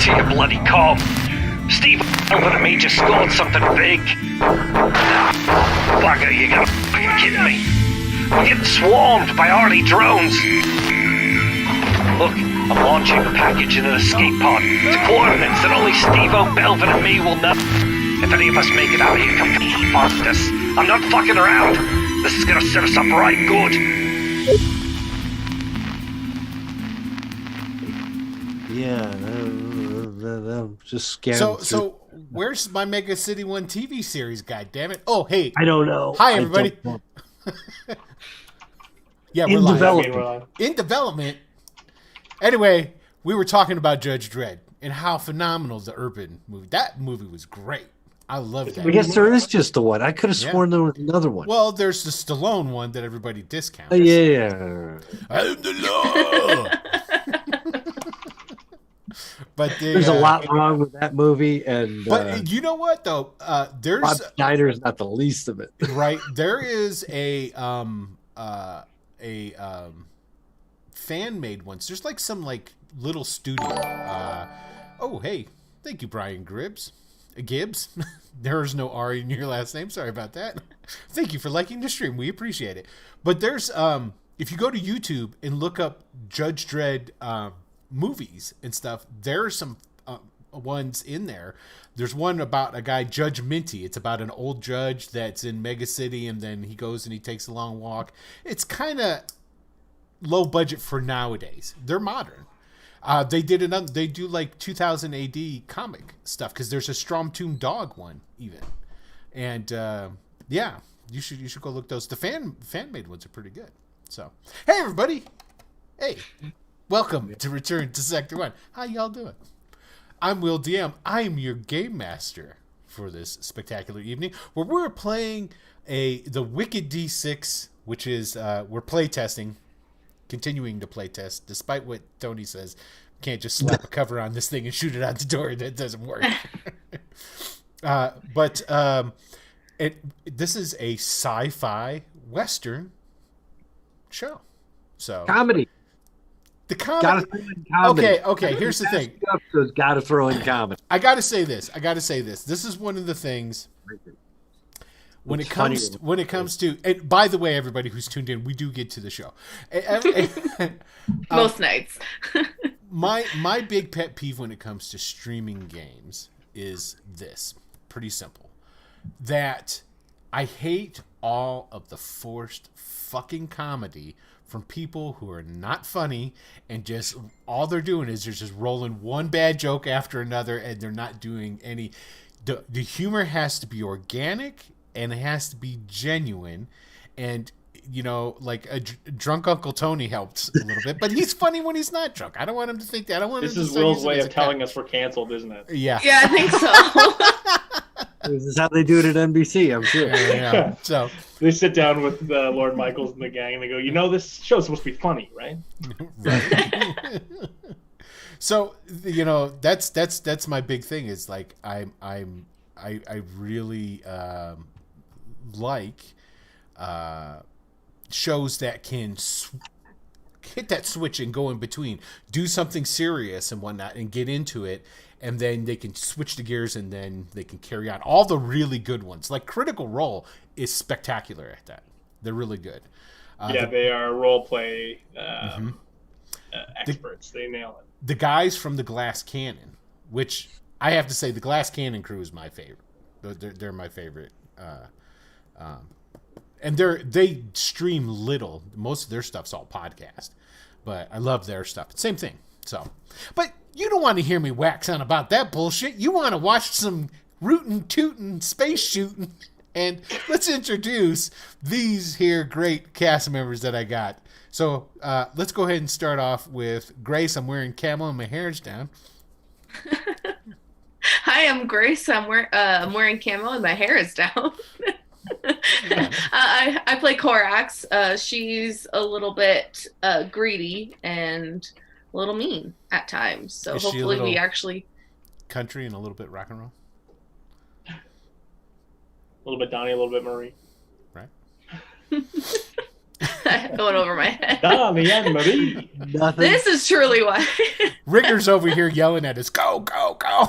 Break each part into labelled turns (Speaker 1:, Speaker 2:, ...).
Speaker 1: to you bloody calm. Steve Elvin and me just scored something big. Bugger, you gotta fucking kidding me. We're getting swarmed by Arlie drones. Look, I'm launching a package in an escape pod to coordinates that only Steve-O, Belvin, and me will know. If any of us make it out here, come past us. I'm not fucking around. This is gonna set us up right good.
Speaker 2: Yeah, I'm just scared.
Speaker 3: So where's my Mega City 1 TV series, God damn it? Oh, hey.
Speaker 2: I don't know.
Speaker 3: Hi, everybody. Yeah, we're
Speaker 2: In
Speaker 3: live.
Speaker 2: development.
Speaker 3: In development. Anyway, we were talking about Judge Dredd and how phenomenal the Urban movie. That movie was great. I love that.
Speaker 2: I guess there is just the one. I could have sworn there was another one.
Speaker 3: Well, there's the Stallone one that everybody discounts.
Speaker 2: Yeah.
Speaker 3: I'm the law. But
Speaker 2: there's a lot wrong with that movie,
Speaker 3: but you know what though? There's
Speaker 2: Rob Schneider is not the least of it.
Speaker 3: Right. There is a fan made ones. There's like some like little studio. Oh hey, thank you, Brian Gibbs. There's no R in your last name. Sorry about that. Thank you for liking the stream. We appreciate it. But there's if you go to YouTube and look up Judge Dredd movies and stuff, there are some ones in there. There's one about a guy, Judge Minty. It's about an old judge that's in Mega City, and then he goes and he takes a long walk. It's kind of low budget for nowadays. They're modern. They do like 2000 AD comic stuff because there's a Strom Tomb Dog one even, and yeah, you should go look those. The fan made ones are pretty good. So hey everybody, hey, welcome to Return to Sector 1. How y'all doing? I'm Will DM. I am your game master for this spectacular evening where we're playing the Wicked D6, which is we're playtesting. Continuing to play test, despite what Tony says, can't just slap a cover on this thing and shoot it out the door. That doesn't work. But this is a sci-fi Western show. So
Speaker 2: comedy.
Speaker 3: The comedy. Okay. Here's the thing.
Speaker 2: Got to throw in comedy.
Speaker 3: I got to say this. This is one of the things. When it comes to, and by the way, everybody who's tuned in, we do get to the show.
Speaker 4: Most nights.
Speaker 3: my big pet peeve when it comes to streaming games is this. Pretty simple. That I hate all of the forced fucking comedy from people who are not funny and just all they're doing is they're just rolling one bad joke after another and they're not doing any. The humor has to be organic. And it has to be genuine. And, you know, like a drunk Uncle Tony helps a little bit. But he's funny when he's not drunk. I don't want him to think that. I don't want
Speaker 5: this
Speaker 3: him to
Speaker 5: is Will's way of telling us we're canceled, isn't it?
Speaker 3: Yeah.
Speaker 4: Yeah, I think so.
Speaker 2: This is how they do it at NBC, I'm sure.
Speaker 3: Yeah. So
Speaker 5: they sit down with Lord Michaels and the gang and they go, you know, this show's supposed to be funny, right?
Speaker 3: Right. So, you know, that's my big thing is like I really like shows that can hit that switch and go in between, do something serious and whatnot and get into it, and then they can switch the gears and then they can carry on. All the really good ones, like Critical Role, is spectacular at that. They're really good.
Speaker 5: They are role play experts. They nail it.
Speaker 3: The guys from the Glass Cannon, which I have to say, the Glass Cannon crew is my favorite. They're my favorite. And they stream little. Most of their stuff's all podcast, but I love their stuff. Same thing. So, but you don't want to hear me wax on about that bullshit. You want to watch some rootin' tootin' space shooting. And let's introduce these here great cast members that I got. So let's go ahead and start off with Grace. I'm wearing camo and my hair's down.
Speaker 4: Hi, I'm Grace. I'm wearing camo and my hair is down. I play Corax. She's a little bit greedy and a little mean at times. So hopefully we actually
Speaker 3: country and a little bit rock and roll.
Speaker 5: A little bit Donnie, a little bit Marie.
Speaker 3: Right.
Speaker 4: Going over my head.
Speaker 5: Donnie and Marie.
Speaker 2: Nothing.
Speaker 4: This is truly why.
Speaker 3: Rigger's over here yelling at us, go, go, go.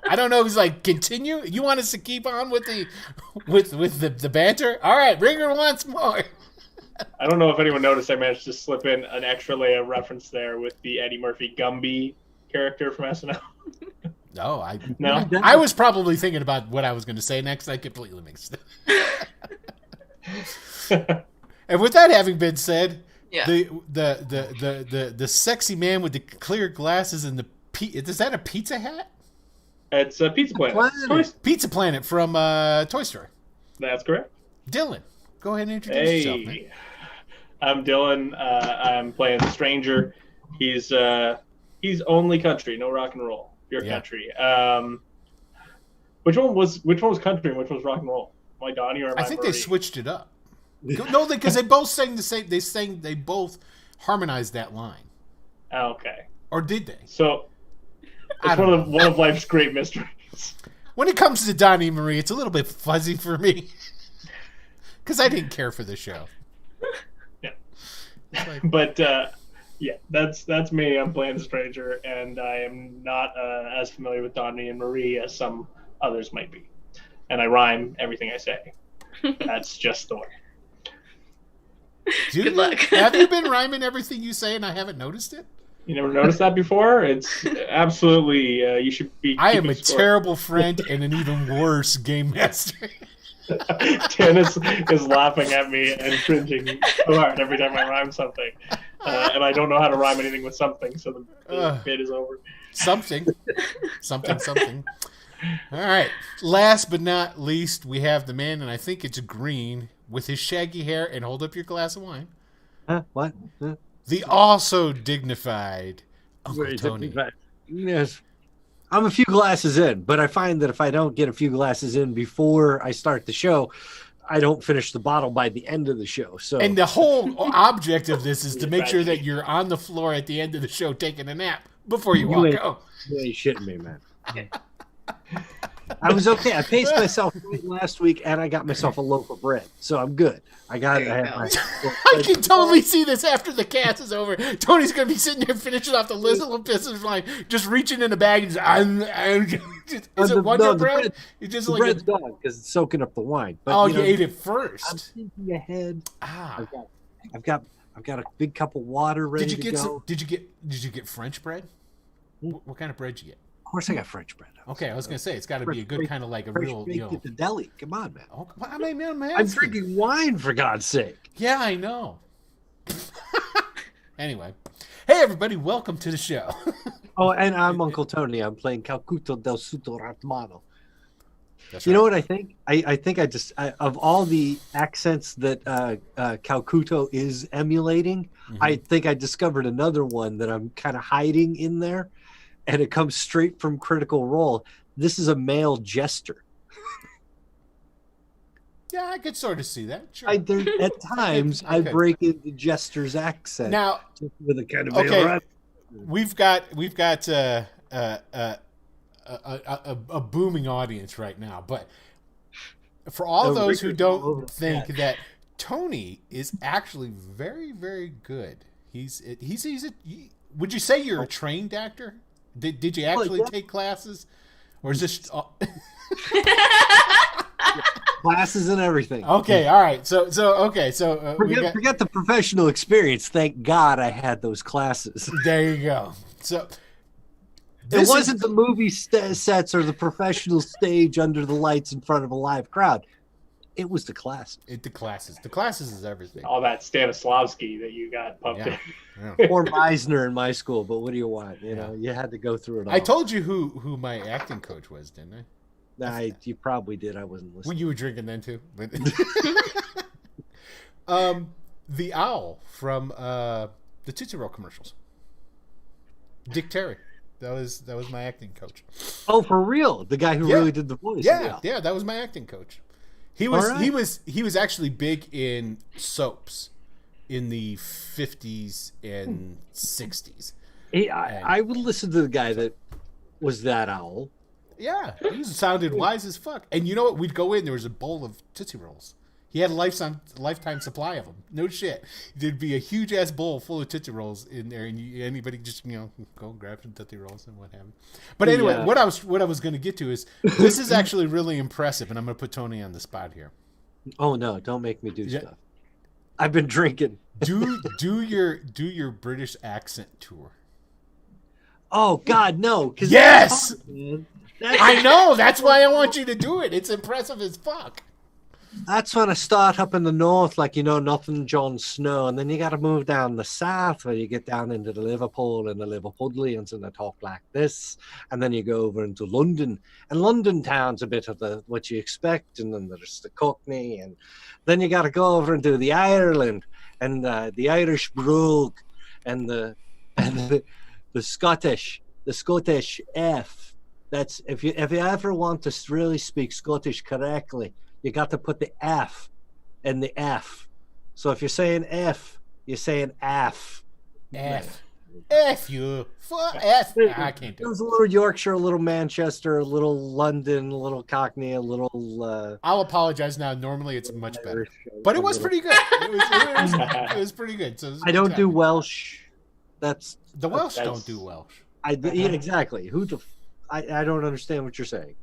Speaker 3: I don't know if he's like, continue? You want us to keep on with the banter? All right, Rigger wants more.
Speaker 5: I don't know if anyone noticed I managed to slip in an extra layer reference there with the Eddie Murphy Gumby character from SNL.
Speaker 3: No,
Speaker 5: I
Speaker 3: was probably thinking about what I was going to say next. I completely mixed it. And with that having been said,
Speaker 4: Yeah.
Speaker 3: the sexy man with the clear glasses and is that a pizza hat?
Speaker 5: It's a Pizza Planet.
Speaker 3: Pizza Planet from Toy Story.
Speaker 5: That's correct.
Speaker 3: Dylan, go ahead and introduce yourself, man.
Speaker 5: I'm Dylan. I'm playing the Stranger. He's only country, no rock and roll. Pure country. Which one was country and which one was rock and roll? Am I Donnie or am I
Speaker 3: think
Speaker 5: Murray?
Speaker 3: they switched it up. No, because they both sang the same. They both harmonized that line.
Speaker 5: Okay.
Speaker 3: Or did they?
Speaker 5: So it's one of life's great mysteries.
Speaker 3: When it comes to Donnie and Marie, it's a little bit fuzzy for me because I didn't care for the show.
Speaker 5: Yeah.
Speaker 3: Like,
Speaker 5: but yeah, that's me. I'm playing the Stranger, and I am not as familiar with Donnie and Marie as some others might be. And I rhyme everything I say. That's just the way.
Speaker 4: Good luck.
Speaker 3: Have you been rhyming everything you say and I haven't noticed it?
Speaker 5: You never noticed that before? It's absolutely, you should be.
Speaker 3: I am a terrible friend and an even worse game master.
Speaker 5: Dennis is laughing at me and cringing so hard every time I rhyme something. And I don't know how to rhyme anything with something, so the bit is over.
Speaker 3: Something. All right. Last but not least, we have the man, and I think it's green, with his shaggy hair, and hold up your glass of wine.
Speaker 2: What?
Speaker 3: The also dignified Uncle Tony.
Speaker 2: Yes. I'm a few glasses in, but I find that if I don't get a few glasses in before I start the show, I don't finish the bottle by the end of the show. So,
Speaker 3: and the whole object of this is to make sure that you're on the floor at the end of the show taking a nap before you walk out.
Speaker 2: You ain't shitting me, man. I was okay. I paced myself last week, and I got myself a loaf of bread, so I'm good. I
Speaker 3: can totally see this after the cast is over. Tony's gonna be sitting there finishing off the list of business, like just reaching in the bag and just, is it Wonder Bread? It's just
Speaker 2: the
Speaker 3: like
Speaker 2: bread's gone because it's soaking up the wine.
Speaker 3: But, you ate it first.
Speaker 2: I'm thinking ahead. I've got a big cup of water ready to go.
Speaker 3: Did you get French bread? What kind of bread did you get?
Speaker 2: Of course, I got French bread.
Speaker 3: Okay, I was gonna say it's got to be a good kind of like a real,
Speaker 2: at the deli. Come on, man.
Speaker 3: Oh, I mean, man,
Speaker 2: I'm drinking wine for God's sake.
Speaker 3: Yeah, I know. Anyway, hey everybody, welcome to the show.
Speaker 2: Oh, and I'm Uncle Tony. I'm playing Calcuto del Suto Ratmano.
Speaker 3: That's
Speaker 2: you know what I think? I think of all the accents that Calcuto is emulating, I think I discovered another one that I'm kind of hiding in there. And it comes straight from Critical Role. This is a male jester.
Speaker 3: Yeah, I could sort of see that. Sure.
Speaker 2: At times, I break into jester's accent.
Speaker 3: Now,
Speaker 2: just with a kind of male
Speaker 3: we've got a booming audience right now, but for all those who don't think that Tony is actually very, very good, would you say you're a trained actor? Did you actually take classes, or is this
Speaker 2: classes and everything?
Speaker 3: Okay, all right. So
Speaker 2: forget the professional experience. Thank God I had those classes.
Speaker 3: There you go. So
Speaker 2: it wasn't the movie sets or the professional stage under the lights in front of a live crowd. It was the classes.
Speaker 3: The classes is everything.
Speaker 5: All that Stanislavski that you got pumped in.
Speaker 3: Yeah.
Speaker 2: Or Meisner in my school, but what do you want? You know, you had to go through it all.
Speaker 3: I told you who my acting coach was, didn't I?
Speaker 2: You probably did. I wasn't listening.
Speaker 3: Well, you were drinking then too. The owl from the Tootsie Roll commercials. Dick Terry. That was my acting coach.
Speaker 2: Oh, for real? The guy who really did the voice.
Speaker 3: Yeah, that was my acting coach. He was actually big in soaps in the 50s and 60s.
Speaker 2: I would listen to the guy that was that owl.
Speaker 3: Yeah, he sounded wise as fuck. And you know what? We'd go in, there was a bowl of Tootsie Rolls. He had a lifetime supply of them. No shit. There'd be a huge ass bowl full of Tootsie Rolls in there, and anybody just go grab some Tootsie Rolls and what have you. But anyway, what I was going to get to is this is actually really impressive, and I'm going to put Tony on the spot here.
Speaker 2: Oh no! Don't make me do stuff. I've been drinking.
Speaker 3: Do your British accent tour.
Speaker 2: Oh God, no!
Speaker 3: Yes, I know. That's why I want you to do it. It's impressive as fuck.
Speaker 2: That's when I start up in the north, like nothing Jon Snow, and then you got to move down the south where you get down into the Liverpool and the Liverpudlians, and they talk like this, and then you go over into London, and London town's a bit of what you expect, and then there's the Cockney, and then you got to go over into the Ireland and the Irish brogue, and the Scottish F. That's if you ever want to really speak Scottish correctly. You got to put the F in the F. So if you're saying F, you're saying F.
Speaker 3: F you. F. I can't do it.
Speaker 2: It was a little Yorkshire, a little Manchester, a little London, a little Cockney, a little...
Speaker 3: I'll apologize now. Normally it's much better. But it was pretty good. It was pretty good. So
Speaker 2: I don't do Welsh. The
Speaker 3: Welsh don't do Welsh.
Speaker 2: Exactly. I don't understand what you're saying.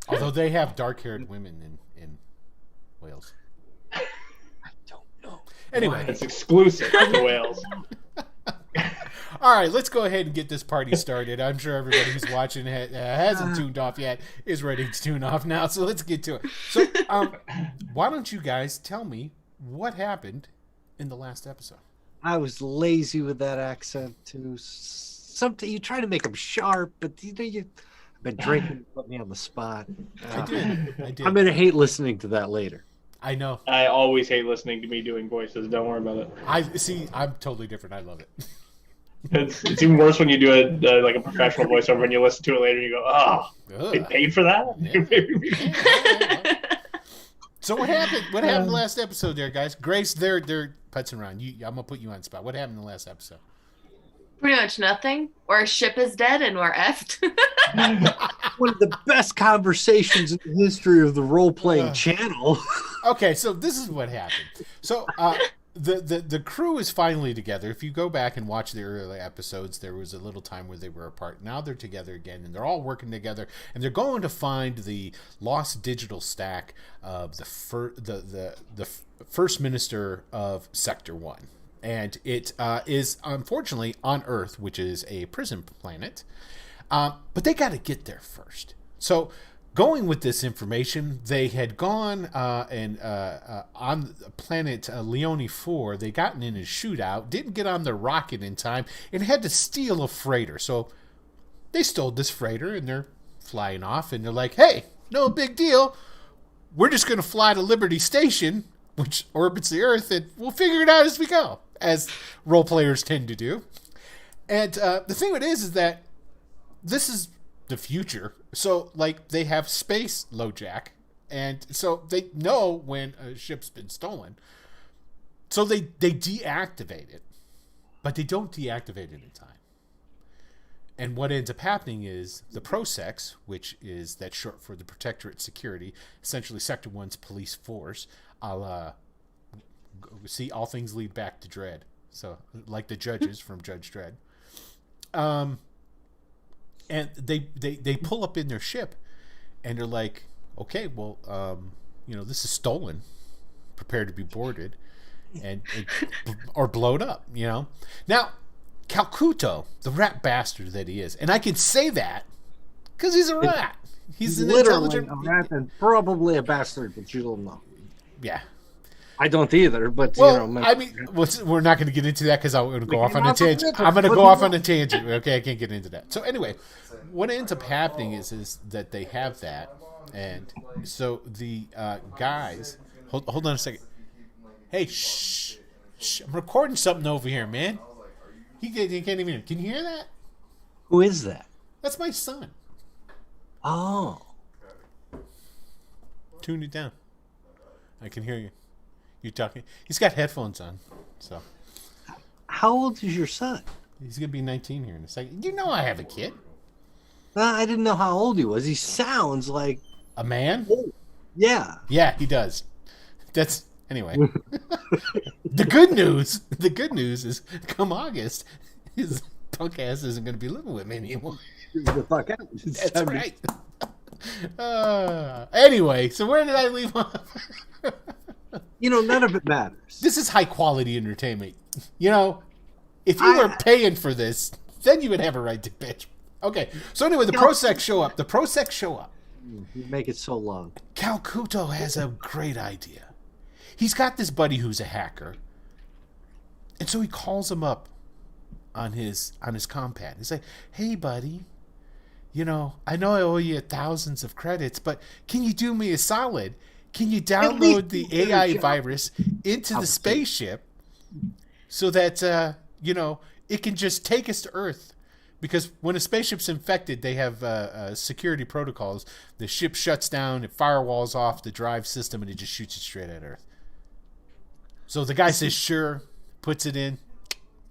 Speaker 3: Although they have dark-haired women in Wales.
Speaker 2: I don't know.
Speaker 3: Anyway.
Speaker 5: It's exclusive to Wales.
Speaker 3: All right, let's go ahead and get this party started. I'm sure everybody who's watching hasn't tuned off yet, is ready to tune off now, so let's get to it. So why don't you guys tell me what happened in the last episode?
Speaker 2: I was lazy with that accent, too. You try to make them sharp, but I've been drinking, put me on the spot.
Speaker 3: I did.
Speaker 2: I'm going to hate listening to that later.
Speaker 3: I know.
Speaker 5: I always hate listening to me doing voices. Don't worry about it.
Speaker 3: I'm totally different. I love it.
Speaker 5: It's even worse when you do it like a professional voiceover and you listen to it later and you go, oh, they paid for that?
Speaker 3: Yeah. So what happened? What happened last episode there, guys? Grace, they're putzing around. I'm going to put you on the spot. What happened in the last episode?
Speaker 4: Pretty much nothing. Our ship is dead and we're effed.
Speaker 2: One of the best conversations in the history of the role-playing channel.
Speaker 3: Okay, so this is what happened. So the crew is finally together. If you go back and watch the early episodes, there was a little time where they were apart. Now they're together again, and they're all working together, and they're going to find the lost digital stack of the first minister of Sector 1. And it is, unfortunately, on Earth, which is a prison planet. But they got to get there first. So, going with this information, they had gone on planet Leone 4. They gotten in a shootout, didn't get on their rocket in time, and had to steal a freighter. So, they stole this freighter, and they're flying off. And they're like, hey, no big deal. We're just going to fly to Liberty Station, which orbits the Earth, and we'll figure it out as we go, as role players tend to do. And the thing of it is that this is the future. So, like, they have space LoJack, and so they know when a ship's been stolen. So they deactivate it, but they don't deactivate it in time. And what ends up happening is the ProSex, which is that short for the Protectorate Security, essentially Sector 1's police force. See, all things lead back to Dredd. So, like the judges from Judge Dredd. And they pull up in their ship, and they're like, okay, well, this is stolen. Prepare to be boarded, or blowed up, Now, Calcuto, the rat bastard that he is, and I can say that because he's a rat. He's an
Speaker 2: literally
Speaker 3: intelligent
Speaker 2: a rat and probably a bastard, but you don't know.
Speaker 3: Yeah.
Speaker 2: I don't either, but
Speaker 3: we're not going to get into that because I'm going to go off on a tangent. I'm going to go off on a tangent. Okay, I can't get into that. So anyway, what ends up happening is that they have that, and so the guys. Hold on a second. Hey, shh! I'm recording something over here, man. He can't even hear. Can you hear that?
Speaker 2: Who is that?
Speaker 3: That's my son.
Speaker 2: Oh.
Speaker 3: Tune it down. I can hear you. You talking? He's got headphones on, so.
Speaker 2: How old is your son?
Speaker 3: He's gonna be 19 here in a second. You know I have a kid.
Speaker 2: I didn't know how old he was. He sounds like
Speaker 3: a man.
Speaker 2: old. Yeah.
Speaker 3: Yeah, he does. That's anyway. The good news is, come August, his punk ass isn't going to be living with me anymore.
Speaker 2: The fuck out.
Speaker 3: That's right. Anyway, so where did I leave off?
Speaker 2: None of it matters.
Speaker 3: This is high quality entertainment. If you were paying for this, then you would have a right to bitch. Okay, so anyway, the Prosec show up.
Speaker 2: You make it so long.
Speaker 3: Calcuto has a great idea. He's got this buddy who's a hacker, and so he calls him up on his compad. He's like, "Hey, buddy, I know I owe you thousands of credits, but can you do me a solid? Can you download the AI virus into the spaceship so that it can just take us to Earth?" Because when a spaceship's infected, they have security protocols. The ship shuts down, it firewalls off the drive system, and it just shoots it straight at Earth. So the guy says, sure, puts it in,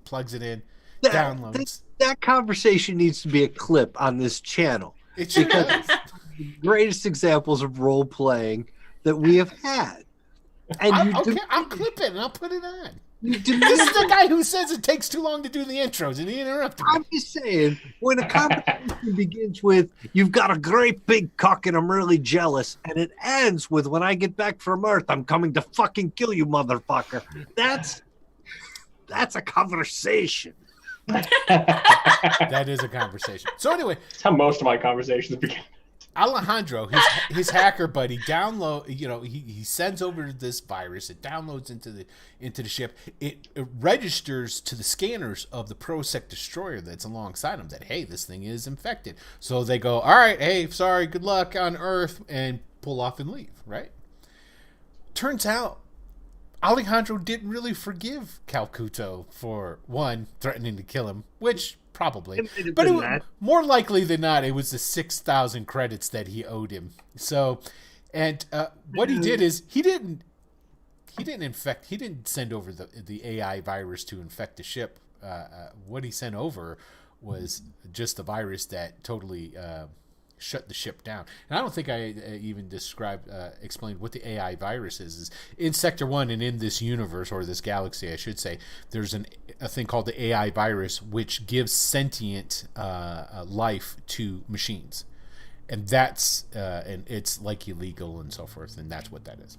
Speaker 3: plugs it in, downloads.
Speaker 2: That conversation needs to be a clip on this channel.
Speaker 3: It should
Speaker 2: because it's the greatest examples of role-playing that we have had. And
Speaker 3: I'll clip it and I'll put it on. This is the guy who says it takes too long to do the intros, and he interrupted me.
Speaker 2: I'm just saying, when a conversation begins with, "You've got a great big cock and I'm really jealous," and it ends with, "When I get back from Earth, I'm coming to fucking kill you, motherfucker." That's a conversation.
Speaker 3: That is a conversation. So anyway,
Speaker 5: that's how most of my conversations begin.
Speaker 3: Alejandro, his hacker buddy, he sends over this virus. It downloads into the ship. It registers to the scanners of the Prosec destroyer that's alongside him that, hey, this thing is infected. So they go, all right, hey, sorry, good luck on Earth, and pull off and leave, right? Turns out Alejandro didn't really forgive Calcuto for, one, threatening to kill him, which probably. But more likely than not, it was the 6,000 credits that he owed him. So, and what he did is he didn't send over the AI virus to infect the ship. What he sent over was just the virus that totally shut the ship down. And I don't think I even explained what the AI virus is. In Sector 1 and in this universe, or this galaxy, I should say, there's a thing called the AI virus, which gives sentient life to machines. And that's and it's like illegal and so forth, and that's what that is.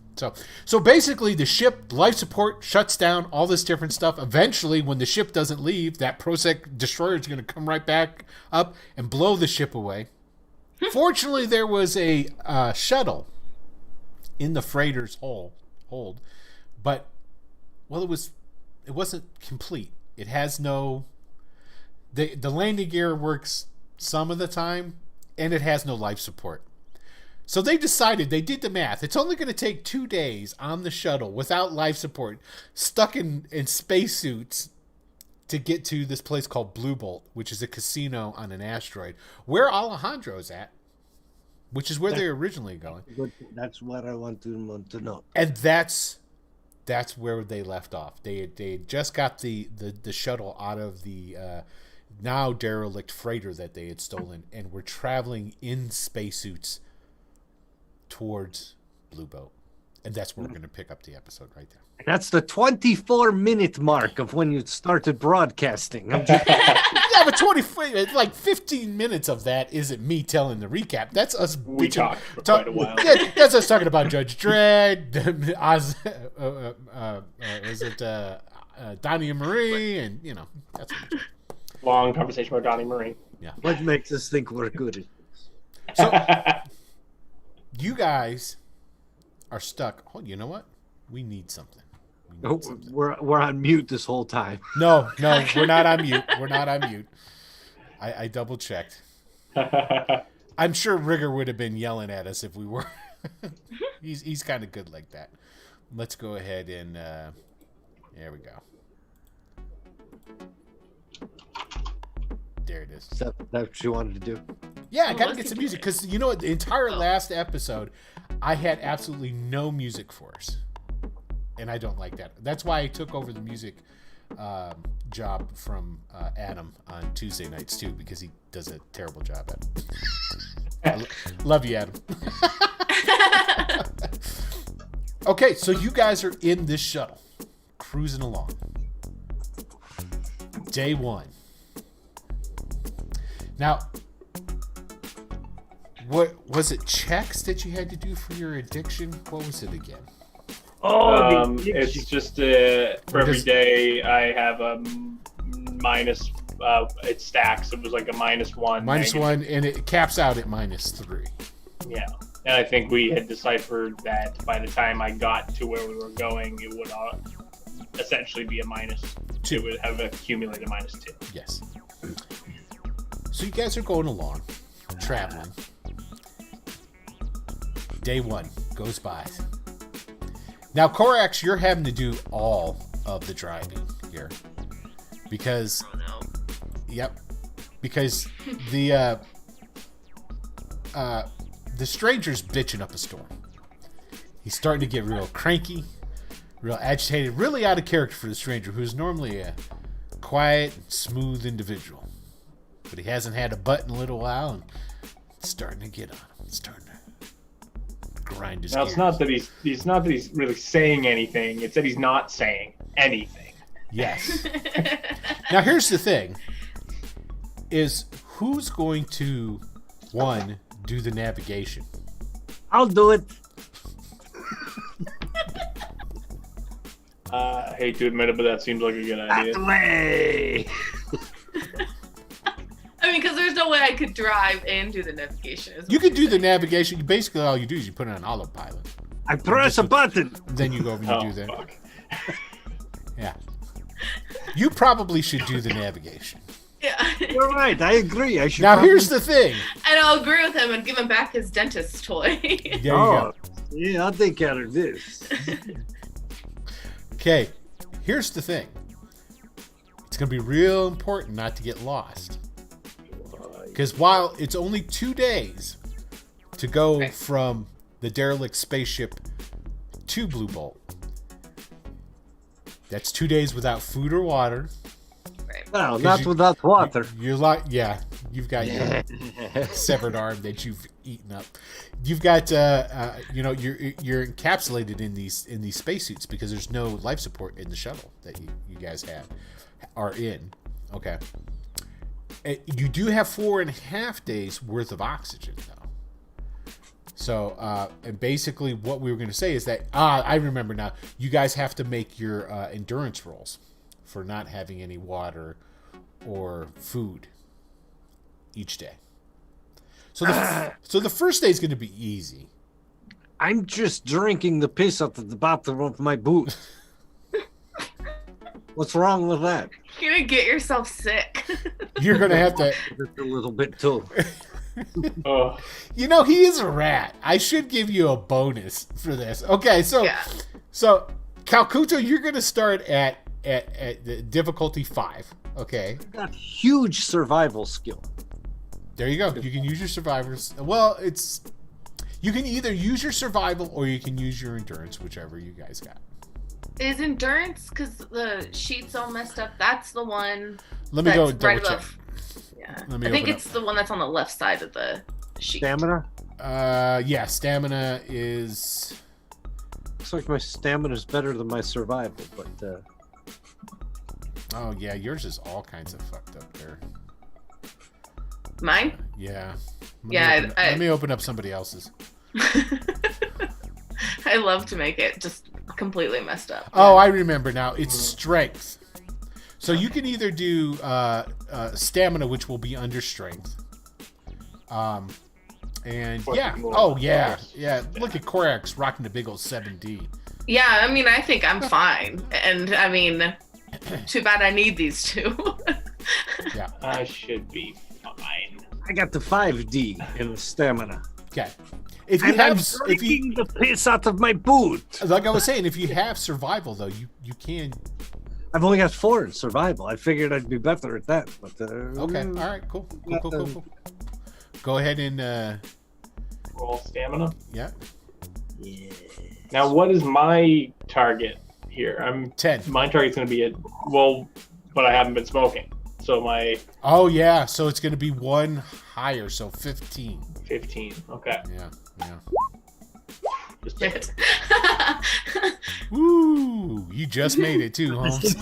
Speaker 3: So basically, the ship life support shuts down, all this different stuff. Eventually, when the ship doesn't leave, that Prosec destroyer is going to come right back up and blow the ship away. Fortunately, there was a shuttle in the freighter's hold, but it wasn't complete. It has no the landing gear works some of the time, and it has no life support. So they decided, they did the math. It's only going to take 2 days on the shuttle without life support, stuck in spacesuits, to get to this place called Blue Bolt, which is a casino on an asteroid, where Alejandro's at, which is where they're originally going.
Speaker 2: That's what I want to know.
Speaker 3: And that's where they left off. They had just got the shuttle out of the now derelict freighter that they had stolen, and were traveling in spacesuits towards Blue Bolt. And that's where we're going to pick up the episode right there.
Speaker 2: That's the 24-minute mark of when you started broadcasting.
Speaker 3: Yeah, but like 15 minutes of that isn't me telling the recap. That's us.
Speaker 5: We talked for quite a while.
Speaker 3: Yeah, that's us talking about Judge Dredd, Donnie and Marie, and that's what we're
Speaker 5: long conversation about Donnie Marie.
Speaker 3: Yeah.
Speaker 2: What makes us think we're good at this?
Speaker 3: So, you guys are stuck. Oh, you know what? We need something.
Speaker 2: We're on mute this whole time.
Speaker 3: No, we're not on mute. We're not on mute. I double checked. I'm sure Rigger would have been yelling at us if we were. He's kind of good like that. Let's go ahead and there we go. There it is.
Speaker 2: So that's what you wanted to do?
Speaker 3: Yeah, I gotta get some music because the entire last episode, I had absolutely no music for us, and I don't like that. That's why I took over the music job from Adam on Tuesday nights too, because he does a terrible job at it. Love you, Adam. Okay, so you guys are in this shuttle, cruising along. Day 1. Now, what was it? Checks that you had to do for your addiction? What was it again?
Speaker 5: It's just for every day I have a minus. It stacks. It was like a -1.
Speaker 3: -1, and it caps out at -3.
Speaker 5: Yeah, and I think we had deciphered that by the time I got to where we were going, it would essentially be a -2. It would have accumulated -2.
Speaker 3: Yes. So you guys are going along, traveling. Day 1 goes by. Now, Korax, you're having to do all of the driving here. Because...
Speaker 4: Oh, no.
Speaker 3: Yep. Because the stranger's bitching up a storm. He's starting to get real cranky, real agitated, really out of character for the stranger, who's normally a quiet, smooth individual. But he hasn't had a butt in a little while, and it's starting to get on him. It's starting to grind his gears.
Speaker 5: It's not that he's really saying anything. It's that he's not saying anything.
Speaker 3: Yes. Now here's the thing: is who's going to do the navigation?
Speaker 2: I'll do it.
Speaker 5: I hate to admit it, but that seems like a good idea.
Speaker 2: That way.
Speaker 4: I mean, because there's no way I could drive and do the navigation.
Speaker 3: You can do the navigation. Basically, all you do is you put it on autopilot.
Speaker 2: I press a button.
Speaker 3: Then you go over and you do that.
Speaker 5: Fuck.
Speaker 3: Yeah. You probably should do the navigation.
Speaker 4: Yeah.
Speaker 2: You're right. I agree. I should.
Speaker 3: Now, here's the thing.
Speaker 4: And I'll agree with him and give him back his dentist's toy.
Speaker 3: There you go.
Speaker 2: Yeah, I'll take care of this.
Speaker 3: Okay. Here's the thing. It's going to be real important not to get lost. Because while it's only 2 days to go from the derelict spaceship to Blue Bolt, that's 2 days without food or water.
Speaker 4: Right.
Speaker 2: No, not without water.
Speaker 3: You've got your severed arm that you've eaten up. You've got you're encapsulated in these spacesuits because there's no life support in the shuttle that you guys are in. Okay. You do have 4.5 days worth of oxygen, though. So, and basically what we were going to say is that, I remember now, you guys have to make your endurance rolls for not having any water or food each day. So the first day is going to be easy.
Speaker 2: I'm just drinking the piss out of the bottom of my boot. What's wrong with that?
Speaker 4: You're gonna get yourself sick.
Speaker 3: You're going to have to...
Speaker 2: Just a little bit too.
Speaker 5: Oh.
Speaker 3: You know, he is a rat. I should give you a bonus for this. Okay, so Calcuto, you're going to start at the difficulty 5. Okay.
Speaker 2: I've got huge survival skill.
Speaker 3: There you go. You can use your survivors. Well, you can either use your survival or you can use your endurance, whichever you guys got.
Speaker 4: Is endurance, because the sheet's all messed up, that's the one.
Speaker 3: Let me go double
Speaker 4: right
Speaker 3: check.
Speaker 4: above. Yeah.
Speaker 3: Let me
Speaker 4: I think
Speaker 3: open
Speaker 4: it's the one that's on the left side of the sheet.
Speaker 2: Stamina?
Speaker 3: Yeah, stamina is...
Speaker 2: Looks like my stamina is better than my survival, but...
Speaker 3: Oh, yeah, yours is all kinds of fucked up there.
Speaker 4: Mine?
Speaker 3: Yeah.
Speaker 4: Let
Speaker 3: me open up somebody else's.
Speaker 4: I love to make it just completely messed up.
Speaker 3: Oh, I remember now. It's strength. So you can either do stamina, which will be under strength. And yeah. Oh, yeah. Yeah. Look at Korax rocking the big old 7D.
Speaker 4: Yeah, I mean, I think I'm fine. And, I mean, too bad I need these two.
Speaker 3: Yeah.
Speaker 5: I should be fine.
Speaker 2: I got the 5D in the stamina.
Speaker 3: Okay.
Speaker 2: I'm drinking the piss out of my boot.
Speaker 3: Like I was saying, if you have survival, though, you can...
Speaker 2: I've only got 4 in survival. I figured I'd be better at that. But
Speaker 3: okay. All right. Cool. Go ahead and...
Speaker 5: Roll stamina?
Speaker 3: Yeah.
Speaker 2: Yeah.
Speaker 5: Now, what is my target here?
Speaker 3: 10.
Speaker 5: My target's going to be but I haven't been smoking. So my...
Speaker 3: Oh, yeah. So it's going to be 1 higher, so 15.
Speaker 5: 15. Okay.
Speaker 3: Yeah.
Speaker 5: Just
Speaker 4: Shit.
Speaker 3: Woo! You just made it too, Holmes.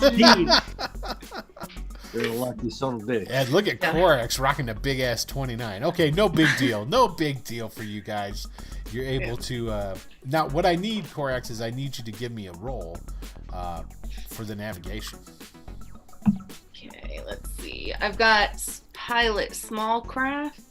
Speaker 2: You're a lucky son of a bitch.
Speaker 3: And look at Corax rocking the big ass 29. Okay, no big deal. No big deal for you guys. You're able to. Now, what I need, Corax, is I need you to give me a roll for the navigation.
Speaker 4: Okay, let's see. I've got pilot small craft.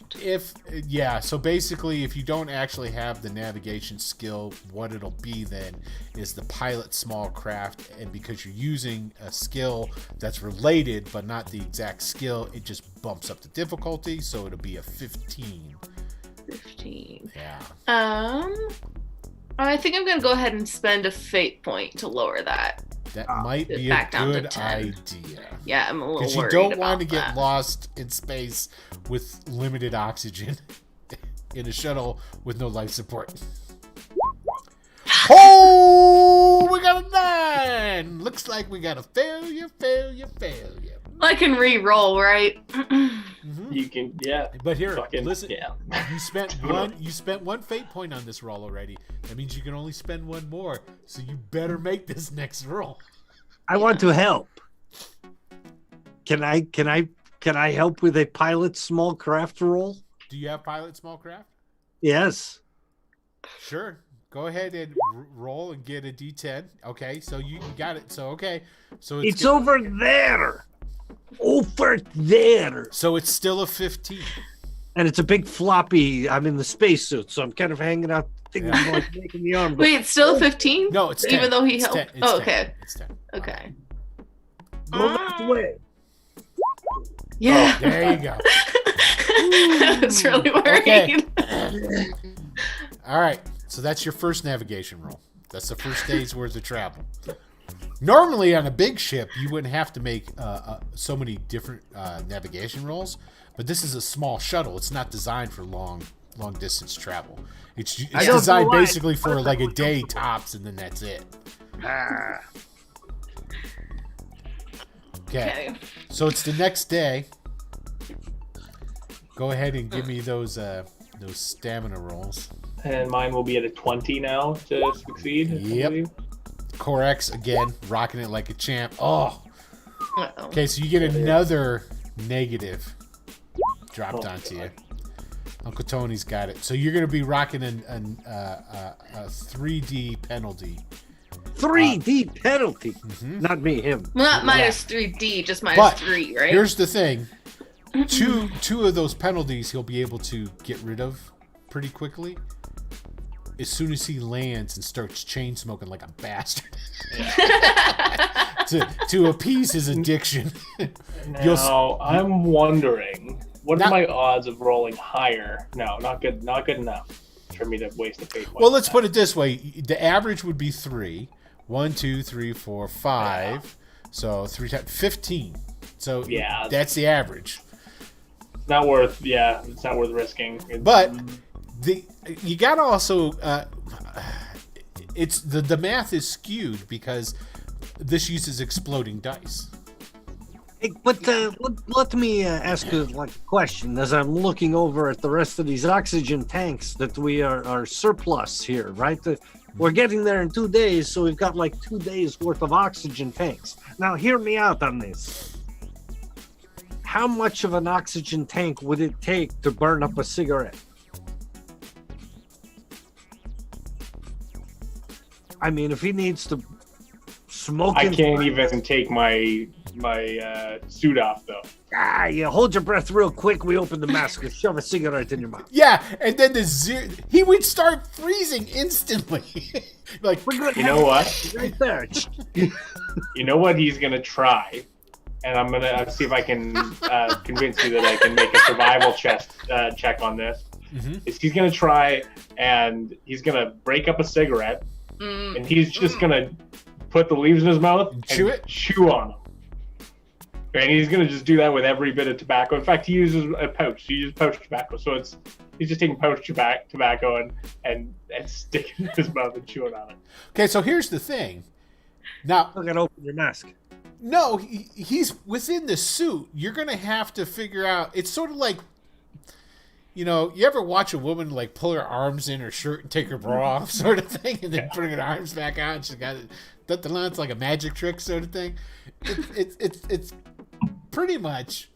Speaker 3: So basically, if you don't actually have the navigation skill, what it'll be then is the pilot small craft, and because you're using a skill that's related but not the exact skill, it just bumps up the difficulty, so it'll be a 15.
Speaker 4: 15.
Speaker 3: Yeah.
Speaker 4: I think I'm gonna go ahead and spend a fate point to lower that.
Speaker 3: That might be a good idea.
Speaker 4: Yeah, I'm a little worried.
Speaker 3: Because you don't want to get lost in space with limited oxygen in a shuttle with no life support. Oh, we got a 9! Looks like we got a failure.
Speaker 4: I can re-roll, right?
Speaker 5: You can, yeah.
Speaker 3: But here,
Speaker 5: fucking,
Speaker 3: listen.
Speaker 5: Yeah.
Speaker 3: You spent one fate point on this roll already. That means you can only spend one more. So you better make this next roll.
Speaker 2: I want to help. Can I help with a pilot small craft roll?
Speaker 3: Do you have pilot small craft?
Speaker 2: Yes.
Speaker 3: Sure. Go ahead and roll and get a D10. Okay, so you got it. So okay, so
Speaker 2: it's over there. Over there.
Speaker 3: So it's still a 15.
Speaker 2: And it's a big floppy. I'm in the spacesuit, so I'm kind of hanging out, thinking of like making the arm.
Speaker 4: Wait, it's still 15?
Speaker 3: No, it's 10.
Speaker 4: Even though he
Speaker 3: it's
Speaker 4: helped.
Speaker 3: 10.
Speaker 4: Oh, okay.
Speaker 3: It's 10.
Speaker 4: Okay.
Speaker 2: Go that way.
Speaker 4: Yeah.
Speaker 3: Oh, there you go.
Speaker 4: I was really worried.
Speaker 3: Okay. All right. So that's your first navigation roll. That's the first day's worth of travel. Normally on a big ship, you wouldn't have to make so many different navigation rolls, but this is a small shuttle. It's not designed for long distance travel. It's designed basically for like a day tops, and then that's it. Okay. So it's the next day. Go ahead and give me those stamina rolls.
Speaker 5: And mine will be at a 20 now to succeed.
Speaker 3: Yep. Corax again, rocking it like a champ. Oh.
Speaker 4: Uh-oh.
Speaker 3: Okay, so you get another negative dropped onto you. Uncle Tony's got it. So you're going to be rocking a 3D penalty.
Speaker 2: 3D penalty. Mm-hmm. Not me, him.
Speaker 4: Not minus 3D, just minus 3, right?
Speaker 3: Here's the thing. Two of those penalties he'll be able to get rid of pretty quickly as soon as he lands and starts chain smoking like a bastard. to appease his addiction.
Speaker 5: Now, I'm wondering, what are my odds of rolling higher? No, not good enough for me to waste a fate point.
Speaker 3: Well, let's put it this way. The average would be 3. 1, 2, 3, 4, 5. Yeah. So 3 times 15. So yeah, that's the average.
Speaker 5: It's not worth risking.
Speaker 3: But you gotta also it's the math is skewed because this uses exploding dice.
Speaker 2: Hey, but let me ask you a question as I'm looking over at the rest of these oxygen tanks that we are surplus here, right? We're getting there in 2 days, so we've got like 2 days worth of oxygen tanks. Now, hear me out on this. How much of an oxygen tank would it take to burn up a cigarette? I mean, if he needs to smoke,
Speaker 5: I can't even take my suit off though.
Speaker 2: You hold your breath real quick. We open the mask and shove a cigarette in your mouth.
Speaker 3: Yeah, and then he would start freezing instantly. Like,
Speaker 5: you know what?
Speaker 2: Right there.
Speaker 5: You know what he's gonna try, and I'm gonna see if I can convince you that I can make a survival check on this. Mm-hmm. Is he's gonna try and he's gonna break up a cigarette, and he's just gonna put the leaves in his mouth and chew on them. And he's gonna just do that with every bit of tobacco. In fact, he uses a pouch. He uses pouch tobacco, so he's just taking pouch tobacco and sticking it in his mouth and chewing on it.
Speaker 3: Okay, so here's the thing. Now,
Speaker 2: I gotta open your mask.
Speaker 3: No, he's within the suit. You're gonna have to figure out. It's sort of like, you know, you ever watch a woman like pull her arms in her shirt and take her bra off, sort of thing, and then bring her arms back out? And she's got it. It's like a magic trick, sort of thing. It's pretty much.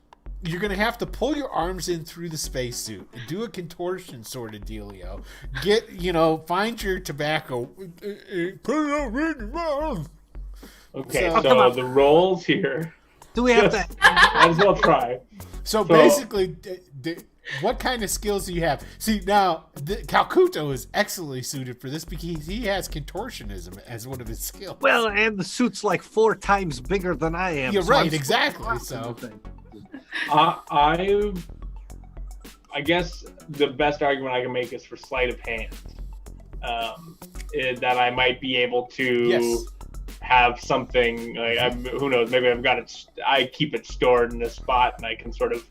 Speaker 3: You're going to have to pull your arms in through the spacesuit and do a contortion sort of dealio. Find your tobacco. Put it over in your mouth.
Speaker 5: Okay, so the rolls here.
Speaker 2: Do we have to?
Speaker 5: Might as well try.
Speaker 3: So basically, what kind of skills do you have? See, now, Calcuto is excellently suited for this because he has contortionism as one of his skills.
Speaker 2: Well, and the suit's like 4 times bigger than I am.
Speaker 3: You're right, exactly. So.
Speaker 5: I guess the best argument I can make is for sleight of hand. That I might be able to have something. Who knows? Maybe I've got it. I keep it stored in a spot, and I can sort of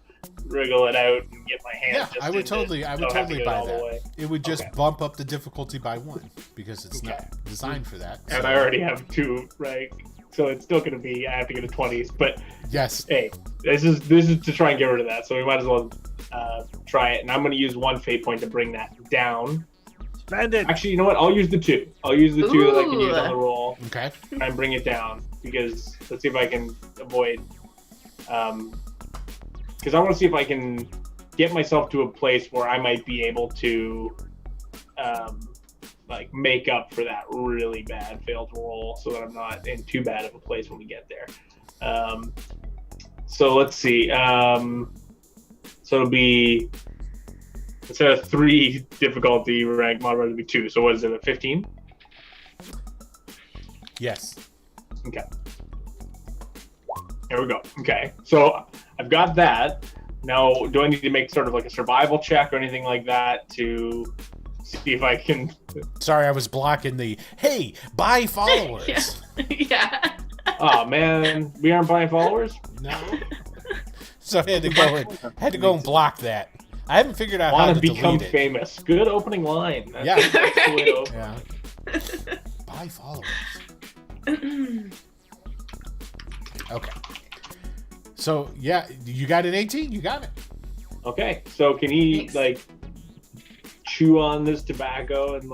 Speaker 5: wriggle it out and get my hand.
Speaker 3: Yeah, I would totally buy that. It would just bump up the difficulty by 1 because it's not designed for that.
Speaker 5: And I already have 2, right? So it's still going to be, I have to get a 20s, but
Speaker 3: yes.
Speaker 5: Hey, this is to try and get rid of that. So we might as well try it. And I'm going to use 1 fate point to bring that down.
Speaker 2: Spend it.
Speaker 5: Actually, you know what? I'll use the 2. I'll use the 2 that I can use on the roll.
Speaker 3: Okay.
Speaker 5: Try and bring it down because let's see if I can avoid. Because I want to see if I can get myself to a place where I might be able to make up for that really bad failed roll so that I'm not in too bad of a place when we get there. So let's see. So it'll be, instead of 3 difficulty rank modifiers, it'll be 2. So what is it, a 15?
Speaker 3: Yes.
Speaker 5: Okay. Here we go. Okay. So I've got that. Now, do I need to make sort of like a survival check or anything like that to see if I can...
Speaker 3: Sorry, I was blocking the, hey, buy followers.
Speaker 4: Yeah.
Speaker 5: Oh, man. We aren't buying followers?
Speaker 3: No. So I had to go and block that. I haven't figured out how to
Speaker 5: become
Speaker 3: delete it.
Speaker 5: famous. Good opening line.
Speaker 3: That's
Speaker 5: the way to open.
Speaker 3: Yeah. Buy followers. Okay. So, yeah, you got an 18? You got it.
Speaker 5: Okay. So can he, chew on this tobacco and,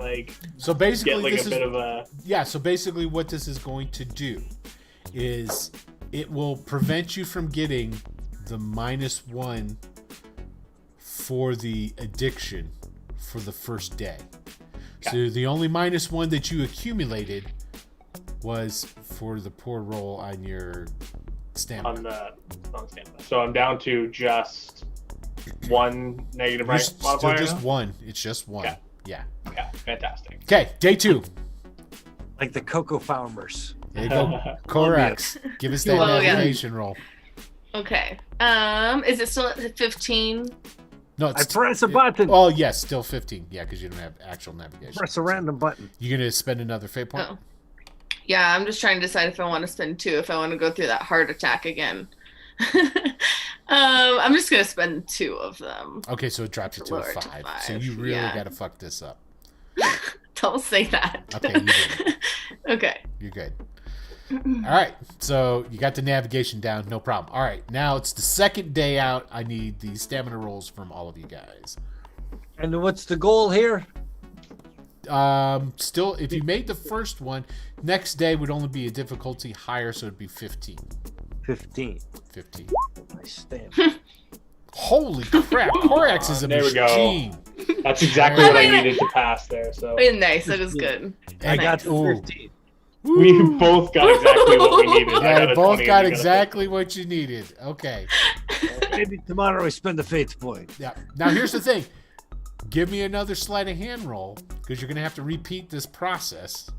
Speaker 3: so basically,
Speaker 5: get, a bit of a...
Speaker 3: Yeah, so basically what this is going to do is it will prevent you from getting the -1 for the addiction for the first day. Okay. So the only -1 that you accumulated was for the poor roll on your stamina.
Speaker 5: On stamina. So I'm down to just 1 negative rank modifier.
Speaker 3: Just 1. It's just 1.
Speaker 5: Okay.
Speaker 3: Yeah.
Speaker 5: Okay. Fantastic.
Speaker 3: Okay. Day 2.
Speaker 2: Like the cocoa farmers.
Speaker 3: There you go. Corax. Give us that navigation roll.
Speaker 4: Okay. Is it still at 15?
Speaker 3: No,
Speaker 2: I press a button.
Speaker 3: Oh, yes, still 15. Yeah, because you don't have actual navigation.
Speaker 2: Press a random button.
Speaker 3: You gonna spend another fate point?
Speaker 4: Oh. Yeah, I'm just trying to decide if I want to spend 2, if I want to go through that heart attack again. I'm just gonna spend 2 of them.
Speaker 3: Okay, so it drops you to a 5. So you really gotta fuck this up.
Speaker 4: Don't say that.
Speaker 3: Okay, you did.
Speaker 4: Okay.
Speaker 3: You're good. All right, so you got the navigation down, no problem. All right, now it's the second day out. I need the stamina rolls from all of you guys.
Speaker 2: And what's the goal here?
Speaker 3: Still, if you made the first one, next day would only be a difficulty higher, so it'd be 15.
Speaker 2: 15. My stamina.
Speaker 3: Holy crap! Corax is a machine.
Speaker 5: That's exactly what I needed to pass there. So
Speaker 4: nice, that is good.
Speaker 2: I got 15.
Speaker 5: We both got exactly what we needed.
Speaker 3: Yeah, we both got exactly what you needed. Okay.
Speaker 2: Maybe tomorrow we spend the fate point.
Speaker 3: Yeah. Now here's the thing. Give me another sleight of hand roll because you're gonna have to repeat this process.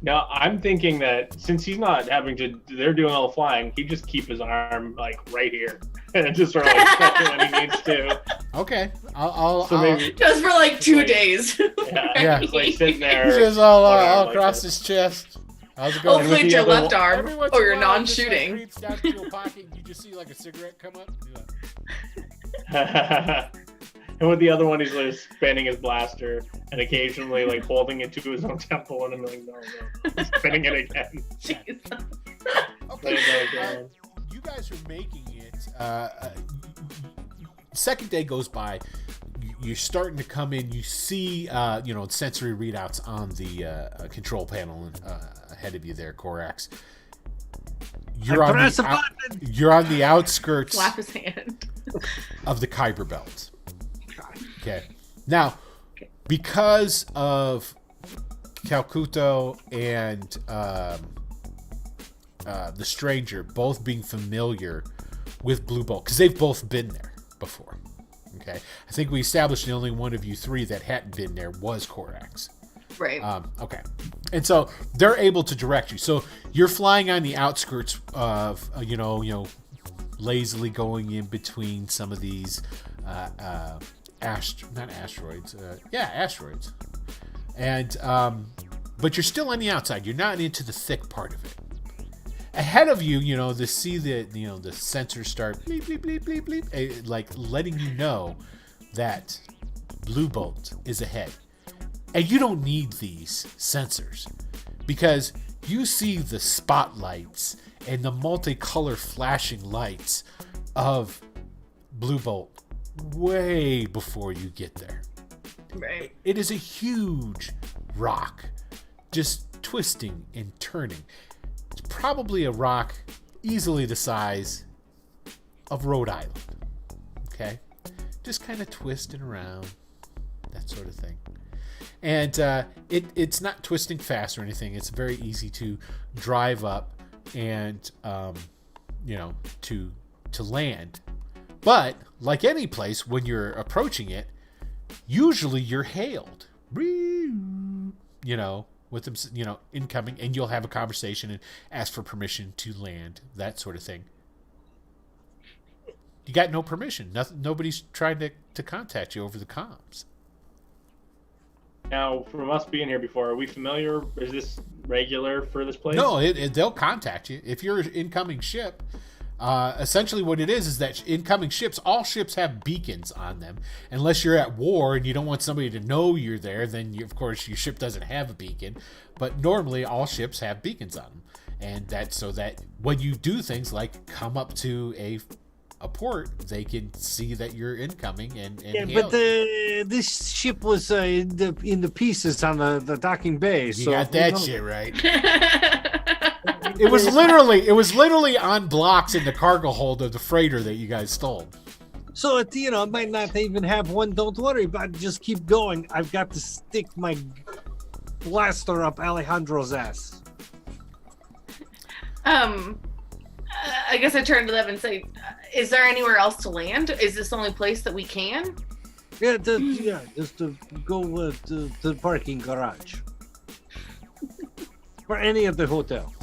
Speaker 5: Now I'm thinking that since he's not having to, they're doing all the flying. He just keep his arm right here and just sort of when he needs to.
Speaker 3: Okay.
Speaker 5: Maybe,
Speaker 4: just for 2 days.
Speaker 5: Yeah. Just sitting there.
Speaker 3: Just all across his chest. How's it going?
Speaker 4: Hopefully it's your left arm or you're non-shooting.
Speaker 3: Creeps down to your pocket, you just see a cigarette come up.
Speaker 5: And with the other one, he's spinning his blaster and occasionally holding it to his own temple, and I'm no, spinning it again.
Speaker 3: Okay, you guys are making it. Second day goes by. you're starting to come in. You see, sensory readouts on the control panel ahead of you there, Korax. You're on the outskirts
Speaker 4: Slap his hand.
Speaker 3: of the Kuiper Belt. Okay. Now, because of Calcuto and the Stranger both being familiar with Blue Bolt, because they've both been there before. Okay. I think we established the only one of you three that hadn't been there was Korax.
Speaker 4: Right.
Speaker 3: Okay. And so they're able to direct you. So you're flying on the outskirts of, lazily going in between some of these, asteroids. Asteroids. And, but you're still on the outside. You're not into the thick part of it. Ahead of you, to see the sensors start bleep, bleep, bleep, bleep, bleep, like letting you know that Blue Bolt is ahead. And you don't need these sensors because you see the spotlights and the multicolor flashing lights of Blue Bolt way before you get there.
Speaker 4: Right.
Speaker 3: It is a huge rock, just twisting and turning. It's probably a rock easily the size of Rhode Island. Okay? Just kind of twisting around, that sort of thing. And it's not twisting fast or anything. It's very easy to drive up and, to land. But like any place, when you're approaching it, usually you're hailed, with them, incoming, and you'll have a conversation and ask for permission to land, that sort of thing. You got no permission. Nobody's trying to contact you over the comms.
Speaker 5: Now, from us being here before, are we familiar? Is this regular for this place?
Speaker 3: No, they'll contact you. If you're an incoming ship, essentially what it is that incoming ships, all ships have beacons on them. Unless you're at war and you don't want somebody to know you're there, then, of course, your ship doesn't have a beacon. But normally, all ships have beacons on them. And that's so that when you do things like come up to a port, they can see that you're incoming and
Speaker 2: but this ship was in the pieces on the docking bay.
Speaker 3: You got that shit right. It was literally on blocks in the cargo hold of the freighter that you guys stole.
Speaker 2: So it might not even have one. Don't worry, but just keep going. I've got to stick my blaster up Alejandro's ass.
Speaker 4: I guess I turn to them and say, is there anywhere else to land? Is this the only place that we can?
Speaker 2: Yeah, just to go to the parking garage. Or any of the hotels.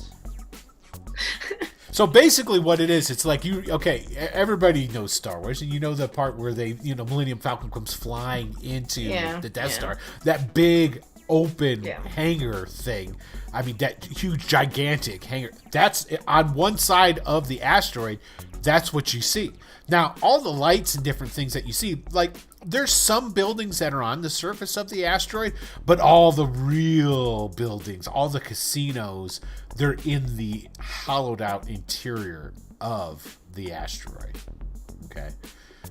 Speaker 3: So basically what it is, it's like everybody knows Star Wars, and you know the part where they, Millennium Falcon comes flying into the Death Star. That big open hangar thing. I mean, that huge, gigantic hangar. That's on one side of the asteroid. That's what you see. Now, all the lights and different things that you see, like, there's some buildings that are on the surface of the asteroid, but all the real buildings, all the casinos, they're in the hollowed out interior of the asteroid. Okay?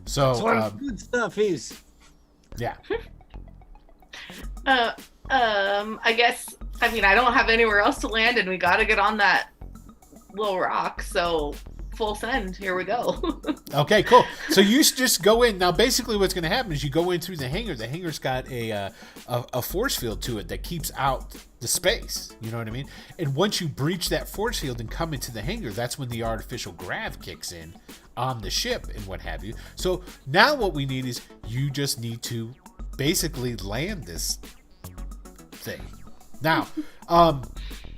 Speaker 3: So,
Speaker 2: that's what good stuff is.
Speaker 3: Yeah.
Speaker 4: I guess, I don't have anywhere else to land, and we got to get on that little rock, so full send. Here we go.
Speaker 3: Okay, cool. So you just go in. Now, basically what's going to happen is you go in through the hangar. The hangar's got a force field to it that keeps out the space. You know what I mean? And once you breach that force field and come into the hangar, that's when the artificial grav kicks in on the ship and what have you. So now what we need is you just need to basically land this thing. Now,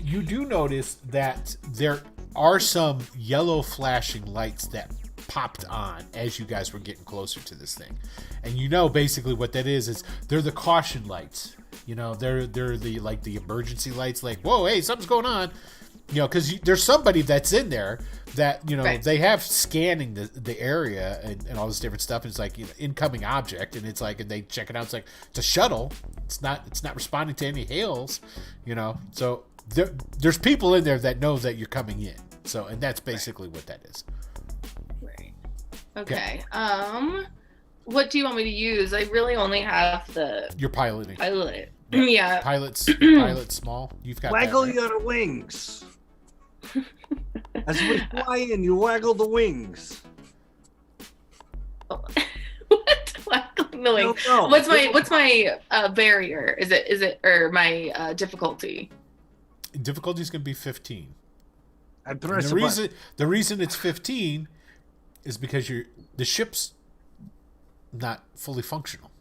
Speaker 3: you do notice that there are some yellow flashing lights that popped on as you guys were getting closer to this thing. And basically what that is they're the caution lights. They're the emergency lights, like, whoa, hey, something's going on. Because there's somebody that's in there that, right. They have scanning the area and all this different stuff. And it's like, incoming object. And it's like, and they check it out. It's like, it's a shuttle. It's not responding to any hails, So there's people in there that know that you're coming in. So, and that's basically what that is.
Speaker 4: Right. Okay. What do you want me to use? I really only have the
Speaker 3: You're piloting.
Speaker 4: pilot. Yeah.
Speaker 3: Pilot small. You've got
Speaker 2: Waggle
Speaker 3: that, right?
Speaker 2: your wings. As we fly in, you waggle the wings.
Speaker 4: What? Waggling the wing.
Speaker 2: No.
Speaker 4: What's my barrier? Is it or my difficulty?
Speaker 3: Difficulty is going to be 15.
Speaker 2: I press
Speaker 3: The reason it's 15 is because the ship's not fully functional.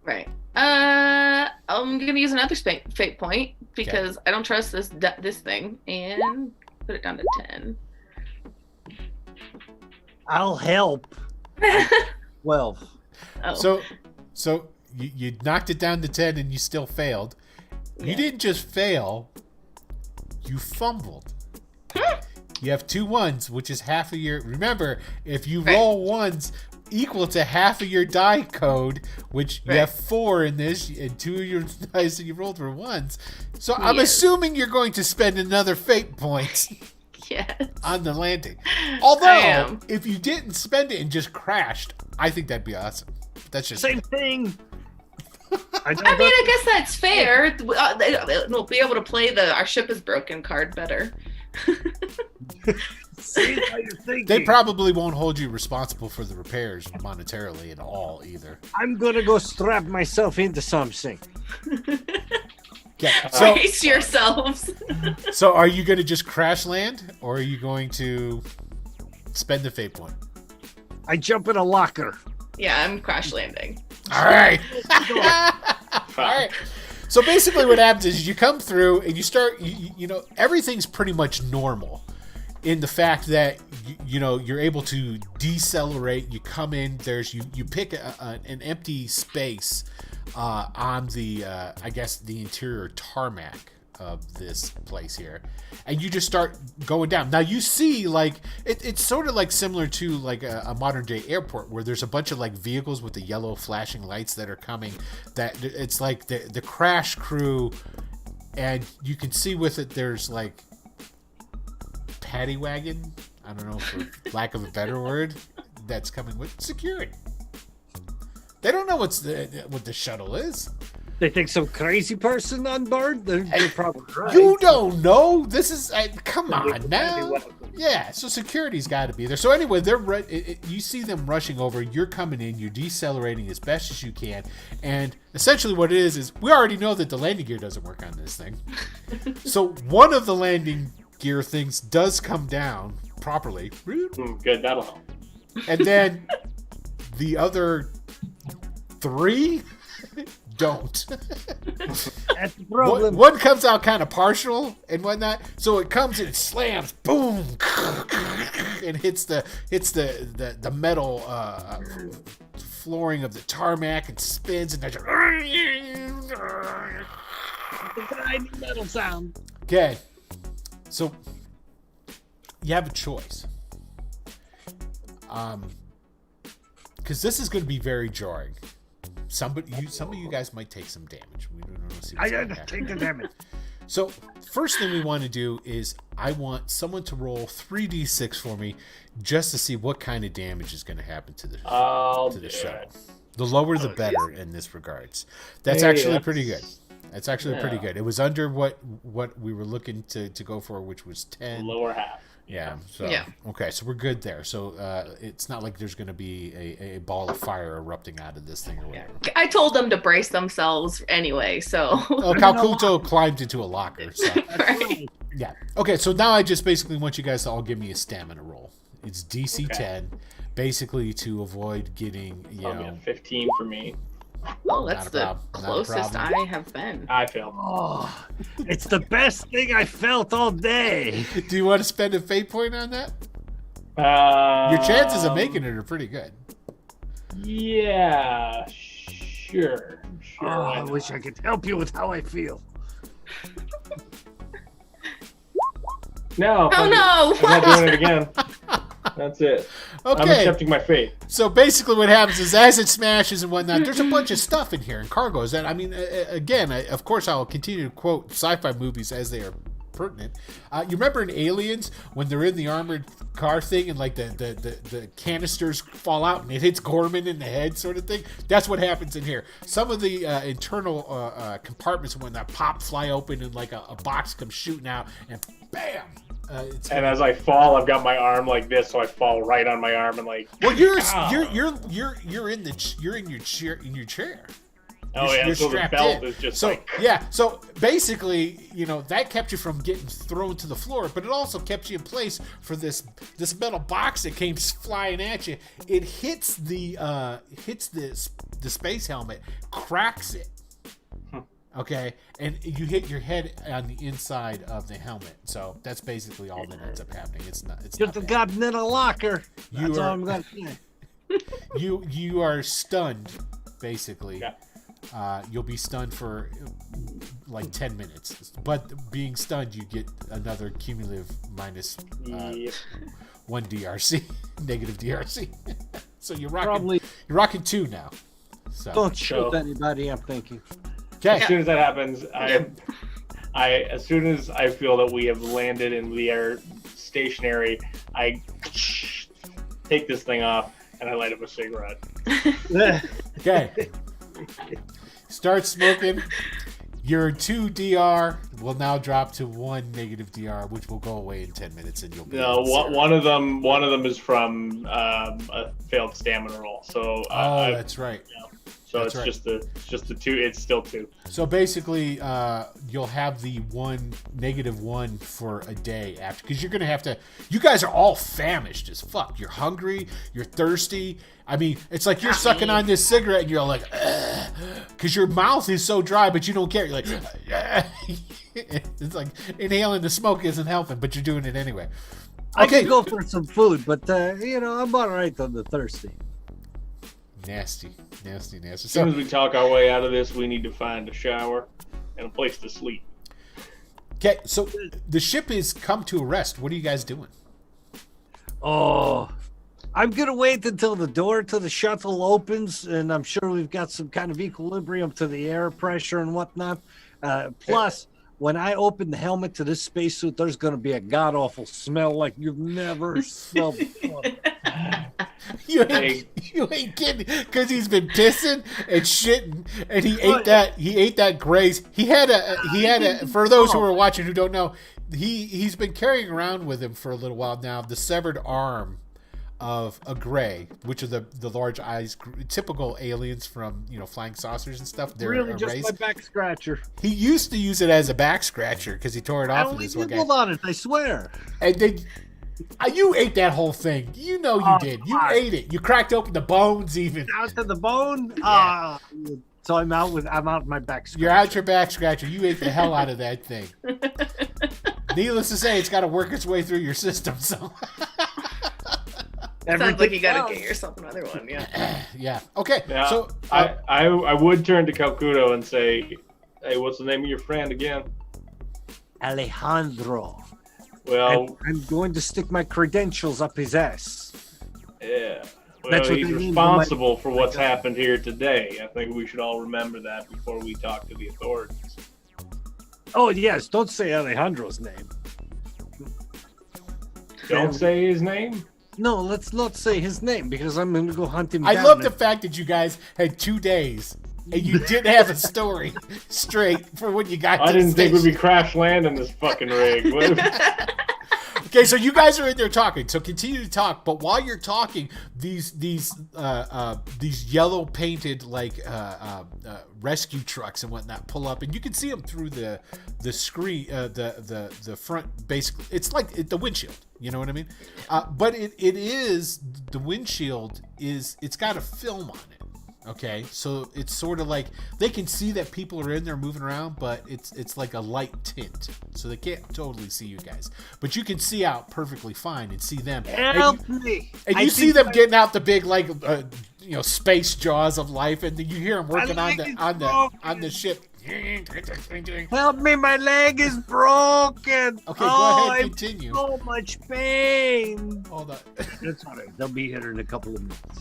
Speaker 4: Right. I'm gonna use another fate point because I don't trust this thing, and put it down to 10.
Speaker 2: I'll help. 12.
Speaker 4: Oh.
Speaker 3: So you knocked it down to 10 and you still failed. You didn't just fail, you fumbled. You have 2 ones, which is half of your... Remember, if you roll ones equal to half of your die code, which you have 4 in this, and 2 of your dice that you rolled were ones. So I'm assuming you're going to spend another fate point on the landing. Although, if you didn't spend it and just crashed, I think that'd be awesome. That's just
Speaker 2: same thing.
Speaker 4: I mean, I guess that's fair. We'll be able to play our ship is broken card better.
Speaker 2: See how you're thinking.
Speaker 3: They probably won't hold you responsible for the repairs monetarily at all either.
Speaker 2: I'm gonna go strap myself into something.
Speaker 3: Yeah. So,
Speaker 4: brace yourselves.
Speaker 3: So are you going to just crash land, or are you going to spend the fate point?
Speaker 2: I jump in a locker.
Speaker 4: Yeah, I'm crash landing.
Speaker 3: All right. All right. So basically what happens is you come through and you start, you know, everything's pretty much normal in the fact that, you know, you're able to decelerate. You come in, you pick an empty space on the, I guess, the interior tarmac of this place here, and you just start going down. Now you see, like, it's sort of like similar to like a modern day airport where there's a bunch of like vehicles with the yellow flashing lights that are coming, that it's like the crash crew, and you can see with it there's like paddy wagon, I don't know, for lack of a better word, that's coming with security. They don't know what the shuttle is.
Speaker 2: They think some crazy person on board? They're probably right.
Speaker 3: You don't know. This is... come on now. Yeah, so security's got to be there. So anyway, you see them rushing over. You're coming in. You're decelerating as best as you can. And essentially what it is we already know that the landing gear doesn't work on this thing. So one of the landing gear things does come down properly.
Speaker 5: Good, that'll help.
Speaker 3: And then the other 3... don't.
Speaker 2: That's the problem.
Speaker 3: One comes out kind of partial and whatnot, so it comes and it slams, boom, and hits the metal flooring of the tarmac and spins, and there's
Speaker 2: tiny metal sound.
Speaker 3: Okay, so you have a choice, because this is going to be very jarring. Some of you guys might take some damage. We don't know.
Speaker 2: I take the damage.
Speaker 3: So first thing we want to do is I want someone to roll 3d6 for me, just to see what kind of damage is going to happen to the shuttle. The lower the better in this regards. That's actually pretty good. That's actually pretty good. It was under what we were looking to go for, which was 10.
Speaker 5: Lower half.
Speaker 3: Yeah. So okay, so we're good there. So it's not like there's going to be a ball of fire erupting out of this thing or whatever.
Speaker 4: I told them to brace themselves anyway. So
Speaker 3: Calcuto climbed into a locker. So.
Speaker 4: Right.
Speaker 3: Yeah. Okay. So now I just basically want you guys to all give me a stamina roll. It's DC 10, basically to avoid getting
Speaker 5: 15 for me.
Speaker 4: Oh, that's the closest I have been.
Speaker 5: I failed.
Speaker 2: Oh, it's the best thing I felt all day.
Speaker 3: Do you want to spend a fate point on that? Your chances of making it are pretty good.
Speaker 5: Yeah, sure.
Speaker 2: I wish I could help you with how I feel.
Speaker 5: No.
Speaker 4: Oh no!
Speaker 5: I'm not doing it again. That's it.
Speaker 3: Okay.
Speaker 5: I'm accepting my fate.
Speaker 3: So basically what happens is as it smashes and whatnot, there's a bunch of stuff in here and cargoes. And I mean, again, of course, I'll continue to quote sci-fi movies as they are pertinent. You remember in Aliens when they're in the armored car thing and like the canisters fall out and it hits Gorman in the head, sort of thing? That's what happens in here. Some of the internal compartments and whatnot pop, fly open, and like a box comes shooting out, and bam.
Speaker 5: And as I fall, I've got my arm like this, so I fall right on my arm and like.
Speaker 3: Well, you're in your chair.
Speaker 5: Oh yeah, so the belt is just like.
Speaker 3: Yeah, so basically, that kept you from getting thrown to the floor, but it also kept you in place for this metal box that came flying at you. It hits the space helmet, cracks it. Okay, and you hit your head on the inside of the helmet, so that's basically all that ends up happening. It's
Speaker 2: just a goddamn locker. That's all I'm gonna say.
Speaker 3: You are stunned, basically.
Speaker 5: Yeah.
Speaker 3: You'll be stunned for like 10 minutes, but being stunned, you get another cumulative minus 1 DRC, negative DRC. So you're rocking 2 now. So
Speaker 2: don't shoot anybody. I'm thinking.
Speaker 3: Okay.
Speaker 5: As soon as that happens, as soon as I feel that we have landed and we are stationary, I take this thing off and I light up a cigarette.
Speaker 3: Okay. Start smoking. Your 2 DR will now drop to 1 negative DR, which will go away in 10 minutes, and you'll be.
Speaker 5: No, one of them is from a failed stamina roll. So.
Speaker 3: That's right.
Speaker 5: Yeah. So it's just the 2. It's still 2.
Speaker 3: So basically, you'll have the -1 for a day after, because you're gonna have to. You guys are all famished as fuck. You're hungry. You're thirsty. I mean, it's like you're sucking on this cigarette and you're like, because your mouth is so dry, but you don't care. You're like, it's like inhaling the smoke isn't helping, but you're doing it anyway.
Speaker 2: I could go for some food, but I'm all right on the thirsty.
Speaker 3: Nasty.
Speaker 5: As soon as we talk our way out of this, we need to find a shower and a place to sleep.
Speaker 3: Okay, so the ship has come to a rest. What are you guys doing?
Speaker 2: Oh, I'm going to wait until the door to the shuttle opens, and I'm sure we've got some kind of equilibrium to the air pressure and whatnot. Plus, when I open the helmet to this spacesuit, there's going to be a god-awful smell like you've never smelled before.
Speaker 3: You ain't kidding, because he's been pissing and shitting, and he ate that graze. He had a for those who are watching who don't know, he's been carrying around with him for a little while now the severed arm of a gray, which are the large eyes, typical aliens from flying saucers and stuff. They're
Speaker 2: really just my back scratcher.
Speaker 3: He used to use it as a back scratcher because he tore it off of this one guy.
Speaker 2: On it, I swear.
Speaker 3: And then you ate that whole thing. You did. You ate it. You cracked open the bones even.
Speaker 2: Out to the bone.
Speaker 3: Yeah.
Speaker 2: So I'm out my back scratcher.
Speaker 3: You're out your back scratcher. You ate the hell out of that thing. Needless to say, it's got to work its way through your system. So.
Speaker 4: Sounds like you gotta get yourself another one, yeah.
Speaker 3: Yeah. Okay.
Speaker 5: Now,
Speaker 3: so
Speaker 5: I would turn to Calcuto and say, "Hey, what's the name of your friend again?"
Speaker 2: Alejandro.
Speaker 5: Well,
Speaker 2: I'm going to stick my credentials up his ass.
Speaker 5: Yeah. Well, he's responsible for what's happened here today. I think we should all remember that before we talk to the authorities.
Speaker 2: Oh yes, don't say Alejandro's name.
Speaker 5: Don't say his name?
Speaker 2: No, let's not say his name because I'm going to go hunt him
Speaker 3: I
Speaker 2: down.
Speaker 3: love the fact that you guys had 2 days and you didn't have a story straight for when you got to
Speaker 5: I didn't think we'd be crash landing this fucking rig.
Speaker 3: Okay, so you guys are in there talking. So continue to talk, but while you're talking, these yellow painted rescue trucks and whatnot pull up, and you can see them through the screen, the front. Basically, it's like the windshield. You know what I mean? But it is the windshield it's got a film on it. Okay, so it's sort of like they can see that people are in there moving around, but it's like a light tint, so they can't totally see you guys. But you can see out perfectly fine and see them.
Speaker 2: Help me!
Speaker 3: And you see them getting out the big space jaws of life, and then you hear them working on the ship.
Speaker 2: Help me! My leg is broken.
Speaker 3: Okay, go ahead. Continue.
Speaker 2: So much pain.
Speaker 3: Hold on.
Speaker 2: That's all right. They'll be here in a couple of minutes.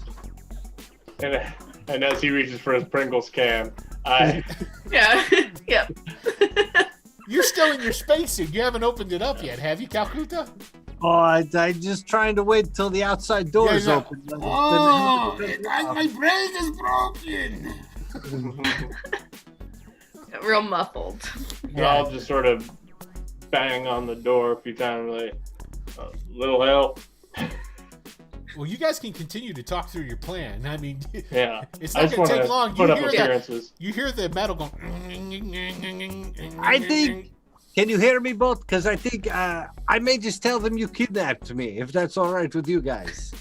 Speaker 5: And as he reaches for his Pringles can,
Speaker 4: yeah.
Speaker 3: You're still in your spacesuit. You haven't opened it up yet, have you, Calcutta?
Speaker 2: Oh, I'm just trying to wait till the outside door is open.
Speaker 3: Oh, my brain is broken.
Speaker 4: Real muffled.
Speaker 5: Yeah. I'll just sort of bang on the door a few times, like, little help.
Speaker 3: Well, you guys can continue to talk through your plan. I mean,
Speaker 5: yeah,
Speaker 3: it's not going to take long. You hear the metal going.
Speaker 2: I think. Can you hear me both? Because I think I may just tell them you kidnapped me, if that's all right with you guys.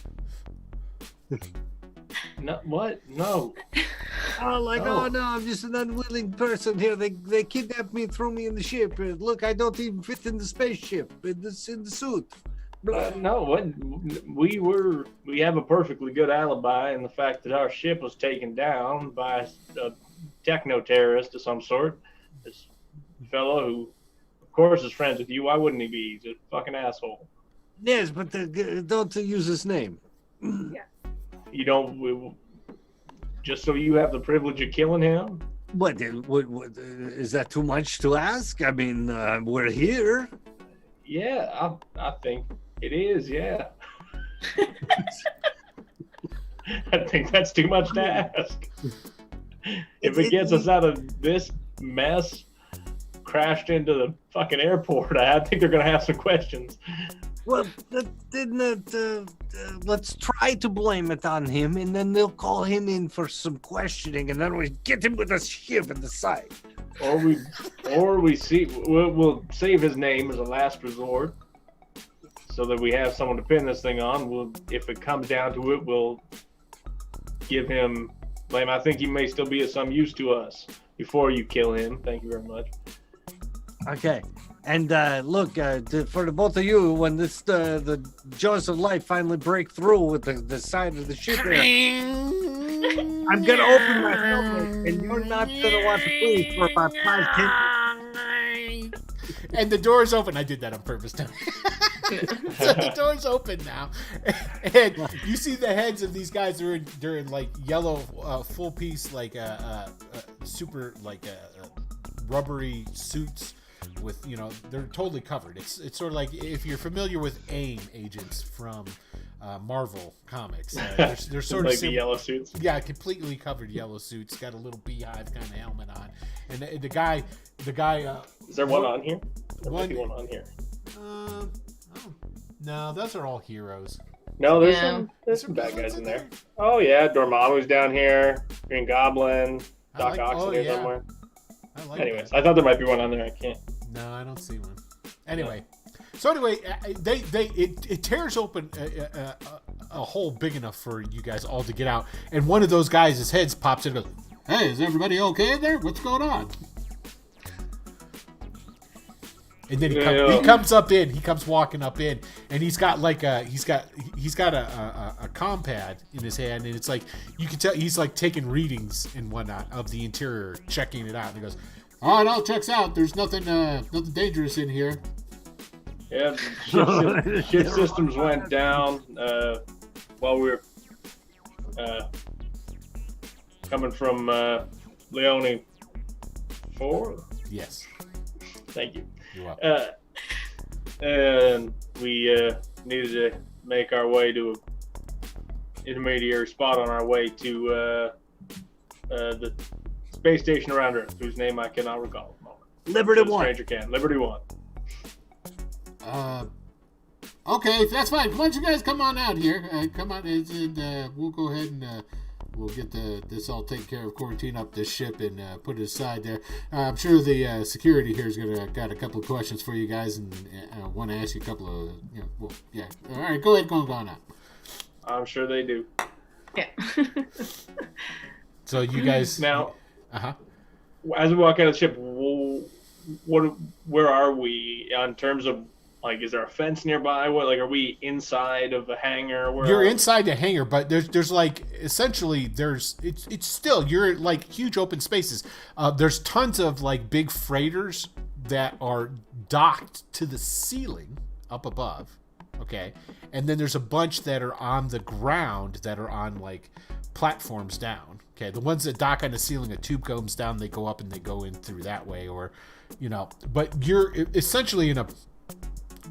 Speaker 5: No, what? No.
Speaker 2: Oh no, I'm just an unwilling person here. They kidnapped me and threw me in the ship. Look, I don't even fit in the spaceship. In the suit.
Speaker 5: No, we have a perfectly good alibi in the fact that our ship was taken down by a techno-terrorist of some sort. This fellow who, of course, is friends with you. Why wouldn't he be? He's a fucking asshole.
Speaker 2: Yes, but don't use his name.
Speaker 4: Yeah.
Speaker 5: You don't, just so you have the privilege of killing him?
Speaker 2: What is that too much to ask? I mean, we're here.
Speaker 5: Yeah, I think it is, yeah. I think that's too much to ask. If it gets us out of this mess, crashed into the fucking airport, I think they're going to have some questions.
Speaker 2: Well, let's try to blame it on him, and then they'll call him in for some questioning, and then we get him with a shiv in the side. Or we'll
Speaker 5: save his name as a last resort, so that we have someone to pin this thing on. If it comes down to it, we'll give him blame. I think he may still be of some use to us before you kill him. Thank you very much.
Speaker 2: Okay. And look, for the both of you, when the jaws of life finally break through with the side of the ship here, I'm going to open my helmet, and you're not going to want to breathe for about 5-10 minutes.
Speaker 3: And the door's open. I did that on purpose, Tony. So the door's open now. And you see the heads of these guys. They're in like yellow full piece, like super like rubbery suits. With they're totally covered. It's sort of like if you're familiar with AIM agents from Marvel comics. They're sort
Speaker 5: like
Speaker 3: of
Speaker 5: the yellow suits.
Speaker 3: Yeah, completely covered yellow suits. Got a little beehive kind of helmet on. And the guy.
Speaker 5: Is there one on here? There
Speaker 3: might
Speaker 5: be one on here.
Speaker 3: No, those are all heroes.
Speaker 5: No, there's some bad guys in there. Oh yeah, Dormammu's down here. Green Goblin. Doc Ock's in here somewhere. Anyways, I thought there might be one on there. I can't.
Speaker 3: No, I don't see one. Anyway, it tears open a hole big enough for you guys all to get out, and one of those guys' heads pops in and goes, "Hey, is everybody okay in there? What's going on?" And then he comes up in. He comes walking up in, and he's got like a comm pad in his hand, and it's like you can tell he's like taking readings and whatnot of the interior, checking it out. And he goes, "Oh, it all checks out. There's nothing dangerous in here."
Speaker 5: Yeah, ship systems went down while we were coming from Leone 4.
Speaker 3: Yes.
Speaker 5: Thank you.
Speaker 3: You're welcome.
Speaker 5: And we needed to make our way to an intermediary spot on our way to the space station around Earth, whose name I cannot recall at the moment.
Speaker 2: Liberty 1.
Speaker 5: Stranger can. Liberty 1.
Speaker 3: Okay, that's fine. Why don't you guys come on out here? Come on, and we'll go ahead and we'll get this all taken care of. Quarantine up this ship and put it aside there. I'm sure the security here is got a couple of questions for you guys, and want to ask you a couple of. Well, yeah. All right, go ahead, go on out.
Speaker 5: I'm sure they do.
Speaker 4: Yeah.
Speaker 3: So you guys
Speaker 5: now.
Speaker 3: As
Speaker 5: we walk out of the ship, where are we in terms of? Like, is there a fence nearby? What, like, are we inside of a hangar?
Speaker 3: You're inside the hangar, but there's like essentially it's still you're like huge open spaces. There's tons of like big freighters that are docked to the ceiling up above. Okay, and then there's a bunch that are on the ground that are on like platforms down. Okay, the ones that dock on the ceiling, a tube comes down, they go up and they go in through that way, or but you're essentially in a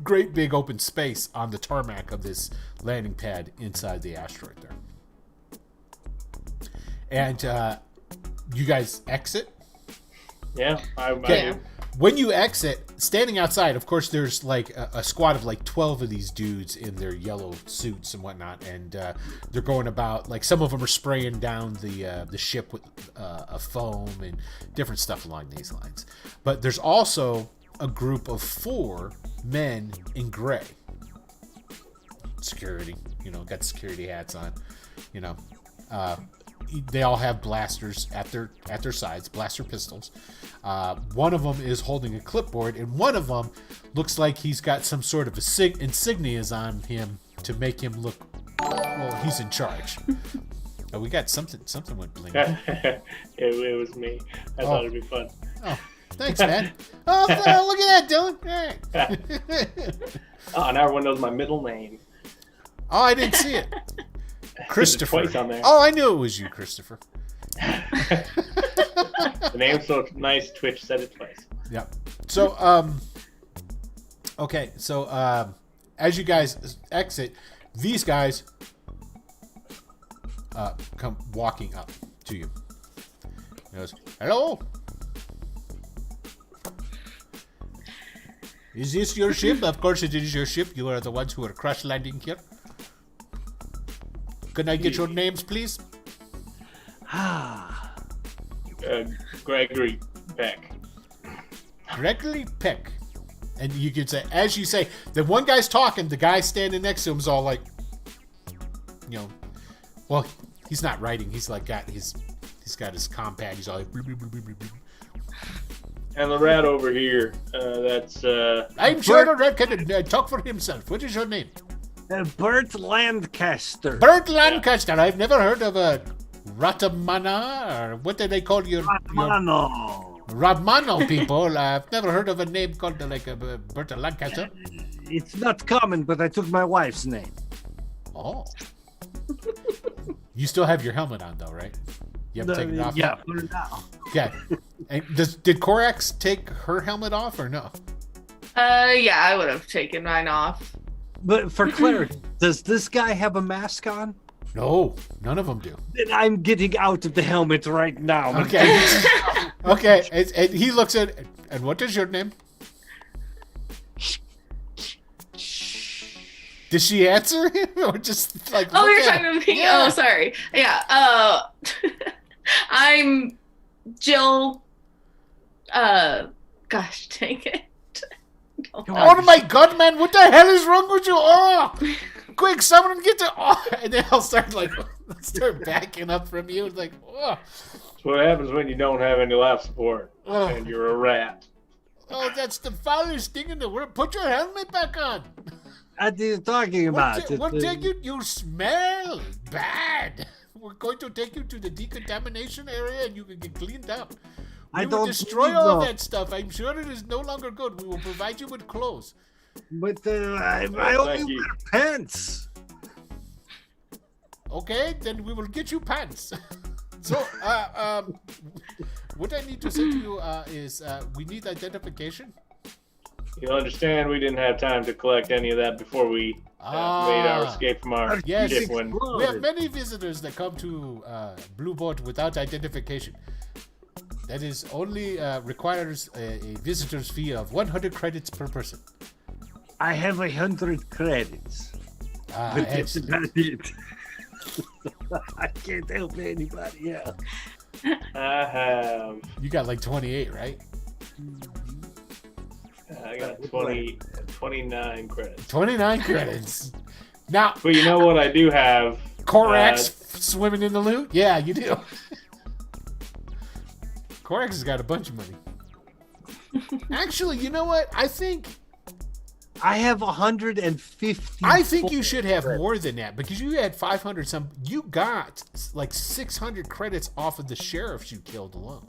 Speaker 3: great big open space on the tarmac of this landing pad inside the asteroid there. And you guys exit.
Speaker 5: Yeah, I do.
Speaker 3: When you exit, standing outside, of course, there's like a squad of like 12 of these dudes in their yellow suits and whatnot, and they're going about, like, some of them are spraying down the ship with a foam and different stuff along these lines. But there's also a group of 4 men in gray. Security, got security hats on, they all have blasters at their sides, blaster pistols. One of them is holding a clipboard, and one of them looks like he's got some sort of insignias on him to make him look, well, he's in charge. Oh, we got something went bling.
Speaker 5: It was me. I thought it'd be fun.
Speaker 3: Oh, thanks, man. Oh, look at that, Dylan. All right.
Speaker 5: Oh, now everyone knows my middle name.
Speaker 3: Oh, I didn't see it. Christopher.
Speaker 5: Twice on there.
Speaker 3: Oh, I knew it was you, Christopher.
Speaker 5: The name's so nice, Twitch said it twice.
Speaker 3: Yeah. So, okay. So, as you guys exit, these guys come walking up to you. He goes, "Hello? Is this your ship?" Of course it is your ship. You are the ones who are crash landing here. Can I get your names, please?
Speaker 5: Gregory Peck.
Speaker 3: Gregory Peck. And you can say, as you say, the one guy's talking, the guy standing next to him is all like, well, he's not writing. He's like he's got his compad. He's all like, bleep, bleep, bleep, bleep, bleep.
Speaker 5: And the rat over here, that's...
Speaker 3: I'm sure the rat can talk for himself. What is your name?
Speaker 2: Bert Lancaster.
Speaker 3: Bert Lancaster. Yeah. I've never heard of a Ratamana, or what do they call your... Radmano people. I've never heard of a name called Bert Lancaster.
Speaker 2: It's not common, but I took my wife's name.
Speaker 3: Oh. You still have your helmet on, though, right? You haven't taken it off?
Speaker 2: Yeah, for now.
Speaker 3: Okay. And did Korax take her helmet off or no?
Speaker 4: Yeah, I would have taken mine off.
Speaker 2: But for clarity, does this guy have a mask on?
Speaker 3: No, none of them do.
Speaker 2: Then I'm getting out of the helmet right now.
Speaker 3: Okay. Okay. And he looks at, and what is your name? Did she answer him or just like?
Speaker 4: Oh, you're talking to me. Yeah. Oh, sorry. Yeah. I'm Jill. Gosh, dang it.
Speaker 3: Oh my God, man! What the hell is wrong with you? Oh, quick! Someone get to. Oh, and then I'll start backing up from you. Like, oh.
Speaker 5: That's what happens when you don't have any life support and you're a rat.
Speaker 3: Oh, that's the foulest thing in the world. Put your helmet back on.
Speaker 2: What are you talking about?
Speaker 3: We'll take you. You smell bad. We're going to take you to the decontamination area, and you can get cleaned up. We will destroy all that stuff. I'm sure it is no longer good. We will provide you with clothes.
Speaker 2: But I only wear pants.
Speaker 3: Okay, then we will get you pants. So, what I need to say to you is we need identification.
Speaker 5: You'll understand we didn't have time to collect any of that before we made our escape from our ship.
Speaker 3: We have many visitors that come to Blue Boat without identification. That is only requires a visitor's fee of 100 credits per person.
Speaker 2: I have 100 credits. But that's about it. I can't help anybody else.
Speaker 5: I have.
Speaker 3: You got like 28, right?
Speaker 5: I got 29 credits.
Speaker 3: 29 credits. Now,
Speaker 5: but you know what I do have?
Speaker 3: Korax swimming in the loot? Yeah, you do. Korax has got a bunch of money. Actually, you know what? I think
Speaker 2: I have 150.
Speaker 3: I think you should have more than that because you had 500 some. You got like 600 credits off of the sheriffs you killed alone.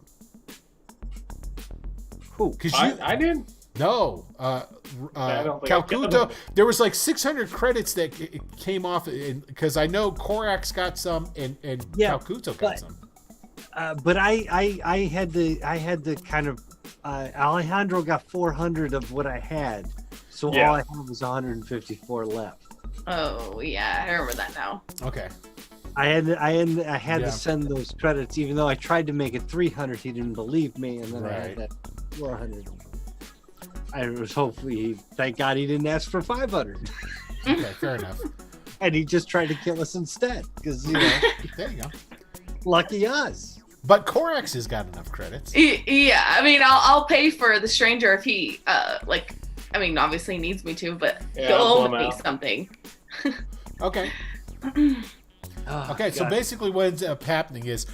Speaker 2: Who?
Speaker 3: Because
Speaker 5: I didn't.
Speaker 3: No, Calcuta. There was like 600 credits that came off because I know Korax got some and Calcuta got some.
Speaker 2: but I had to kind of Alejandro got 400 of what I had, so all I had was 154 left.
Speaker 4: Oh yeah, I remember that now.
Speaker 3: Okay.
Speaker 2: I had to send those credits, even though I tried to make it 300. He didn't believe me, and then I had that 400. I was thank God he didn't ask for 500.
Speaker 3: Okay, fair enough.
Speaker 2: And he just tried to kill us instead, because there
Speaker 3: you go.
Speaker 2: Lucky us.
Speaker 3: But Corax has got enough credits.
Speaker 4: Yeah, I mean, I'll pay for the stranger if he obviously needs me to, but he'll owe me something.
Speaker 3: Okay.
Speaker 2: Oh,
Speaker 3: okay, so
Speaker 2: God.
Speaker 3: basically what ends up happening is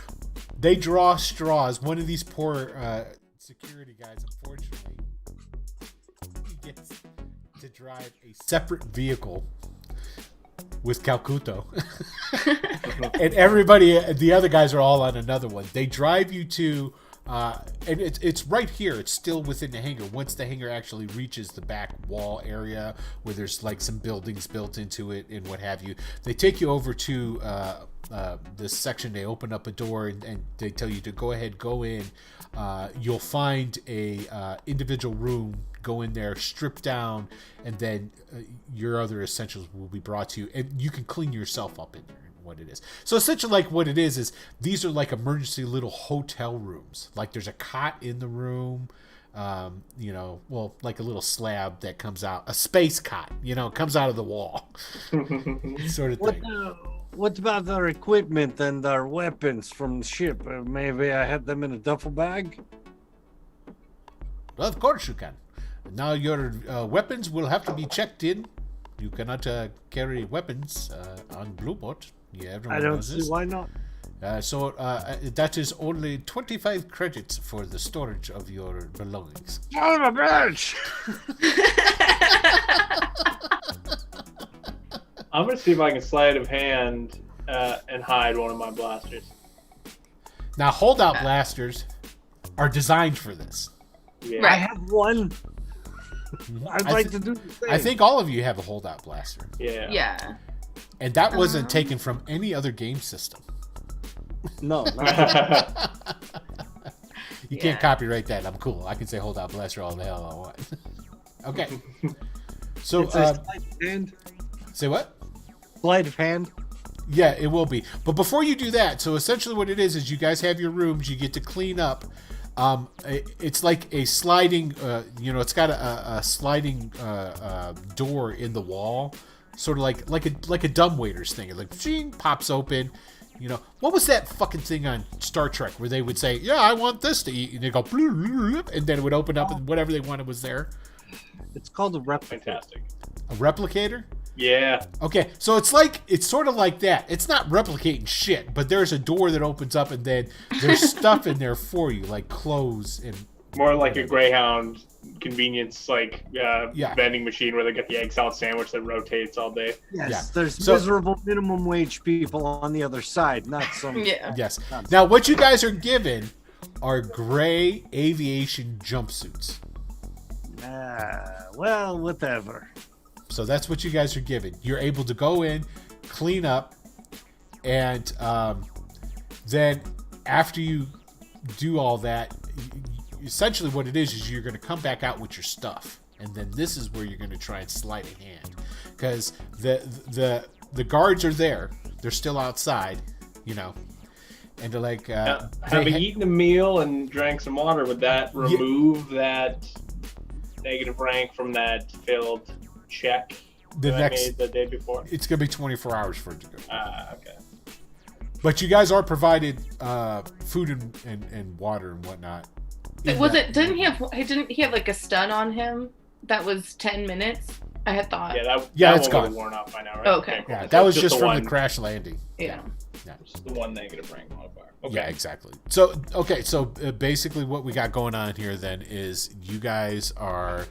Speaker 3: they draw straws. One of these poor security guys, unfortunately, he gets to drive a separate vehicle with Calcuto. And everybody, the other guys are all on another one. They drive you to, and it's right here. It's still within the hangar. Once the hangar actually reaches the back wall area where there's like some buildings built into it and what have you, they take you over to this section. They open up a door and they tell you to go ahead, go in. You'll find a individual room. Go in there, strip down, and then your other essentials will be brought to you, and you can clean yourself up in there. What it is. So essentially, like what it is these are like emergency little hotel rooms. Like there's a cot in the room, like a little slab that comes out, a space cot, comes out of the wall, sort of thing.
Speaker 2: What about our equipment and our weapons from the ship? Maybe I had them in a duffel bag?
Speaker 3: Well, of course you can. Now your weapons will have to be checked in. You cannot carry weapons on Blueboat. Yeah,
Speaker 2: I don't see why not.
Speaker 3: So that is only 25 credits for the storage of your belongings.
Speaker 2: Son of a bitch!
Speaker 5: I'm gonna see if I can sleight of hand and hide one of my blasters.
Speaker 3: Now, holdout blasters are designed for this.
Speaker 5: Yeah.
Speaker 2: I have one. I'd like to do the same.
Speaker 3: I think all of you have a holdout blaster.
Speaker 5: Yeah.
Speaker 4: Yeah.
Speaker 3: And that wasn't taken from any other game system.
Speaker 2: No.
Speaker 3: You can't copyright that. I'm cool. I can say holdout blaster all the hell I want. Okay. So,
Speaker 2: sleight of hand.
Speaker 3: Say what?
Speaker 2: Sleight of hand.
Speaker 3: Yeah, it will be. But before you do that, so essentially what it is you guys have your rooms. You get to clean up. It's like a sliding, it's got a sliding door in the wall, sort of like a dumbwaiters thing. It like ching, pops open. What was that fucking thing on Star Trek where they would say, "Yeah, I want this to eat," and they go, and then it would open up and whatever they wanted was there.
Speaker 2: It's called a replicator.
Speaker 5: Fantastic.
Speaker 3: A replicator?
Speaker 5: Yeah.
Speaker 3: Okay, so it's sort of like that. It's not replicating shit, but there's a door that opens up and then there's stuff in there for you, like clothes and
Speaker 5: more like a Greyhound convenience, vending machine where they get the egg salad sandwich that rotates all day.
Speaker 2: Yes, there's miserable minimum wage people on the other side, not some.
Speaker 3: Yes. Now, what you guys are given are gray aviation jumpsuits.
Speaker 2: Well, whatever.
Speaker 3: So that's what you guys are given. You're able to go in, clean up, and then after you do all that, essentially what it is you're going to come back out with your stuff, and then this is where you're going to try and sleight of hand, because the guards are there, they're still outside, and they're like,
Speaker 5: having eaten a meal and drank some water, would that remove that negative rank from that failed check I made the day before?
Speaker 3: It's going to be 24 hours for it to go.
Speaker 5: Okay.
Speaker 3: But you guys are provided food and water and whatnot.
Speaker 4: Didn't he have like a stun on him that was 10 minutes? I had thought.
Speaker 5: Yeah,
Speaker 3: it's gone.
Speaker 5: Worn off by now, right?
Speaker 4: Oh, okay.
Speaker 3: Yeah, that was just from the crash landing.
Speaker 4: Yeah.
Speaker 5: Just the one negative rank modifier. Okay.
Speaker 3: Yeah, exactly. So basically what we got going on here then is you guys are,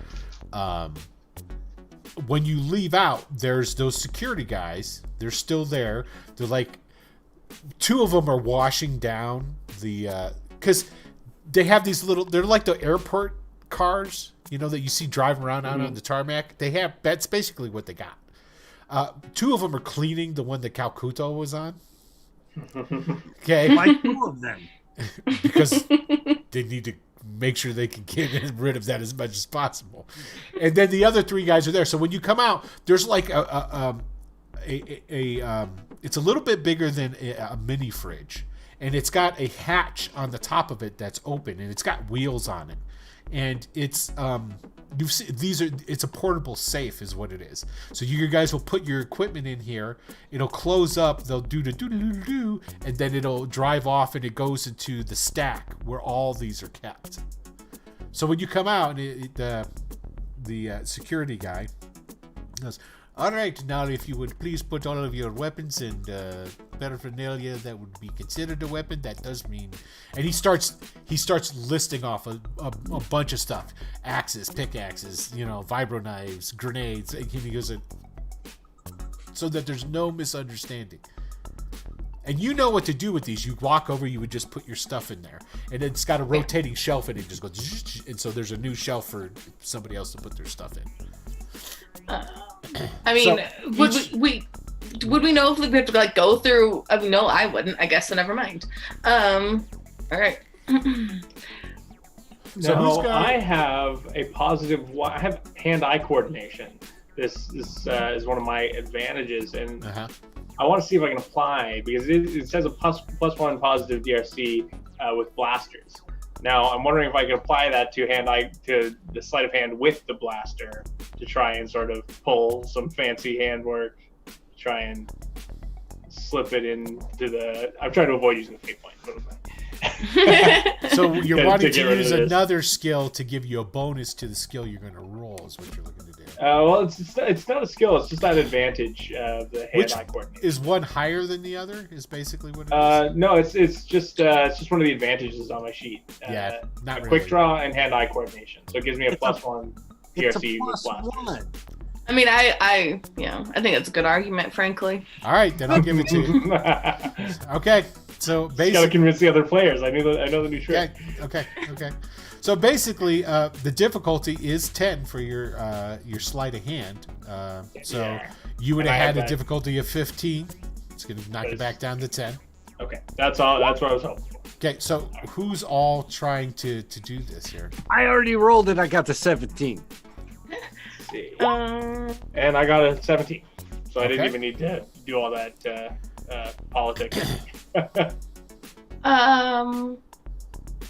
Speaker 3: when you leave out, there's those security guys. They're still there. They're like, two of them are washing down because they have these they're like the airport cars, that you see driving around out on the tarmac. That's basically what they got. Two of them are cleaning the one that Calcuto was on. Okay.
Speaker 2: Why two of them?
Speaker 3: because they need to make sure they can get rid of that as much as possible. And then the other 3 guys are there. So when you come out, there's like it's a little bit bigger than a mini fridge, and it's got a hatch on the top of it that's open, and it's got wheels on it, and it's it's a portable safe is what it is. So you guys will put your equipment in here, it'll close up, they'll do the do, and then it'll drive off, and it goes into the stack where all these are kept. So when you come out, the security guy goes, all right, now if you would please put all of your weapons and paraphernalia that would be considered a weapon, that does mean... And he starts listing off a bunch of stuff. Axes, pickaxes, vibro knives, grenades. And he goes, so that there's no misunderstanding. And you know what to do with these. You walk over, you would just put your stuff in there. And it's got a rotating shelf, and it just goes... And so there's a new shelf for somebody else to put their stuff in.
Speaker 4: I mean,
Speaker 3: so
Speaker 4: would we know if we have to like go through? I mean, no, I wouldn't. I guess so. Never mind. All right.
Speaker 5: So I have a positive. I have hand-eye coordination. This is one of my advantages, and I want to see if I can apply because it says a +1 positive DRC with blasters. Now, I'm wondering if I can apply that to to the sleight of hand with the blaster to try and sort of pull some fancy handwork, try and slip it into the... I'm trying to avoid using the fate point.
Speaker 3: So you're wanting to use another skill to give you a bonus to the skill you're going to roll is what you're looking to do.
Speaker 5: Well, it's not a skill. It's just that advantage of the hand-eye coordination.
Speaker 3: Is one higher than the other? Is basically what it is.
Speaker 5: No, it's just one of the advantages on my sheet.
Speaker 3: Not really.
Speaker 5: Quick draw and hand-eye coordination. So it gives me a +1 DRC with blasters.
Speaker 4: I mean, I think it's a good argument, frankly.
Speaker 3: All right, then I'll give it to you. Okay, so basically,
Speaker 5: gotta convince the other players. I know the new trick.
Speaker 3: Okay. So basically, the difficulty is 10 for your sleight of hand. So you would have had a difficulty of 15. It's going to knock you back down to 10.
Speaker 5: Okay, that's all. That's what I was hoping for.
Speaker 3: Okay, so who's all trying to do this here?
Speaker 2: I already rolled it. I got the 17.
Speaker 5: See. And I got a 17. So I didn't even need to do all that politics.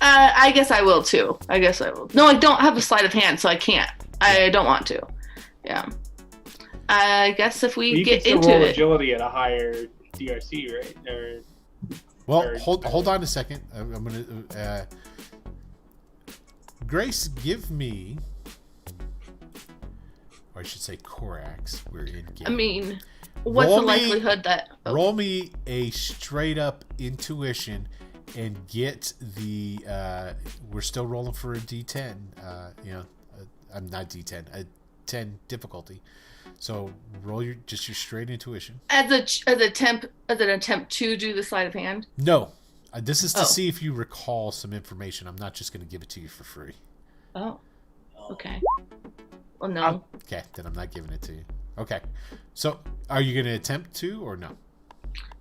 Speaker 4: I guess I will too. No, I don't have a sleight of hand, so I can't. I don't want to. Yeah. I guess if we get into
Speaker 5: roll
Speaker 4: it.
Speaker 5: Agility at a higher DRC, right?
Speaker 3: Hold on a second. I'm gonna. Grace, give me. Or I should say, Corax. We're in game.
Speaker 4: I mean, what's the likelihood that?
Speaker 3: Oh. Roll me a straight up intuition. And get the we're still rolling for a D10. I'm not D10. A 10 difficulty. So roll your straight intuition.
Speaker 4: As an attempt to do the sleight of hand.
Speaker 3: No, this is to see if you recall some information. I'm not just going to give it to you for free.
Speaker 4: Oh, okay. Well, no.
Speaker 3: Okay, then I'm not giving it to you. Okay, so are you going to attempt to or no?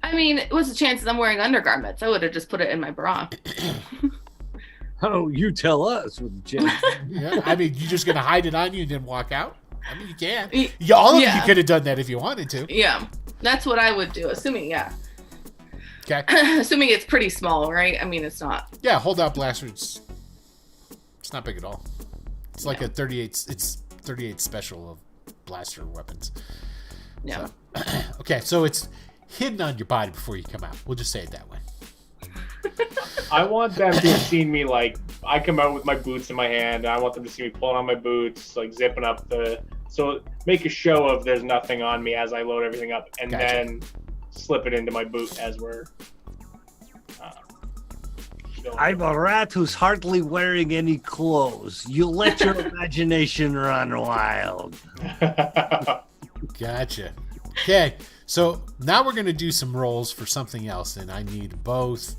Speaker 4: I mean, what's the chances I'm wearing undergarments? I would have just put it in my bra.
Speaker 2: Oh, you tell us with Jim.
Speaker 3: Yeah, I mean, you're just going to hide it on you and then walk out? I mean, you can. All of you could have done that if you wanted to.
Speaker 4: Yeah, that's what I would do, assuming,
Speaker 3: Okay.
Speaker 4: Assuming it's pretty small, right? I mean, it's not.
Speaker 3: Yeah, hold out blaster. It's not big at all. It's like a 38. It's 38 special of blaster weapons.
Speaker 4: Yeah.
Speaker 3: So, okay, so it's hidden on your body before you come out. We'll just say it that way.
Speaker 5: I want them to have seen me, like, I come out with my boots in my hand, and I want them to see me pulling on my boots, like, zipping up so make a show of there's nothing on me as I load everything up, and then slip it into my boot as we're...
Speaker 2: I'm a rat who's hardly wearing any clothes. You let your imagination run wild.
Speaker 3: Gotcha. Okay, so now we're going to do some rolls for something else, and I need both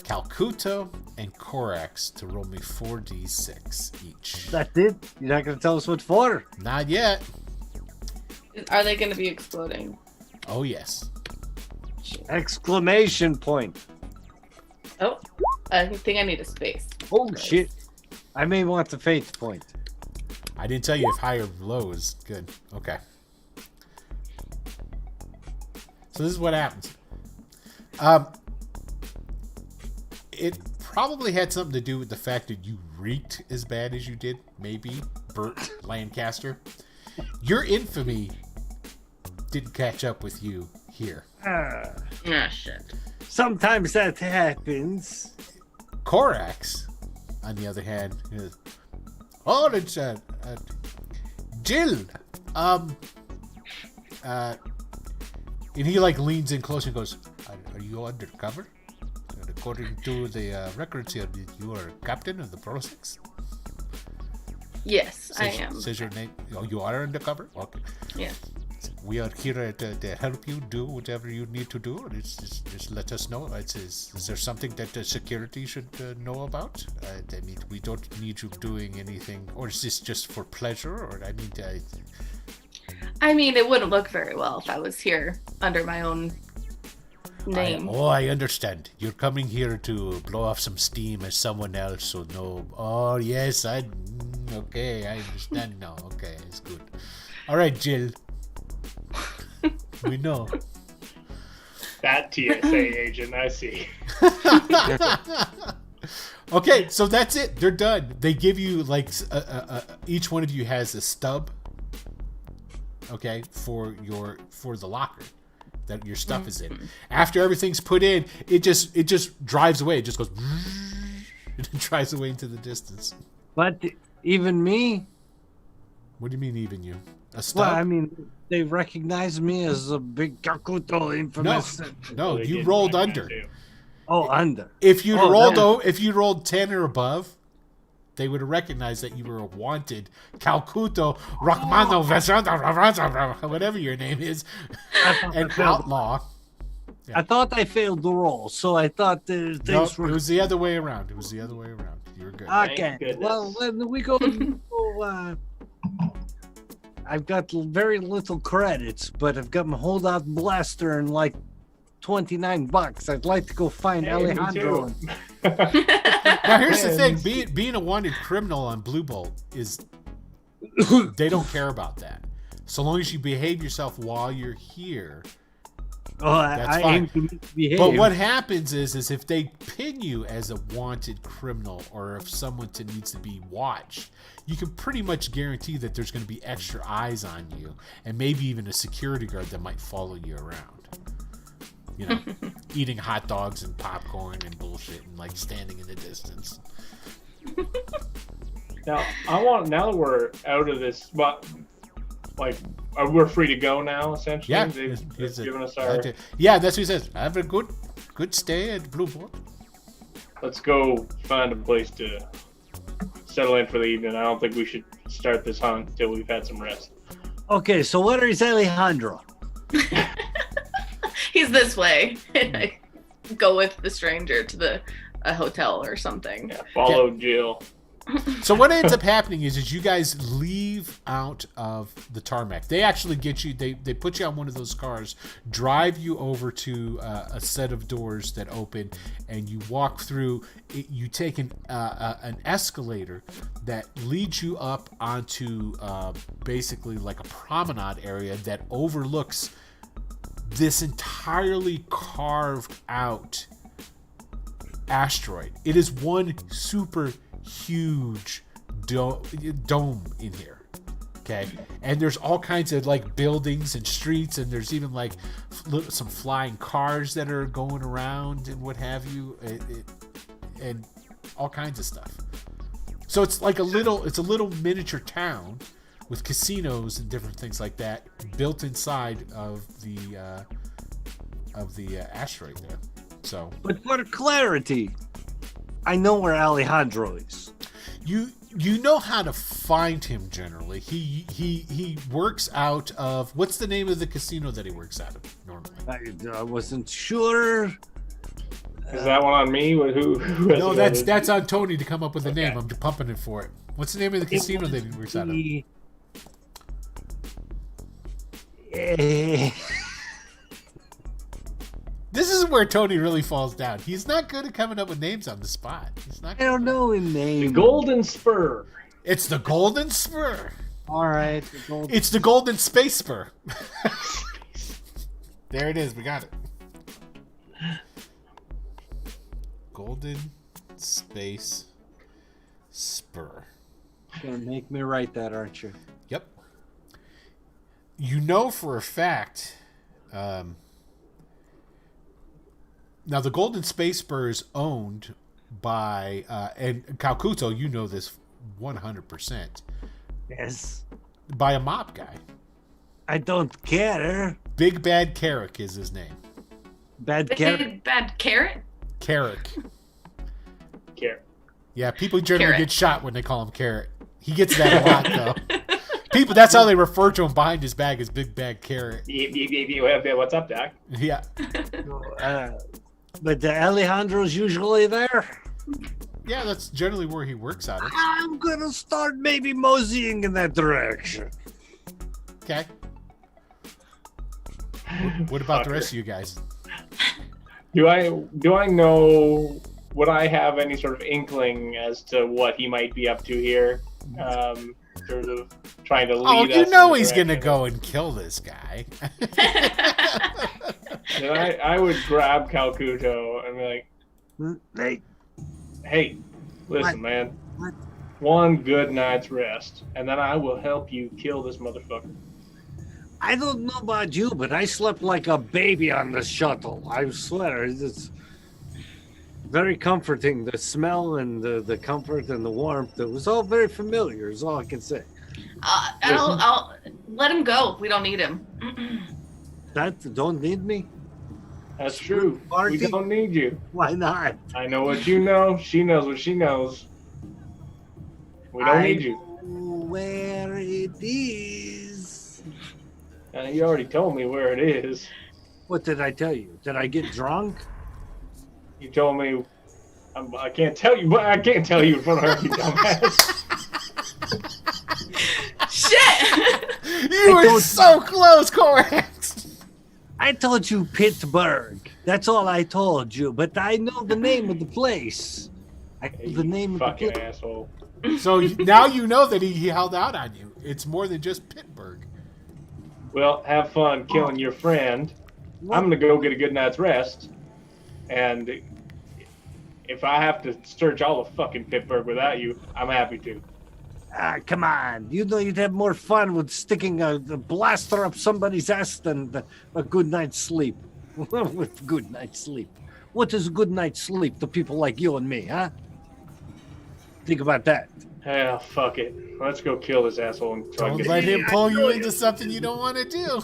Speaker 3: Calcuto and Corax to roll me 4d6 each.
Speaker 2: That's it? You're not going to tell us what for?
Speaker 3: Not yet.
Speaker 4: Are they going to be exploding?
Speaker 3: Oh, yes.
Speaker 2: Exclamation point.
Speaker 4: Oh. I think I need a space.
Speaker 2: Oh shit! I may want the fate point.
Speaker 3: I didn't tell you if high or low is good. Okay. So this is what happens. It probably had something to do with the fact that you reeked as bad as you did. Maybe Burt Lancaster. Your infamy didn't catch up with you here.
Speaker 4: Ah, shit.
Speaker 2: Sometimes that happens.
Speaker 3: Corax, on the other hand, is, oh, it's Jill. And he like leans in close and goes, "Are you undercover? According to the records here, you are captain of the Pro 6."
Speaker 4: Yes, I am.
Speaker 3: Says your name. Oh, you are undercover? Okay.
Speaker 4: Yeah.
Speaker 3: We are here to help you do whatever you need to do. Just let us know. Is there something that security should know about? I mean, we don't need you doing anything. Or is this just for pleasure? Or
Speaker 4: I mean, it wouldn't look very well if I was here under my own name.
Speaker 3: I understand. You're coming here to blow off some steam as someone else. So no. Oh, yes. Okay, I understand now. Okay, it's good. All right, Jill. We know.
Speaker 5: That TSA agent, I see.
Speaker 3: Okay, so that's it. They're done. They give you like each one of you has a stub. Okay, for the locker that your stuff is in. After everything's put in, it just drives away. It just goes and it drives away into the distance.
Speaker 2: But even me?
Speaker 3: What do you mean, even you? A stub?
Speaker 2: Well, I mean, they recognize me as a big Kakuto infamous.
Speaker 3: No, you rolled under.
Speaker 2: Oh, under.
Speaker 3: If you rolled 10 or above, they would have recognized that you were a wanted Calcuto Rahmano Vesanta, whatever your name is, an outlaw. Yeah.
Speaker 2: I thought I failed the roll, so I thought things were.
Speaker 3: It was the other way around. You were good.
Speaker 2: Okay. Well, when we go, I've got very little credits, but I've got my holdout blaster and like $29. I'd like to go find Alejandro.
Speaker 3: Now here's the thing: being a wanted criminal on Blue Bolt is they don't care about that. So long as you behave yourself while you're here.
Speaker 2: Oh,
Speaker 3: that's fine. Aim to behave. But what happens is if they pin you as a wanted criminal or if someone needs to be watched, you can pretty much guarantee that there's going to be extra eyes on you and maybe even a security guard that might follow you around. You know, eating hot dogs and popcorn and bullshit and like standing in the distance.
Speaker 5: Now that we're out of this, we're free to go now, essentially.
Speaker 3: Yeah,
Speaker 5: they've given us our.
Speaker 3: Yeah, that's what he says. Have a good stay at Blue Bolt.
Speaker 5: Let's go find a place to settle in for the evening. I don't think we should start this hunt until we've had some rest.
Speaker 2: Okay, so where is Alejandro?
Speaker 4: He's this way. Go with the stranger to a hotel or something.
Speaker 5: Yeah, follow Jill.
Speaker 3: So what ends up happening is you guys leave out of the tarmac. They actually get you. They put you on one of those cars, drive you over to a set of doors that open, and you walk through. You take an escalator that leads you up onto basically like a promenade area that overlooks this entirely carved out asteroid. It is one super huge dome in here. Okay, and there's all kinds of like buildings and streets, and there's even like some flying cars that are going around and what have you, and all kinds of stuff. So it's like a little miniature town with casinos and different things like that built inside of the asteroid there. So,
Speaker 2: but for clarity, I know where Alejandro is.
Speaker 3: You know how to find him generally. He works out of, what's the name of the casino that he works out of normally?
Speaker 2: I wasn't sure.
Speaker 5: Is that one on me? Who
Speaker 3: no, that's on Tony to come up with a name. I'm pumping it for it. What's the name of the casino that he works out of?
Speaker 2: Yeah.
Speaker 3: This is where Tony really falls down. He's not good at coming up with names on the spot. He's not.
Speaker 2: I don't know a name.
Speaker 5: The Golden Spur.
Speaker 3: It's the Golden Spur.
Speaker 2: All right.
Speaker 3: It's the Golden Space Spur. There it is. We got it. Golden Space Spur.
Speaker 2: You're gonna make me write that, aren't you?
Speaker 3: Yep. You know for a fact. Now the Golden Space Spur is owned by and Calcuto. You know this 100%.
Speaker 2: Yes.
Speaker 3: By a mob guy.
Speaker 2: I don't care.
Speaker 3: Big Bad Carrick is his name.
Speaker 2: Bad carrot.
Speaker 4: Bad carrot?
Speaker 3: Carrick.
Speaker 5: Carrot.
Speaker 3: Yeah, people generally
Speaker 4: Carrot.
Speaker 3: get shot when they call him Carrot. He gets that a lot, though. People, that's how they refer to him behind his back as Big Bad Carrot.
Speaker 5: What's up, Doc?
Speaker 3: Yeah.
Speaker 2: But the Alejandro's usually there.
Speaker 3: Yeah, that's generally where he works out of.
Speaker 2: I'm gonna start maybe moseying in that direction.
Speaker 3: Okay. What about the rest of you guys?
Speaker 5: Do I know? Would I have any sort of inkling as to what he might be up to here? In terms of trying to lead
Speaker 3: Oh,
Speaker 5: us
Speaker 3: you
Speaker 5: in
Speaker 3: know
Speaker 5: the
Speaker 3: he's gonna
Speaker 5: direction.
Speaker 3: go and kill this guy.
Speaker 5: Then I would grab Calcuto and be like, hey, listen, man.
Speaker 2: What?
Speaker 5: One good night's rest, and then I will help you kill this motherfucker.
Speaker 2: I don't know about you, but I slept like a baby on the shuttle. I swear, it's very comforting. The smell and the comfort and the warmth, it was all very familiar, is all I can say.
Speaker 4: I'll let him go. We don't need him.
Speaker 2: That don't need me?
Speaker 5: That's true.
Speaker 2: Marty?
Speaker 5: We don't need you.
Speaker 2: Why not?
Speaker 5: I know what you know. She knows what she knows. We don't need you.
Speaker 2: know where it is.
Speaker 5: You already told me where it is.
Speaker 2: What did I tell you? Did I get drunk?
Speaker 5: You told me. I can't tell you, but I can't tell you in front of her, you dumbass.
Speaker 4: Shit!
Speaker 3: You were so close, Corax.
Speaker 2: I told you Pittsburgh. That's all I told you. But I know the name of the place. I know the name of the
Speaker 5: Fucking
Speaker 2: place.
Speaker 5: asshole.
Speaker 3: So now you know that he held out on you. It's more than just Pittsburgh.
Speaker 5: Well, have fun killing your friend. I'm gonna go get a good night's rest. And if I have to search all of fucking Pittsburgh without you, I'm happy to.
Speaker 2: Ah, come on. You know you'd have more fun with sticking a blaster up somebody's ass than a good night's sleep. With good night's sleep. What is a good night's sleep to people like you and me, huh? Think about that.
Speaker 5: Yeah, fuck it. Let's go kill this asshole and try to
Speaker 3: Don't
Speaker 5: get
Speaker 3: let
Speaker 5: it.
Speaker 3: him pull you into something you don't want to do.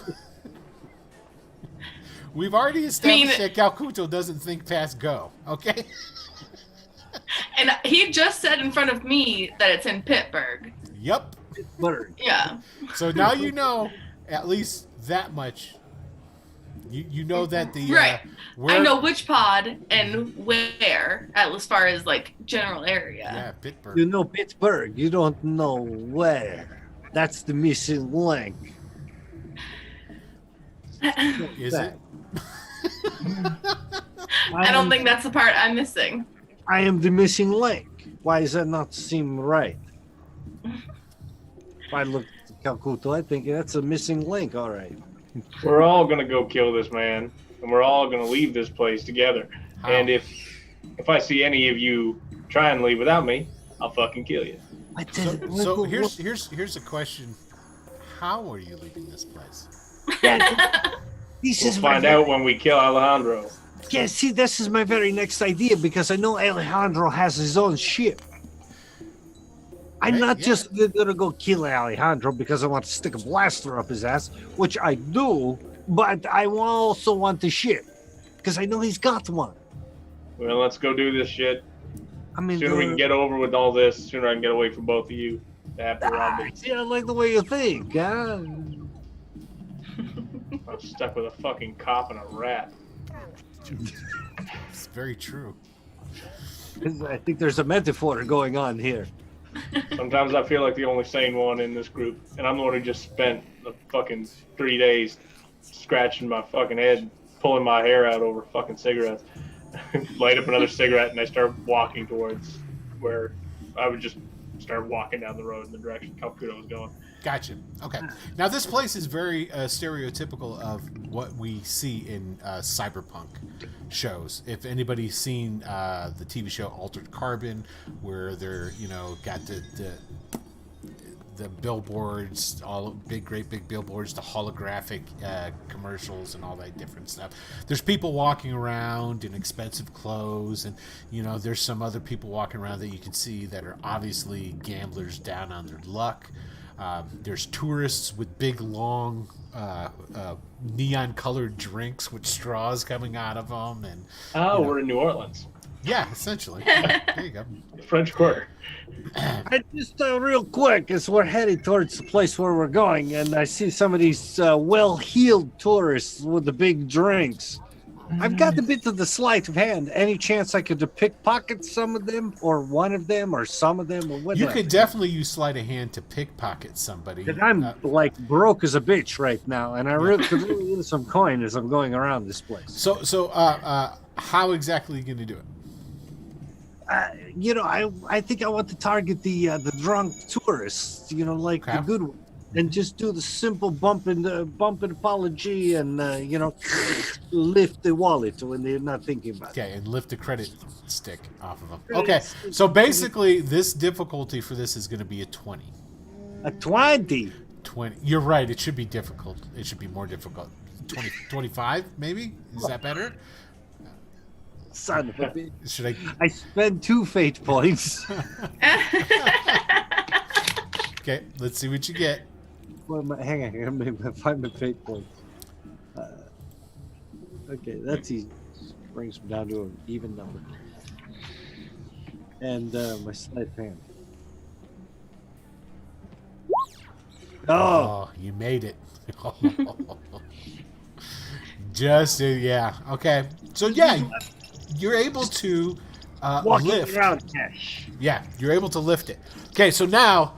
Speaker 3: We've already established that Calcuto doesn't think past go, okay?
Speaker 4: And he just said in front of me that it's in Pittsburgh.
Speaker 3: Yep.
Speaker 2: Bird.
Speaker 4: Yeah.
Speaker 3: So now you know at least that much. You know that the
Speaker 4: Right.
Speaker 3: where,
Speaker 4: I know which pod and where, as far as like general area.
Speaker 3: Yeah, Pittsburgh.
Speaker 2: You know Pittsburgh. You don't know where. That's the missing link.
Speaker 3: Is it?
Speaker 4: I don't think that's the part I'm missing.
Speaker 2: I am the missing link. Why does that not seem right? If I look at Calcuto, I think that's a missing link. All right.
Speaker 5: We're all gonna go kill this man, and we're all gonna leave this place together.
Speaker 3: How?
Speaker 5: And if I see any of you try and leave without me, I'll fucking kill you.
Speaker 2: I did it.
Speaker 3: So here's a question. How are you leaving this place?
Speaker 2: This
Speaker 5: We'll
Speaker 2: is
Speaker 5: find out when we kill Alejandro.
Speaker 2: Yeah, see, this is my very next idea because I know Alejandro has his own ship. I'm
Speaker 3: Right,
Speaker 2: not
Speaker 3: yeah.
Speaker 2: just gonna go kill Alejandro because I want to stick a blaster up his ass, which I do, but I also want the ship because I know he's got one.
Speaker 5: Well, let's go do this shit.
Speaker 2: I mean,
Speaker 5: Sooner we can get over with all this, sooner I can get away from both of you. After I'm
Speaker 2: see, I like the way you think, huh?
Speaker 5: stuck with a fucking cop and a rat.
Speaker 3: It's very true.
Speaker 2: I think there's a metaphor going on here.
Speaker 5: Sometimes I feel like the only sane one in this group, and I'm the one who just spent the fucking 3 days scratching my fucking head pulling my hair out over fucking cigarettes. Light up another cigarette, and I start walking towards where I would just start walking down the road in the direction Calcuto was going.
Speaker 3: Gotcha. Okay. Now this place is very stereotypical of what we see in cyberpunk shows. If anybody's seen the TV show Altered Carbon, where they're got the billboards, all great big billboards, the holographic commercials, and all that different stuff. There's people walking around in expensive clothes, and there's some other people walking around that you can see that are obviously gamblers down on their luck. There's tourists with big, long, neon-colored drinks with straws coming out of them, and
Speaker 5: we're in New Orleans.
Speaker 3: Yeah, essentially. There you go.
Speaker 5: French Quarter.
Speaker 2: I just real quick, as we're headed towards the place where we're going, and I see some of these well-heeled tourists with the big drinks. I've got a bit of the sleight of hand. Any chance I could pickpocket some of them, or one of them, or some of them, or whatever?
Speaker 3: You could definitely use sleight of hand to pickpocket somebody.
Speaker 2: Because I'm broke as a bitch right now, and I really could really use some coin as I'm going around this place.
Speaker 3: So, how exactly are you going to do it?
Speaker 2: I think I want to target the drunk tourists, the good one, and just do the simple bump and apology, and lift the wallet when they're not thinking about it.
Speaker 3: Okay, and lift the credit stick off of them. Okay, so basically, this difficulty for this is going to be a 20.
Speaker 2: A 20.
Speaker 3: 20. You're right. It should be difficult. It should be more difficult. 20, 25, maybe. Is that better?
Speaker 2: Son of a bitch.
Speaker 3: Should
Speaker 2: I spend 2 fate points.
Speaker 3: Okay, let's see what you get.
Speaker 2: Hang on, I'm going to find my fate points. Okay, that's easy. Brings me down to an even number. And my sleight of hand.
Speaker 3: Oh, you made it. Just, yeah. Okay. So, yeah, you're able to lift.
Speaker 2: Around cash.
Speaker 3: Yeah, you're able to lift it. Okay, so now,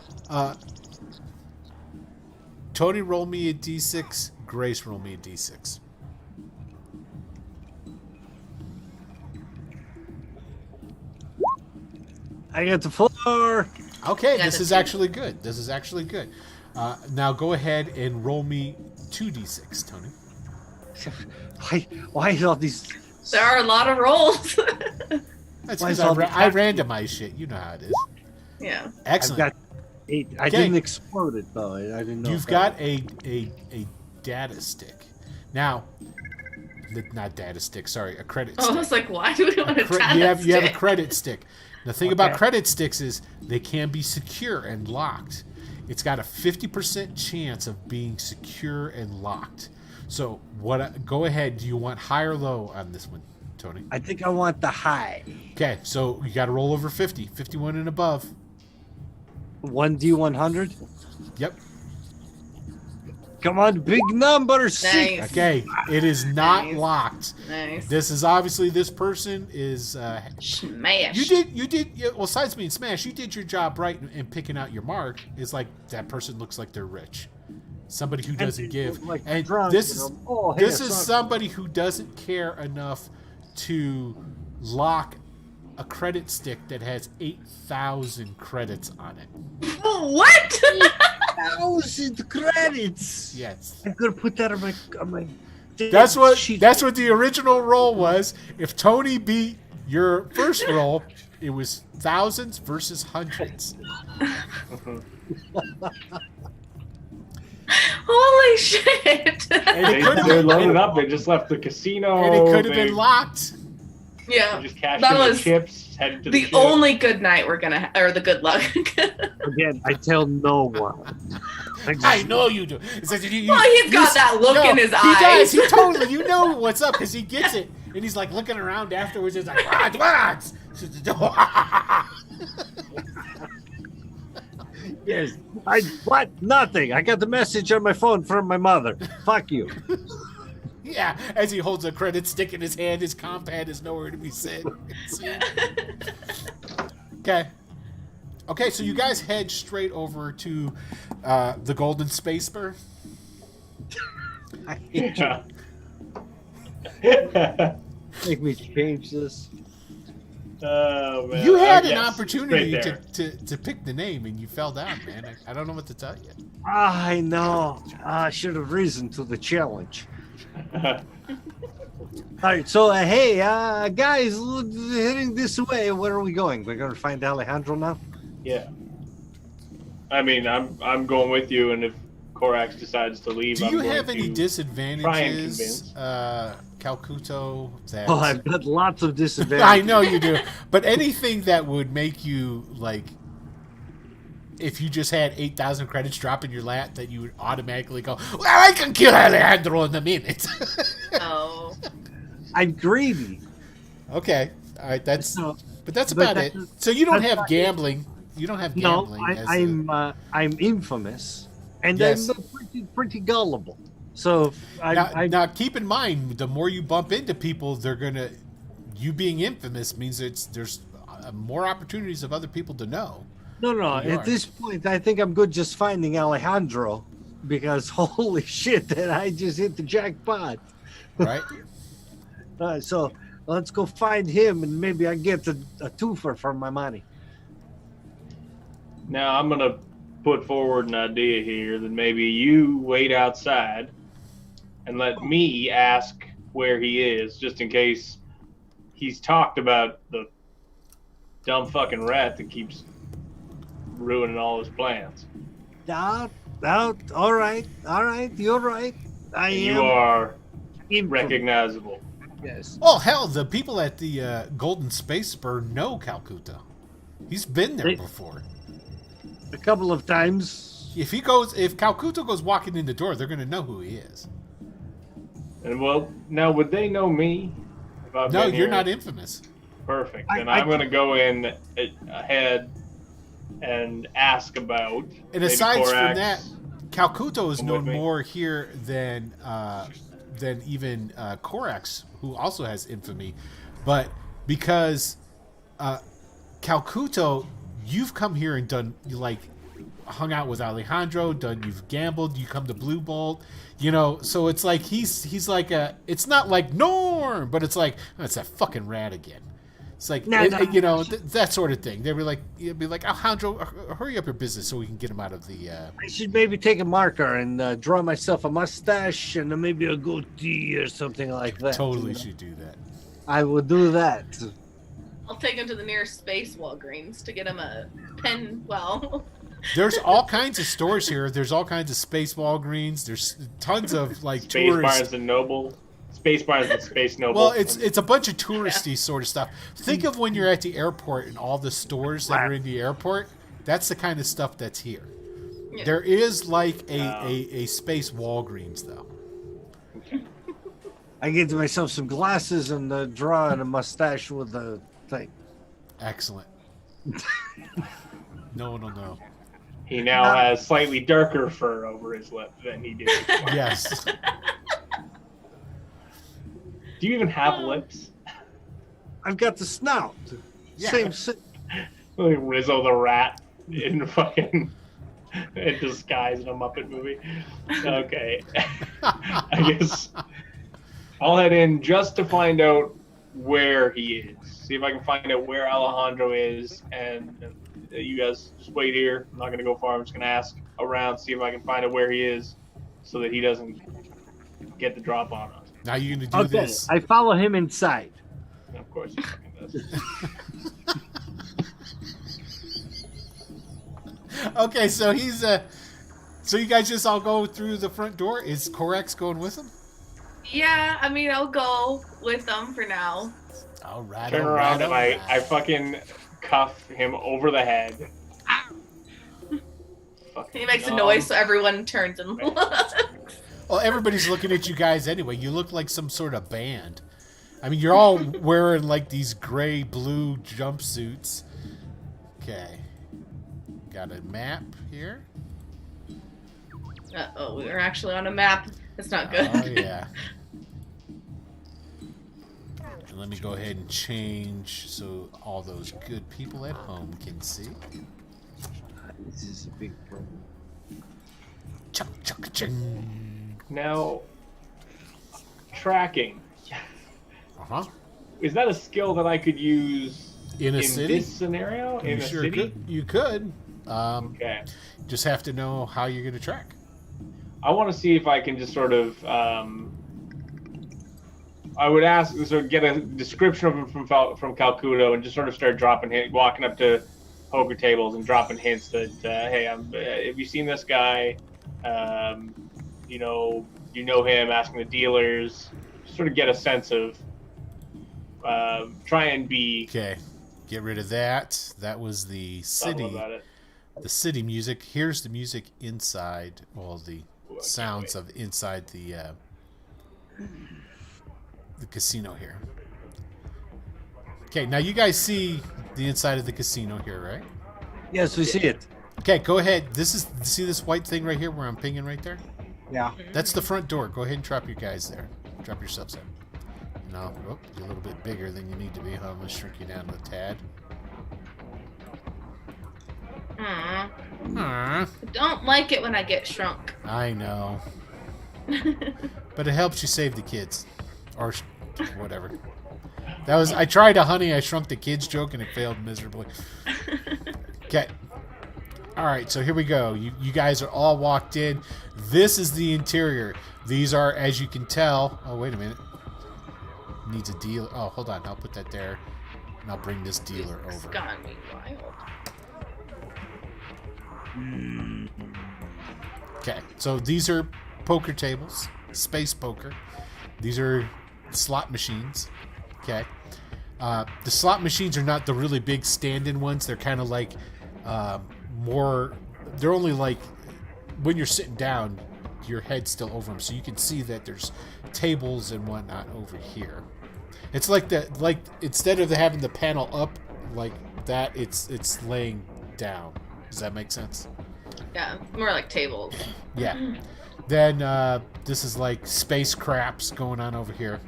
Speaker 3: Tony, roll me a d6. Grace, roll me a d6.
Speaker 2: I got the floor.
Speaker 3: Okay, this is actually good. This is actually good. Now go ahead and roll me 2d6, Tony.
Speaker 2: Why is all these...
Speaker 4: There are a lot of rolls.
Speaker 3: That's because I randomize shit. You know how it is.
Speaker 4: Yeah.
Speaker 3: Excellent.
Speaker 2: I've got 8. I didn't explode it, though. I didn't know.
Speaker 3: You've got a data stick. Now, not data stick, sorry, a credit stick.
Speaker 4: I was like, why do we want a data stick?
Speaker 3: You have a credit stick. The thing about credit sticks is they can be secure and locked. It's got a 50% chance of being secure and locked. So go ahead. Do you want high or low on this one, Tony?
Speaker 2: I think I want the high.
Speaker 3: Okay, so you got to roll over 50. 51 and above.
Speaker 2: 1d100?
Speaker 3: Yep.
Speaker 2: Come on, big numbers.
Speaker 4: Nice.
Speaker 3: Okay, it is not locked.
Speaker 4: Nice.
Speaker 3: This is obviously this person is
Speaker 4: smash.
Speaker 3: You did. Well, besides being smashed, you did your job right in picking out your mark. It's like that person looks like they're rich, somebody who doesn't give.
Speaker 2: Like
Speaker 3: and
Speaker 2: drunk,
Speaker 3: this is somebody who doesn't care enough to lock a credit stick that has 8,000 credits on it.
Speaker 4: What?
Speaker 2: 8,000 credits.
Speaker 3: Yes.
Speaker 2: I'm gonna put that on my.
Speaker 3: That's what the original roll was. If Tony beat your first roll, it was thousands versus hundreds.
Speaker 4: Holy shit!
Speaker 5: They're loaded up. They just left the casino.
Speaker 3: And it could have been locked.
Speaker 4: Yeah,
Speaker 5: they just cashed
Speaker 4: that
Speaker 5: in
Speaker 4: was
Speaker 5: the chips. Headed to
Speaker 4: the
Speaker 5: ship.
Speaker 4: only good night we're gonna, or the good luck.
Speaker 2: Again, I tell no one.
Speaker 3: I know you do. It's like,
Speaker 4: he's got that look in his eyes.
Speaker 3: Does. He totally. You know what's up because he gets it, and he's like looking around afterwards. He's like, what?
Speaker 2: Yes. What? Nothing. I got the message on my phone from my mother. Fuck you.
Speaker 3: Yeah, as he holds a credit stick in his hand, his comp pad is nowhere to be seen. Okay, so you guys head straight over to the Golden Space Bar.
Speaker 5: Yeah.
Speaker 2: Make me change this.
Speaker 5: Oh, man.
Speaker 3: You had an
Speaker 5: Yes,
Speaker 3: opportunity
Speaker 5: right there.
Speaker 3: to pick the name, and you fell down, man. I don't know what to tell you.
Speaker 2: I know. I should have risen to the challenge. All right, so hey, guys, heading this way. Where are we going? We're going to find Alejandro now.
Speaker 5: Yeah. I mean, I'm going with you, and if Korax decides to leave,
Speaker 3: Do
Speaker 5: I'm
Speaker 3: you
Speaker 5: going
Speaker 3: have any
Speaker 5: to
Speaker 3: disadvantages, Calcuto? That
Speaker 2: Oh, I've got lots of disadvantages.
Speaker 3: I know you do, but anything that would make you like, if you just had 8,000 credits drop in your lap, that you would automatically go, well, I can kill Alejandro in a minute.
Speaker 4: Oh.
Speaker 2: I'm greedy.
Speaker 3: Okay, all right, that's
Speaker 2: But
Speaker 3: about it. So you don't
Speaker 2: that's
Speaker 3: have
Speaker 2: not
Speaker 3: gambling. You don't have
Speaker 2: No,
Speaker 3: gambling.
Speaker 2: I'm infamous, and
Speaker 3: Yes.
Speaker 2: I'm pretty gullible. So
Speaker 3: Now keep in mind, the more you bump into people, they're gonna. You being infamous means there's more opportunities of other people to know.
Speaker 2: No.
Speaker 3: You are.
Speaker 2: At this point, I think I'm good just finding Alejandro, because holy shit, that I just hit the jackpot.
Speaker 3: Right?
Speaker 2: So let's go find him, and maybe I get a twofer for my money.
Speaker 5: Now, I'm going to put forward an idea here that maybe you wait outside and let me ask where he is, just in case he's talked about the dumb fucking rat that keeps ruining all his plans.
Speaker 2: Out. All right. You're right. I am.
Speaker 5: You are
Speaker 2: infamous.
Speaker 5: recognizable.
Speaker 2: Yes.
Speaker 3: Oh hell, the people at the Golden Space Spur know Calcutta. He's been there before.
Speaker 2: A couple of times.
Speaker 3: If Calcutta goes walking in the door, they're gonna know who he is.
Speaker 5: And well, now would they know me? If I've
Speaker 3: No,
Speaker 5: been
Speaker 3: you're
Speaker 5: here?
Speaker 3: not infamous.
Speaker 5: Perfect.
Speaker 2: I-
Speaker 5: Then
Speaker 2: I-
Speaker 5: I'm going to go in ahead and ask about.
Speaker 3: And
Speaker 5: maybe
Speaker 3: aside
Speaker 5: Korax.
Speaker 3: from that, Calcutta is
Speaker 5: Come
Speaker 3: known
Speaker 5: with me.
Speaker 3: more here than even Korax, who also has infamy. But because Calcutta, you've come here and done hung out with Alejandro, you've gambled, you come to Blue Bolt, so it's like he's like it's not like Norm, but it's like, oh, it's that fucking rat again. It's like, that sort of thing. They'd be like, Alejandro, hurry up your business so we can get him out of the...
Speaker 2: I should maybe take a marker and draw myself a mustache and maybe a goatee or something like that.
Speaker 3: Totally should do that.
Speaker 2: I will do that.
Speaker 4: I'll take him to the nearest space Walgreens to get him a pen. Well,
Speaker 3: There's all kinds of stores here. There's all kinds of Space Walgreens. There's tons of
Speaker 5: Space
Speaker 3: tourists.
Speaker 5: Barnes and Noble. Space Barnes and Space Noble.
Speaker 3: Well, it's a bunch of touristy sort of stuff. Think of when you're at the airport and all the stores that are in the airport. That's the kind of stuff that's here.
Speaker 4: yeah.
Speaker 3: There is like a Space Walgreens though.
Speaker 2: I get myself some glasses and draw and a mustache with a thing.
Speaker 3: Excellent. No one will know.
Speaker 5: He now has slightly darker fur over his lip than he did before.
Speaker 3: Yes.
Speaker 5: Do you even have lips?
Speaker 2: I've got the snout.
Speaker 3: Yeah.
Speaker 2: Same.
Speaker 5: Like Rizzo the Rat in fucking in disguise in a Muppet movie. Okay. I guess I'll head in just to find out where he is. See if I can find out where Alejandro is, and you guys just wait here. I'm not going to go far. I'm just going to ask around, see if I can find out where he is, so that he doesn't get the drop on us.
Speaker 3: Now you're gonna do
Speaker 2: Okay,
Speaker 3: this.
Speaker 2: I follow him inside.
Speaker 5: And of course, he fucking does.
Speaker 3: Okay, so he's so you guys just all go through the front door. Is Korax going with him?
Speaker 4: Yeah, I mean, I'll go with them for now.
Speaker 3: All right.
Speaker 5: Turn
Speaker 3: all
Speaker 5: around
Speaker 3: right,
Speaker 5: and
Speaker 3: all
Speaker 5: I
Speaker 3: right.
Speaker 5: fucking cuff him over the head.
Speaker 4: He makes a noise, so everyone turns and looks.
Speaker 3: Well, everybody's looking at you guys anyway. You look like some sort of band. I mean, you're all wearing like these gray blue jumpsuits. Okay. Got a map here.
Speaker 4: Uh-oh, we were actually on a map. That's not good.
Speaker 3: Oh, yeah. And let me go ahead and change so all those good people at home can see.
Speaker 2: This is a big problem.
Speaker 3: Chunk, chunk, chung.
Speaker 5: Now, tracking. Is that a skill that I could use
Speaker 3: in a city?
Speaker 5: This scenario? In a city?
Speaker 3: Could. You could.
Speaker 5: Okay.
Speaker 3: Just have to know how you're going to track.
Speaker 5: I want to see if I can just sort of. I would ask, sort of get a description of him from Calcuto, and just sort of start walking up to poker tables and dropping hints that, hey, have you seen this guy? You know him? Asking the dealers, just sort of get a sense of. Try and be.
Speaker 3: Okay, get rid of that. That was the city. The city music. Here's the music inside. Well, the sounds of inside the casino here. Okay, now you guys see the inside of the casino here, right?
Speaker 2: Yes, we see it.
Speaker 3: Okay, go ahead. See this white thing right here where I'm pinging right there?
Speaker 2: Yeah.
Speaker 3: That's the front door. Go ahead and drop your guys there. Drop yourselves in. No, you're a little bit bigger than you need to be. I'm going to shrink you down a tad.
Speaker 4: I don't like it when I get shrunk.
Speaker 3: I know. But it helps you save the kids. Or whatever. I tried a Honey, I Shrunk the Kids joke and it failed miserably. Okay. Alright, so here we go. You guys are all walked in. This is the interior. These are, as you can tell... Oh, wait a minute. Needs a deal. Oh, hold on. I'll put that there. And I'll bring this dealer over.
Speaker 4: It's gone me wild.
Speaker 3: Okay, so these are poker tables. Space poker. These are slot machines. Okay. The slot machines are not the really big stand-in ones. They're kind of like more... They're only like... When you're sitting down, your head's still over them. So you can see that there's tables and whatnot over here. It's like instead of having the panel up like that, it's laying down. Does that make sense?
Speaker 4: Yeah, more like tables.
Speaker 3: Yeah. Then this is like space craps going on over here.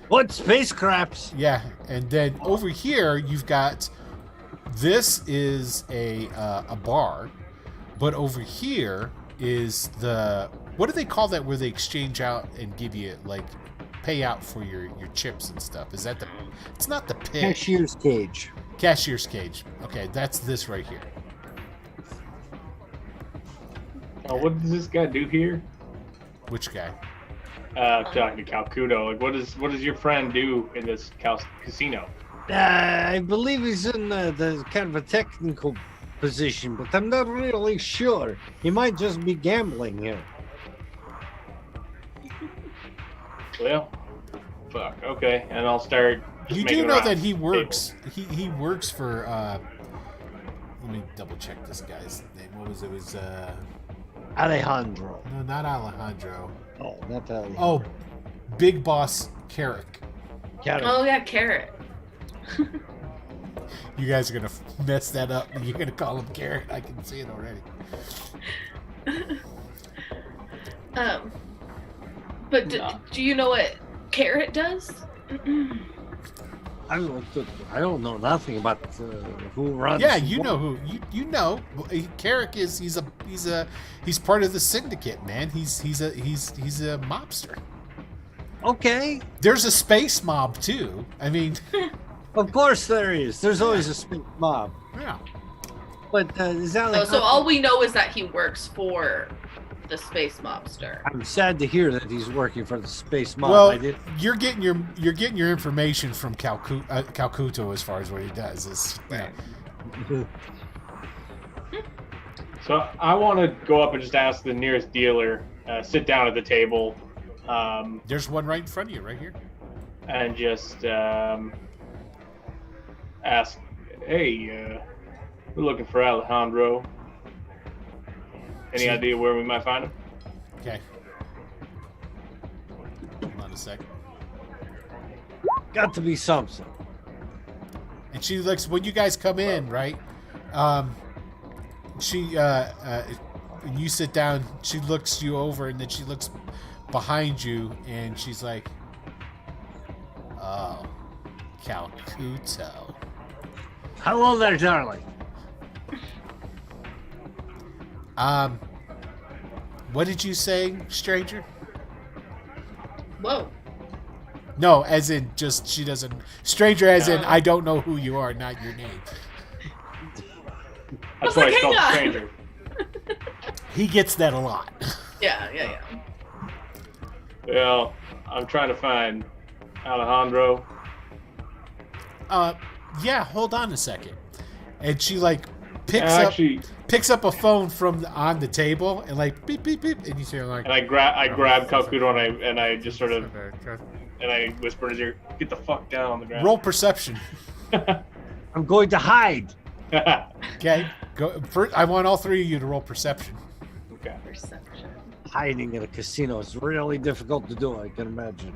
Speaker 2: What space craps?
Speaker 3: Yeah, and then over here you've got this is a bar, but over here is what do they call that where they exchange out and give you like pay out for your chips and stuff? Is that it's not the pit.
Speaker 2: Cashier's cage.
Speaker 3: Cashier's cage. Okay, that's this right here.
Speaker 5: Oh, what does this guy do here?
Speaker 3: Which guy?
Speaker 5: Talking to Calcuto. Like, what does your friend do in this casino?
Speaker 2: I believe he's in the kind of a technical position, but I'm not really sure. He might just be gambling here.
Speaker 5: Well, fuck. Okay, and I'll start.
Speaker 3: You do know that he works. He works for. Let me double check this guy's name. What was it? It was
Speaker 2: Alejandro.
Speaker 3: No, not Alejandro.
Speaker 2: Oh, not Alejandro.
Speaker 3: Oh, Big Boss Carrick.
Speaker 4: Oh yeah, Carrot.
Speaker 3: You guys are gonna mess that up. You're gonna call him Carrot. I can see it already.
Speaker 4: But do you know what Carrot does?
Speaker 2: I don't know nothing about who runs.
Speaker 3: Yeah, you know who. You know, Carrick is. He's part of the syndicate, man. He's a mobster.
Speaker 2: Okay.
Speaker 3: There's a space mob too. I mean,
Speaker 2: of course there is. There's always a space mob.
Speaker 3: Yeah.
Speaker 2: But is that like?
Speaker 4: So all we know is that he works for the space mobster.
Speaker 2: I'm sad to hear that he's working for the space mob.
Speaker 3: Well, you're getting your information from Calcuto as far as what he does is.
Speaker 4: Right.
Speaker 5: So I want to go up and just ask the nearest dealer, sit down at the table.
Speaker 3: There's one right in front of you, right here.
Speaker 5: And just ask, hey, we're looking for Alejandro. Any idea where we might find him?
Speaker 3: Okay. Hold on a sec.
Speaker 2: Got to be something.
Speaker 3: And she looks when you guys come in, right? She when you sit down, she looks you over, and then she looks behind you, and she's like, "Oh, Calcuto."
Speaker 2: Hello there, darling.
Speaker 3: What did you say, stranger?
Speaker 4: Whoa.
Speaker 3: No, as in just she doesn't. Stranger, as in I don't know who you are, not your name.
Speaker 5: That's why I spelled stranger.
Speaker 3: He gets that a lot.
Speaker 4: Yeah.
Speaker 5: Well, I'm trying to find Alejandro.
Speaker 3: Yeah. Hold on a second. And she like picks up a phone from on the table and like beep beep beep, and you see her like.
Speaker 5: And I grab Calcuto and I just sort of and I whisper in his ear, "Get the fuck down on the ground."
Speaker 3: Roll perception.
Speaker 2: I'm going to hide.
Speaker 3: Okay. Go. First, I want all three of you to roll perception.
Speaker 5: Okay.
Speaker 4: Perception.
Speaker 2: Hiding in a casino is really difficult to do, I can imagine.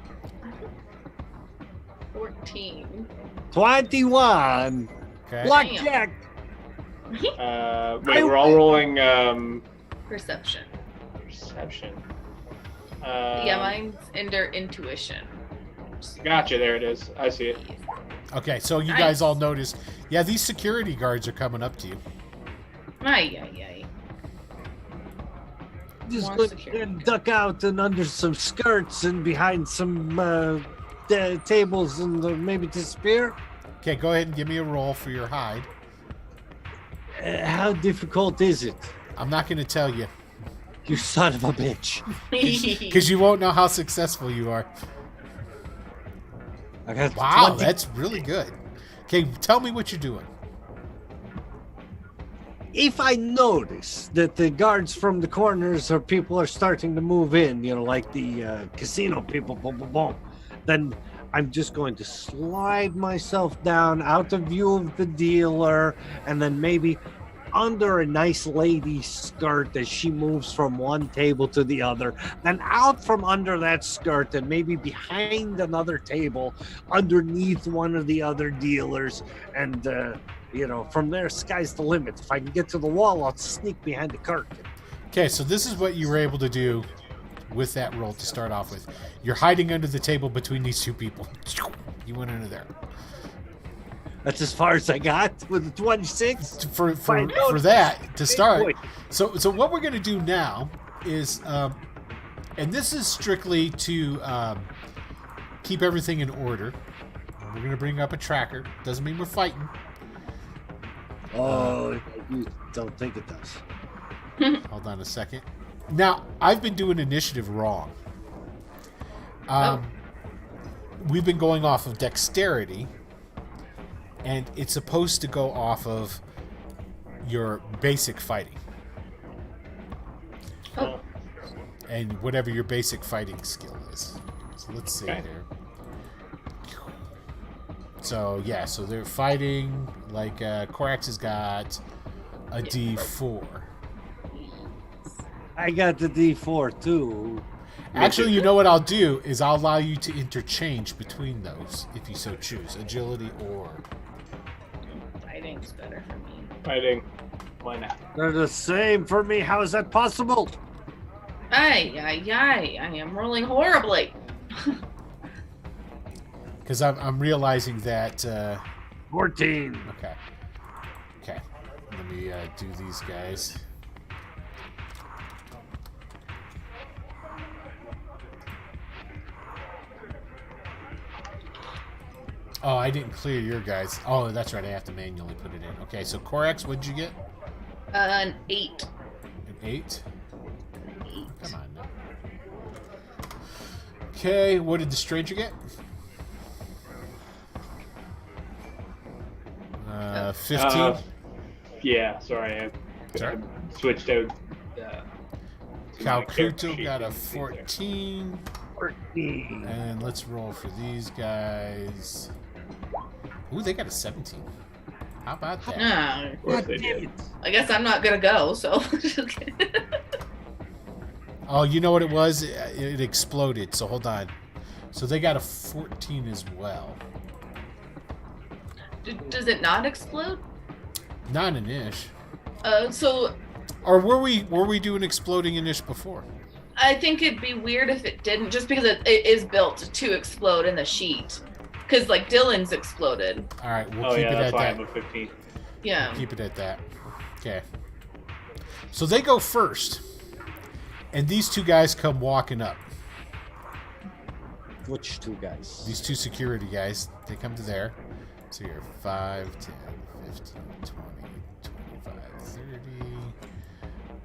Speaker 4: 14.
Speaker 2: 21.
Speaker 3: Okay.
Speaker 2: Blackjack.
Speaker 5: Wait, we're all rolling
Speaker 4: Perception.
Speaker 5: perception.
Speaker 4: Yeah, mine's under intuition.
Speaker 5: Gotcha. There it is. I see it.
Speaker 3: Okay, so you
Speaker 4: Nice.
Speaker 3: guys all notice. Yeah, these security guards are coming up to you.
Speaker 4: Ay.
Speaker 2: Just
Speaker 4: More
Speaker 2: going
Speaker 4: security.
Speaker 2: to duck out and under some skirts and behind some tables and maybe disappear.
Speaker 3: Okay, go ahead and give me a roll for your hide.
Speaker 2: How difficult is it?
Speaker 3: I'm not going to tell you
Speaker 2: You son of a bitch.
Speaker 3: because you won't know how successful you are.
Speaker 2: I got
Speaker 3: Wow,
Speaker 2: 20.
Speaker 3: that's really good. Okay, tell me what you're doing.
Speaker 2: If I notice that the guards from the corners or people are starting to move in, like the casino people, boom, boom, boom, then I'm just going to slide myself down out of view of the dealer and then maybe under a nice lady's skirt as she moves from one table to the other, then out from under that skirt and maybe behind another table underneath one of the other dealers. And, from there, sky's the limit. If I can get to the wall, I'll sneak behind the curtain.
Speaker 3: Okay, so this is what you were able to do with that roll to start off with. You're hiding under the table between these two people. You went under there.
Speaker 2: That's as far as I got with the 26.
Speaker 3: For that to start. So what we're going to do now is, and this is strictly to keep everything in order. We're going to bring up a tracker. Doesn't mean we're fighting.
Speaker 2: Oh, you don't think it does.
Speaker 3: Hold on a second. Now, I've been doing initiative wrong. We've been going off of dexterity, and it's supposed to go off of your basic fighting.
Speaker 4: Oh.
Speaker 3: And whatever your basic fighting skill is. So let's see here. So, yeah, so they're fighting, like, Corax has got a D4.
Speaker 2: I got the D4 too.
Speaker 3: Actually, you know what I'll do is I'll allow you to interchange between those, if you so choose. Agility or...
Speaker 4: Fighting's better for me.
Speaker 5: Fighting. Why not?
Speaker 2: They're the same for me. How is that possible?
Speaker 4: Ay. I am rolling horribly.
Speaker 3: Because I'm realizing that...
Speaker 2: 14.
Speaker 3: Okay. Let me do these guys. Oh, I didn't clear your guys. Oh, that's right. I have to manually put it in. Okay, so Corax, what'd you get?
Speaker 4: An 8.
Speaker 3: An 8?
Speaker 4: 8.
Speaker 3: Come on now. Okay, what did the stranger get? 15?
Speaker 5: Yeah, sorry.
Speaker 3: Sorry?
Speaker 5: I switched out.
Speaker 3: Calcuto got a 14.
Speaker 2: 14.
Speaker 3: And let's roll for these guys. Ooh, they got a 17. How about that?
Speaker 4: Ah,
Speaker 5: Of course they did.
Speaker 4: I guess I'm not gonna go, so.
Speaker 3: Oh, you know what it was? It exploded, so hold on. So they got a 14 as well.
Speaker 4: Does it not explode?
Speaker 3: Not an ish.
Speaker 4: So
Speaker 3: Or were we doing exploding an ish before?
Speaker 4: I think it'd be weird if it didn't, just because it is built to explode in the sheet. Because, like, Dylan's exploded.
Speaker 3: All right, we'll
Speaker 5: Oh
Speaker 3: keep
Speaker 5: yeah,
Speaker 3: it
Speaker 5: that's
Speaker 3: at
Speaker 5: why I
Speaker 3: that.
Speaker 5: have a 15.
Speaker 4: Yeah.
Speaker 3: Keep it at that. Okay. So they go first. And these two guys come walking up.
Speaker 2: Which two guys?
Speaker 3: These two security guys, they come to there. So you're 5, 10, 15, 20, 25, 30.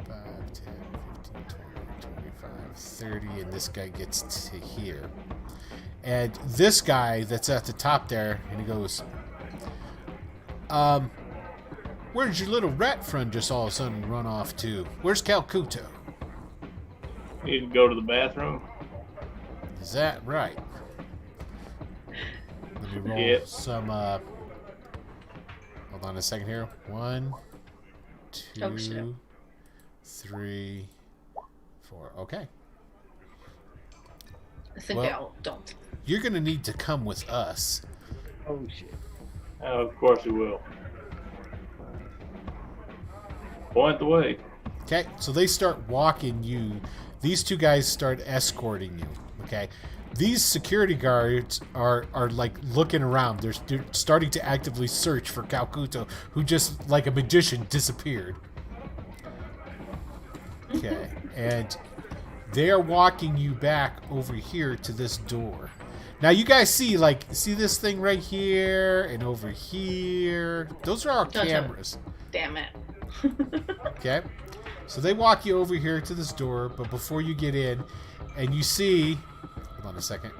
Speaker 3: 5, 10, 15, 20, 25, 30. And this guy gets to here. And this guy that's at the top there, and he goes, where'd your little rat friend just all of a sudden run off to? Where's Calcuto?
Speaker 5: You can go to the bathroom.
Speaker 3: Is that right? Let me roll some, hold on a second here. 1, 2, 3, 4. Okay.
Speaker 4: I think I'll don't.
Speaker 3: You're going to need to come with us.
Speaker 2: Oh, shit.
Speaker 5: Of course we will. Point the way.
Speaker 3: Okay, so they start walking you. These two guys start escorting you. Okay, these security guards are like looking around. They're starting to actively search for Calcuto, who just like a magician disappeared. Okay, and they are walking you back over here to this door. Now you guys see this thing right here and over here. Those are our cameras.
Speaker 4: Damn it.
Speaker 3: Okay, so they walk you over here to this door, but before you get in, and you see, hold on a second.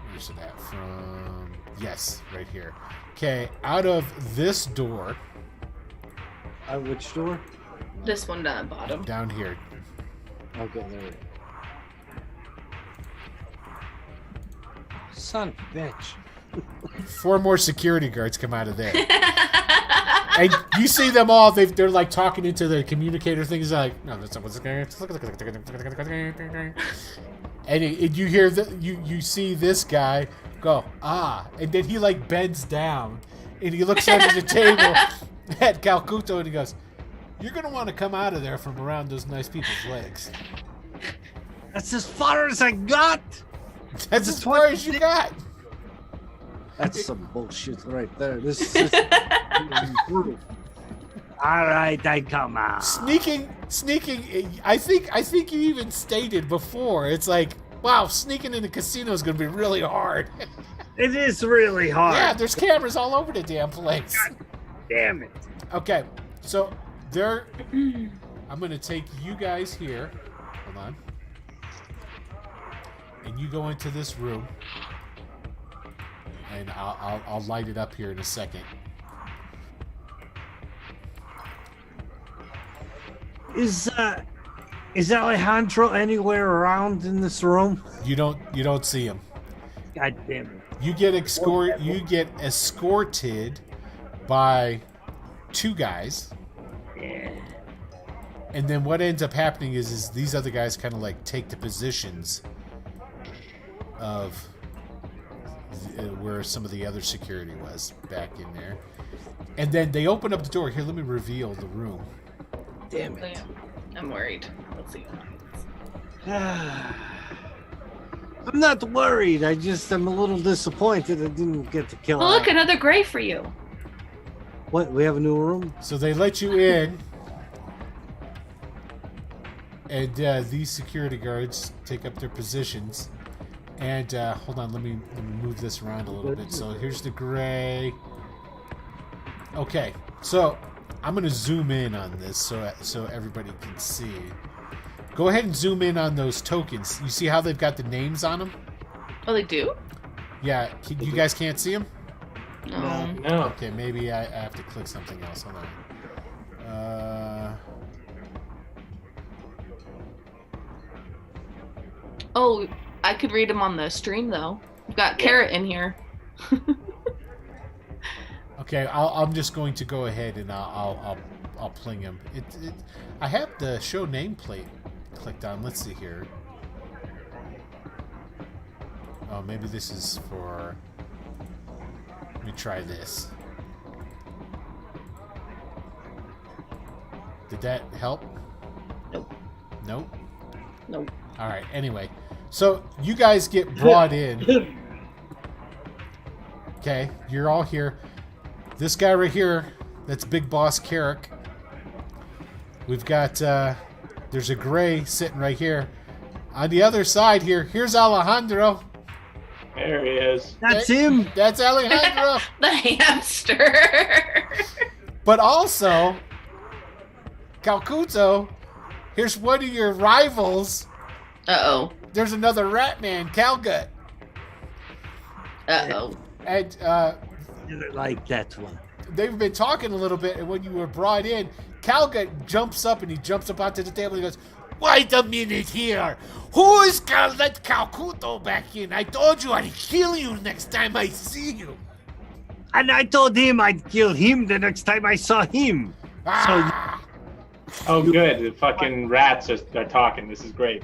Speaker 3: Where's it at? From, yes, right here. Okay, out of this door.
Speaker 2: Which door?
Speaker 4: This one down the bottom.
Speaker 3: Down here.
Speaker 2: Okay, there. Son of a bitch.
Speaker 3: 4 more security guards come out of there. And you see them all, they're like talking into the communicator things like, no, that's not what's going on. And you hear, you see this guy go, and then he like bends down and he looks under the table at Calcuto and he goes, you're going to want to come out of there from around those nice people's legs.
Speaker 2: That's as far as I got.
Speaker 3: That's as far as you got.
Speaker 2: That's some bullshit right there. This is brutal. All right, I come out.
Speaker 3: Sneaking. I think you even stated before. It's like, wow, sneaking in the casino is going to be really hard.
Speaker 2: It is really hard.
Speaker 3: Yeah, there's cameras all over the damn place.
Speaker 2: God damn it.
Speaker 3: Okay, so I'm going to take you guys here. Hold on. And you go into this room. And I'll light it up here in a second.
Speaker 2: Is Alejandro anywhere around in this room?
Speaker 3: You don't see him.
Speaker 2: God damn it.
Speaker 3: You get escorted by 2 guys.
Speaker 2: Yeah.
Speaker 3: And then what ends up happening is these other guys kind of like take the positions of where some of the other security was back in there. And then they open up the door. Here, let me reveal the room.
Speaker 2: Damn it.
Speaker 4: I'm worried. Let's see.
Speaker 2: I'm not worried. I'm a little disappointed I didn't get to kill
Speaker 4: Oh, look, another gray for you.
Speaker 2: What? We have a new room?
Speaker 3: So they let you in. And these security guards take up their positions. And hold on, let me move this around a little bit. So here's the gray. Okay, so I'm gonna zoom in on this so everybody can see. Go ahead and zoom in on those tokens. You see how they've got the names on them?
Speaker 4: Oh, they do?
Speaker 3: Yeah, you guys can't see them?
Speaker 5: No.
Speaker 3: Okay, maybe I have to click something else. Hold on.
Speaker 4: Oh, I could read them on the stream though. We've got Carrot in here.
Speaker 3: Okay, I'm just going to go ahead and I'll pling him. I have the show nameplate clicked on. Let's see here. Oh, maybe this is for. Let me try this. Did that help?
Speaker 4: Nope.
Speaker 3: Nope.
Speaker 4: Nope.
Speaker 3: All right. Anyway, so you guys get brought in. Okay, you're all here. This guy right here, that's Big Boss Carrick. We've got There's a gray sitting right here. On the other side here, here's Alejandro.
Speaker 5: There he is.
Speaker 2: That's him.
Speaker 3: That's Alejandro.
Speaker 4: The hamster.
Speaker 3: But also, Calcuto, here's one of your rivals.
Speaker 4: Uh-oh.
Speaker 3: There's another rat man, Calgut.
Speaker 4: Uh-oh.
Speaker 3: And
Speaker 2: Like that one.
Speaker 3: they've been talking a little bit, and when you were brought in, Calgut jumps up onto the table and he goes, "Wait a minute here. Who is gonna let Calcuto back in? I told you I'd kill you next time I see you."
Speaker 2: And I told him I'd kill him the next time I saw him.
Speaker 3: Ah!
Speaker 5: Oh, good. The fucking rats are talking. This is great.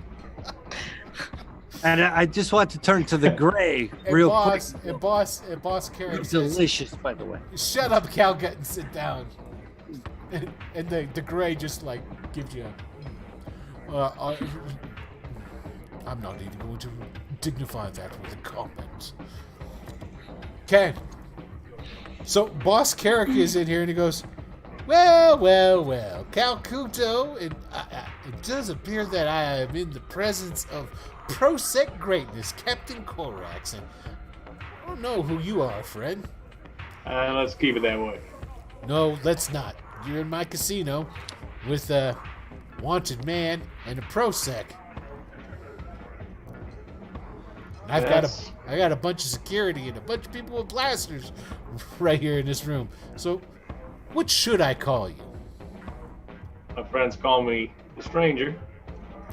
Speaker 2: And I just want to turn to the gray real quick.
Speaker 3: And boss Carrick
Speaker 2: It's
Speaker 3: says,
Speaker 2: delicious, by the way.
Speaker 3: "Shut up, Calgut, and sit down." And the gray just like gives you I'm not even going to dignify that with a comment. Okay. So Boss Carrick is in here and he goes, well, Calcuto, it does appear that I am in the presence of prosec greatness, Captain Corax, and I don't know who you are, friend.
Speaker 5: Let's keep it that way.
Speaker 3: No, let's not. You're in my casino with a wanted man and a prosec. And I got a bunch of security and a bunch of people with blasters right here in this room. So, what should I call you?
Speaker 5: My friends call me the Stranger.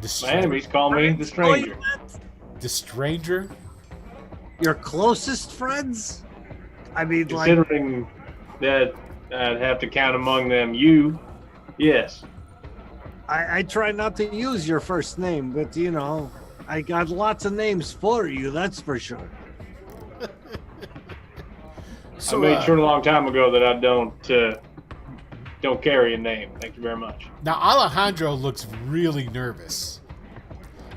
Speaker 3: The
Speaker 5: My enemies call me the Stranger.
Speaker 3: The Stranger?
Speaker 2: Your closest friends? I mean, like,
Speaker 5: Considering that I'd have to count among them you, yes.
Speaker 2: I try not to use your first name, but you know, I got lots of names for you, that's for sure.
Speaker 3: So,
Speaker 5: I made sure a long time ago that I don't carry a name. Thank you very much.
Speaker 3: Now Alejandro looks really nervous.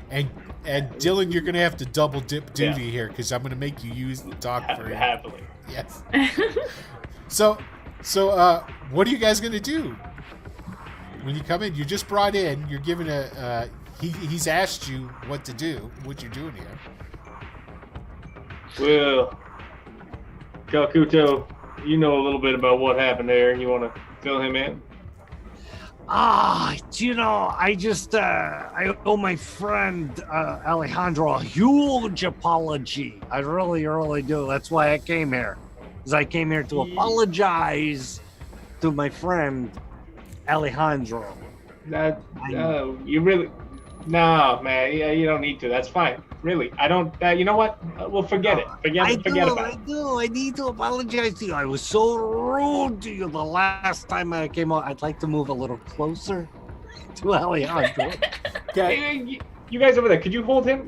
Speaker 3: And Dylan, you're gonna have to double dip duty here because I'm gonna make you use the talk for you.
Speaker 5: Happily.
Speaker 3: Yes. So, what are you guys gonna do when you come in? You're just brought in. You're given he's asked you what to do. What you're doing here?
Speaker 5: Well, Calcuto, you know a little bit about what happened there. You want to fill him in?
Speaker 2: You know, I owe my friend Alejandro a huge apology. I really, really do. That's why I came here. Because I came here to apologize to my friend Alejandro.
Speaker 5: You really... No, man, you don't need to. That's fine. Really, I don't... you know what? We'll forget it. Forget about it.
Speaker 2: I need to apologize to you. I was so rude to you the last time I came out. I'd like to move a little closer to Alejandro.
Speaker 3: Okay.
Speaker 5: You guys over there, could you hold him?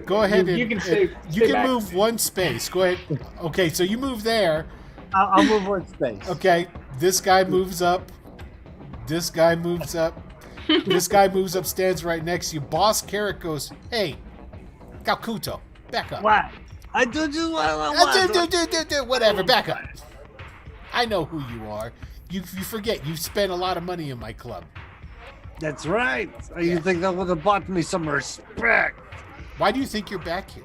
Speaker 3: Go ahead.
Speaker 5: You can stay.
Speaker 3: You can
Speaker 5: back.
Speaker 3: move one space. Go ahead. Okay, so you move there.
Speaker 2: I'll move one space.
Speaker 3: Okay, this guy moves up. This guy moves up. This guy moves up, stands right next to you. Boss Carrick goes, "Hey, Calcuto, back up."
Speaker 2: What? I do just what
Speaker 3: Whatever, back up. I know who you are. You forget you spent a lot of money in my club.
Speaker 2: That's right. You think that would have bought me some respect?
Speaker 3: Why do you think you're back here?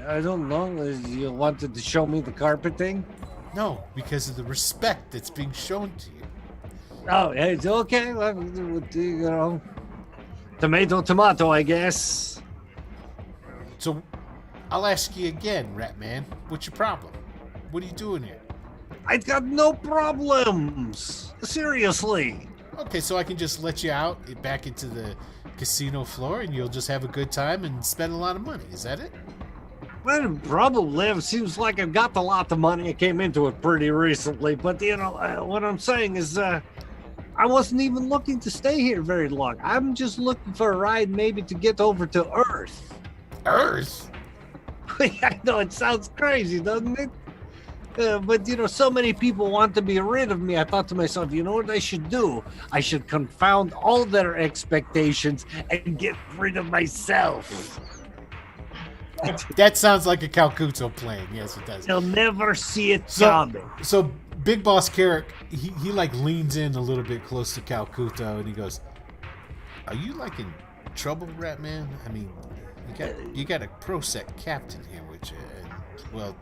Speaker 2: I don't know. You wanted to show me the carpeting?
Speaker 3: No, because of the respect that's being shown to you.
Speaker 2: Oh, it's okay. Well, you know, tomato, I guess.
Speaker 3: So, I'll ask you again, Ratman. What's your problem? What are you doing here?
Speaker 2: I got no problems. Seriously.
Speaker 3: Okay, so I can just let you out back into the casino floor and you'll just have a good time and spend a lot of money. Is that it?
Speaker 2: Well, probably. It seems like I've got a lot of money. I came into it pretty recently. But, you know, what I'm saying is I wasn't even looking to stay here very long. I'm just looking for a ride maybe to get over to Earth.
Speaker 3: Earth?
Speaker 2: I know it sounds crazy, doesn't it? But, you know, so many people want to be rid of me. I thought to myself, you know what I should do? I should confound all their expectations and get rid of myself.
Speaker 3: That sounds like a Calcuto plan. Yes, it does.
Speaker 2: They'll never see it coming.
Speaker 3: So Big Boss Carrick, he like leans in a little bit close to Calcuto and he goes, Are you like in trouble, Rat Man? I mean, you got a pro-sec captain here with you, and, well,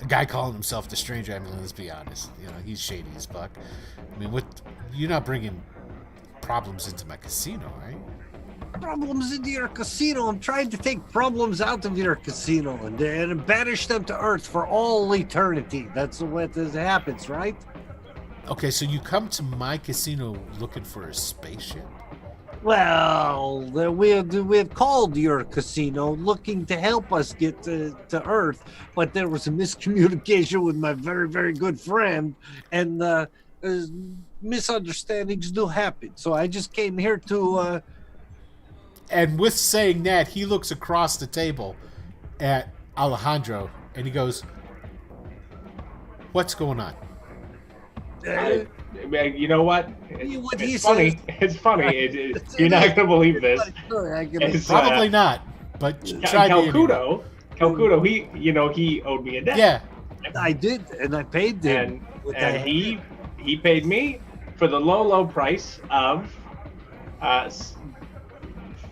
Speaker 3: a guy calling himself the Stranger. I mean, let's be honest. You know, he's shady as fuck. I mean, you're not bringing problems into my casino, right?
Speaker 2: Problems into your casino. I'm trying to take problems out of your casino and banish them to Earth for all eternity. That's what happens, right?
Speaker 3: Okay, so you come to my casino looking for a spaceship?
Speaker 2: Well, we've called your casino looking to help us get to Earth, but there was a miscommunication with my very, very good friend, and misunderstandings do happen. So I just came here to...
Speaker 3: And with saying that, he looks across the table at Alejandro, and he goes, "What's going on?"
Speaker 5: You know what? It's funny. It's funny. You're not going to believe this.
Speaker 3: Probably not, but try
Speaker 5: Calcuto, he owed me a debt.
Speaker 2: Yeah, I did, and I paid him.
Speaker 5: And he paid me for the low price of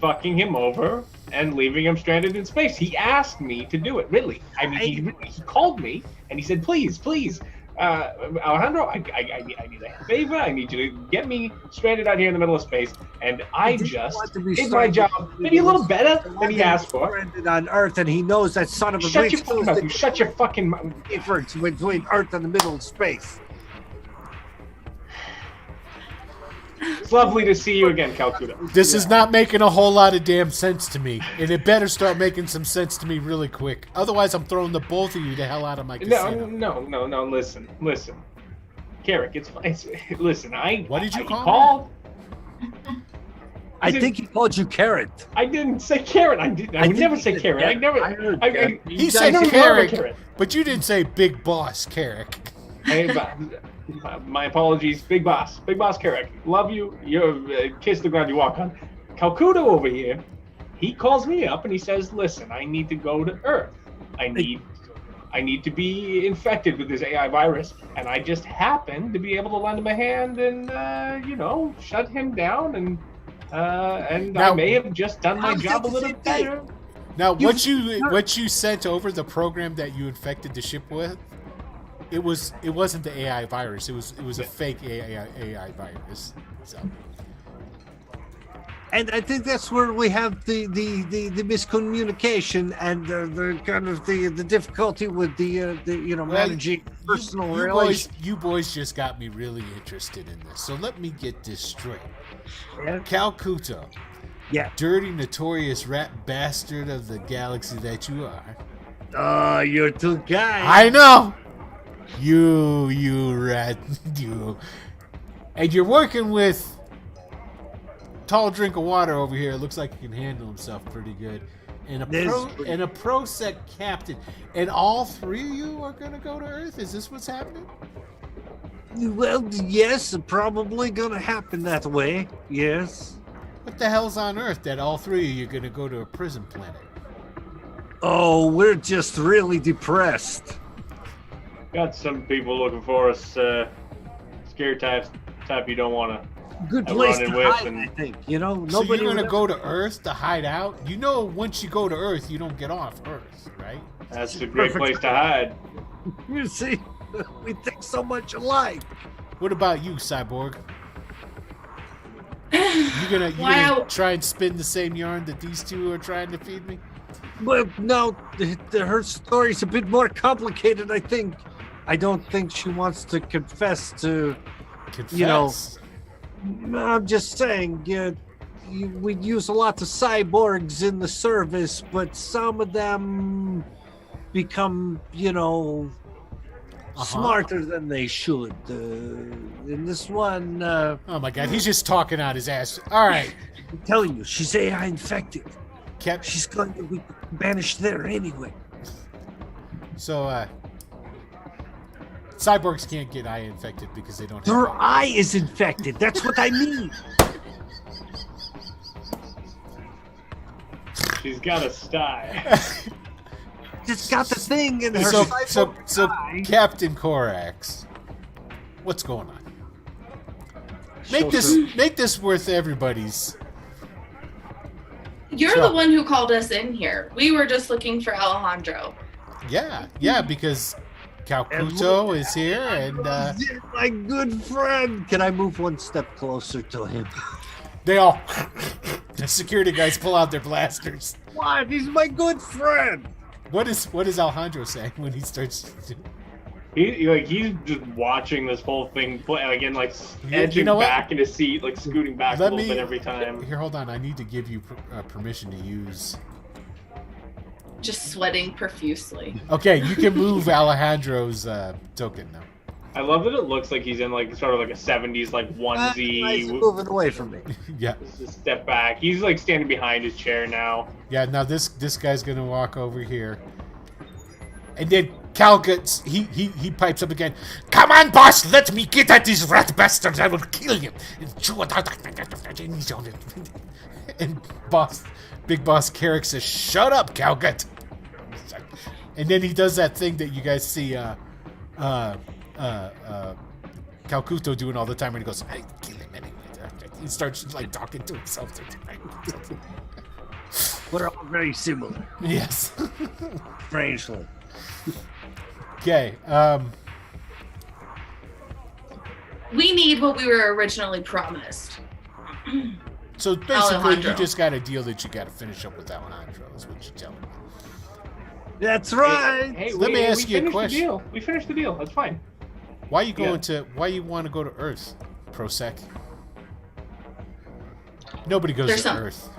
Speaker 5: fucking him over and leaving him stranded in space. He asked me to do it, really. I mean, he called me and he said, please, Alejandro, I need a favor. I need you to get me stranded out here in the middle of space. And I just did my job maybe a little better than he asked for.
Speaker 2: Stranded on Earth, and he knows that son of a bitch.
Speaker 5: Shut your fucking mouth.
Speaker 2: Difference between Earth and the middle of space.
Speaker 5: It's lovely to see you again, Calcuta.
Speaker 3: This is not making a whole lot of damn sense to me, and it better start making some sense to me really quick. Otherwise, I'm throwing the both of you the hell out of my casino.
Speaker 5: No. Listen. Carrick, it's listen.
Speaker 3: What did you call me?
Speaker 2: I think he called you Carrot.
Speaker 5: I didn't say Carrot. I would never say Carrot.
Speaker 3: He said Carrick, but you didn't say Big Boss Carrick.
Speaker 5: My apologies, Big Boss Carrick. Love you. You're kiss the ground you walk on. Calcuta over here, he calls me up and he says, "Listen, I need to go to Earth. I need to be infected with this AI virus, and I just happen to be able to lend him a hand and shut him down and now, I may have just done my job a little better."
Speaker 3: Now, what you sent over, the program that you infected the ship with, it wasn't the AI virus. It was a fake AI virus. So.
Speaker 2: And I think that's where we have the miscommunication and the kind of the difficulty with the managing personal relations.
Speaker 3: You boys just got me really interested in this. So let me get this straight. Yeah. Calcuta.
Speaker 2: Yeah.
Speaker 3: Dirty, notorious rat bastard of the galaxy that you are.
Speaker 2: Oh, you're too kind.
Speaker 3: I know. You rat, you. And you're working with tall drink of water over here. It looks like he can handle himself pretty good. And a pro-sec captain. And all three of you are going to go to Earth? Is this what's happening?
Speaker 2: Well, yes, probably going to happen that way. Yes.
Speaker 3: What the hell's on Earth that all three of you are going to go to a prison planet?
Speaker 2: Oh, we're just really depressed.
Speaker 5: Got some people looking for us, scary type you don't want to
Speaker 2: good place to hide, I think. Nobody.
Speaker 3: So you're going to go to Earth to hide out? Once you go to Earth, you don't get off Earth, right?
Speaker 5: That's a great place to hide.
Speaker 2: You see, we think so much alike.
Speaker 3: What about you, Cyborg? You gonna try and spin the same yarn that these two are trying to feed me?
Speaker 2: Well, no, her story's a bit more complicated, I think. I don't think she wants to confess to, I'm just saying, we use a lot of cyborgs in the service, but some of them become, smarter than they should. In this one...
Speaker 3: oh my God, he's just talking out his ass. All right.
Speaker 2: I'm telling you, she's AI infected. She's going to be banished there anyway.
Speaker 3: So, cyborgs can't get eye infected because they don't have
Speaker 2: Her eye is infected. That's what I mean.
Speaker 5: She's got a sty.
Speaker 2: It's got the thing in her.
Speaker 3: So Captain Corax, what's going on? Make this worth everybody's.
Speaker 4: You're the one who called us in here. We were just looking for Alejandro.
Speaker 3: Yeah, because Calcuto is here, and
Speaker 2: my good friend. Can I move one step closer to him?
Speaker 3: they all the security guys pull out their blasters.
Speaker 2: What? He's my good friend.
Speaker 3: What is Alejandro saying when he starts?
Speaker 5: He's just watching this whole thing play, again, like edging back in his seat, like scooting back a little bit every time.
Speaker 3: Here, hold on. I need to give you permission to use.
Speaker 4: Just sweating profusely.
Speaker 3: Okay, you can move Alejandro's token now.
Speaker 5: I love that it looks like he's in like sort of like a 70s like onesie.
Speaker 2: He's moving away from me.
Speaker 3: Yeah.
Speaker 5: Just step back. He's like standing behind his chair now.
Speaker 3: Yeah. Now this guy's gonna walk over here, and then Cal gets he pipes up again. Come on, boss! Let me get at these rat bastards! I will kill him. And Big Boss Carrick says, "Shut up, Calgut." And then he does that thing that you guys see Calcuto doing all the time, and he goes, "I kill him anyway." He starts like talking to himself.
Speaker 2: We're all very similar.
Speaker 3: Yes.
Speaker 2: Strangely.
Speaker 3: Okay.
Speaker 4: We need what we were originally promised.
Speaker 3: So basically,
Speaker 4: Alejandro.
Speaker 3: you just got a deal that you got to finish up with Alejandro. Is what you're telling me.
Speaker 2: That's right.
Speaker 5: Hey,
Speaker 3: Let me ask you a question.
Speaker 5: We finished the deal. That's fine.
Speaker 3: Why you going to? Why you want to go to Earth, Prosec? Nobody goes to Earth.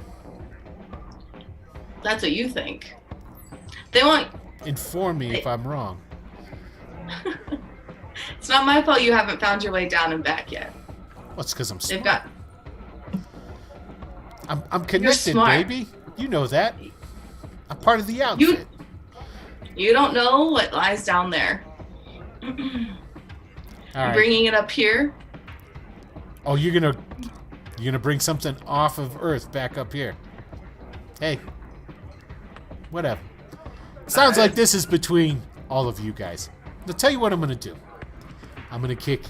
Speaker 4: That's what you think. They want.
Speaker 3: Inform me if I'm wrong.
Speaker 4: It's not my fault you haven't found your way down and back yet.
Speaker 3: Well, it's because I'm
Speaker 4: They've
Speaker 3: smart.
Speaker 4: got.
Speaker 3: I'm connected, baby. You know that. I'm part of the outfit.
Speaker 4: You don't know what lies down there.
Speaker 3: All right.
Speaker 4: Bringing it up here.
Speaker 3: Oh, you're gonna bring something off of Earth back up here. Hey, whatever. Sounds like this is between all of you guys. I'll tell you what I'm gonna do. I'm gonna kick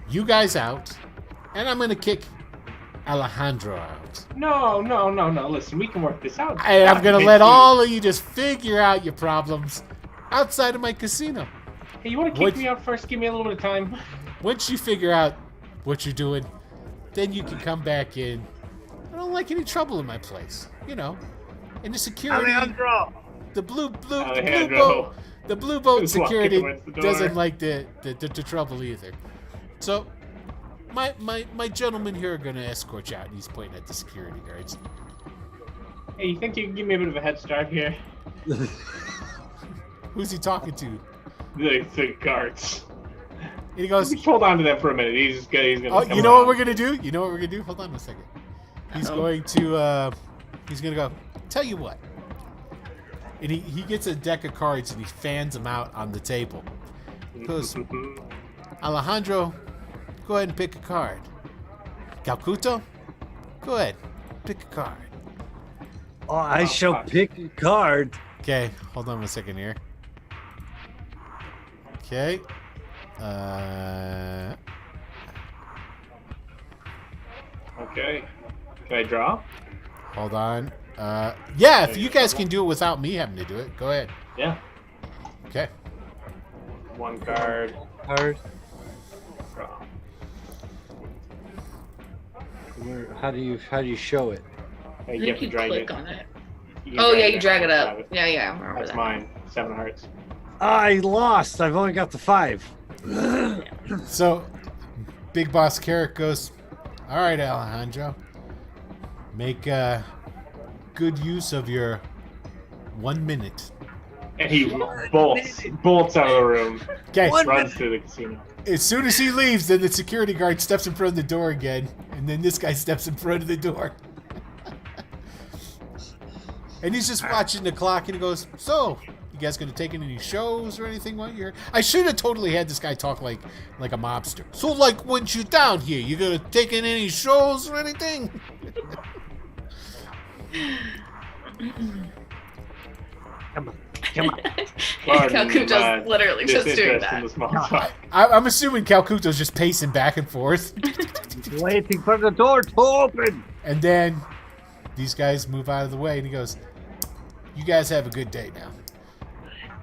Speaker 3: you guys out, and I'm gonna kick Alejandro out.
Speaker 5: No. Listen, we can work this out.
Speaker 3: And I'm gonna let all of you just figure out your problems outside of my casino.
Speaker 5: Hey, you want to kick me out first? Give me a little bit of time.
Speaker 3: Once you figure out what you're doing, then you can come back in. I don't like any trouble in my place, you know. And the security,
Speaker 2: Alejandro.
Speaker 3: the blue
Speaker 5: Alejandro.
Speaker 3: boat
Speaker 5: Who's
Speaker 3: security
Speaker 5: walking towards the door.
Speaker 3: doesn't like the trouble either. So, my gentlemen here are gonna escort you out, and he's pointing at the security guards.
Speaker 5: Hey, you think you can give me a bit of a head start here?
Speaker 3: Who's he talking to?
Speaker 5: The guards.
Speaker 3: And he goes,
Speaker 5: Just hold on to them for a minute. He's gonna.
Speaker 3: "Oh,
Speaker 5: come
Speaker 3: you know what
Speaker 5: around.
Speaker 3: we're gonna do? You know what we're gonna do? Hold on a second. He's going to he's gonna go. Tell you what." And he gets a deck of cards and he fans them out on the table. He goes, "Alejandro, go ahead and pick a card. Calcuto, go ahead, pick a card."
Speaker 2: Oh, I shall pick a card.
Speaker 3: Okay, hold on a second here. Okay.
Speaker 5: Okay. Can I draw?
Speaker 3: Hold on. Yeah, if you guys can do it without me having to do it, go ahead.
Speaker 5: Yeah.
Speaker 3: Okay.
Speaker 5: One card.
Speaker 2: Card.
Speaker 5: Draw.
Speaker 2: How do you show it?
Speaker 5: Hey,
Speaker 4: You
Speaker 5: have to
Speaker 4: can
Speaker 5: drag
Speaker 4: click
Speaker 5: it.
Speaker 4: on it.
Speaker 5: You can
Speaker 4: Oh yeah,
Speaker 5: it
Speaker 4: you drag it
Speaker 5: Grab
Speaker 4: up.
Speaker 5: it.
Speaker 4: Yeah, I remember
Speaker 5: That's
Speaker 4: that.
Speaker 5: mine. 7 of hearts.
Speaker 2: I lost. I've only got the 5.
Speaker 3: So, Big Boss Carrick goes, "All right, Alejandro, make good use of your 1 minute."
Speaker 5: And he bolts out of the room.
Speaker 3: Okay.
Speaker 5: Runs through the casino.
Speaker 3: As soon as he leaves, then the security guard steps in front of the door again, and then this guy steps in front of the door. And he's just watching the clock, and he goes, "So, you guys gonna take in any shows or anything while you're here?" I should have totally had this guy talk like a mobster. "So, like, once you're down here, you gonna take in any shows or anything?"
Speaker 2: Come on. Come on.
Speaker 4: Calcuto's literally just doing
Speaker 5: disinterest in the
Speaker 4: that.
Speaker 5: small talk.
Speaker 3: I'm assuming Calcuto's just pacing back and forth.
Speaker 2: Waiting for the door to open.
Speaker 3: And then these guys move out of the way, and he goes, "You guys have a good day now."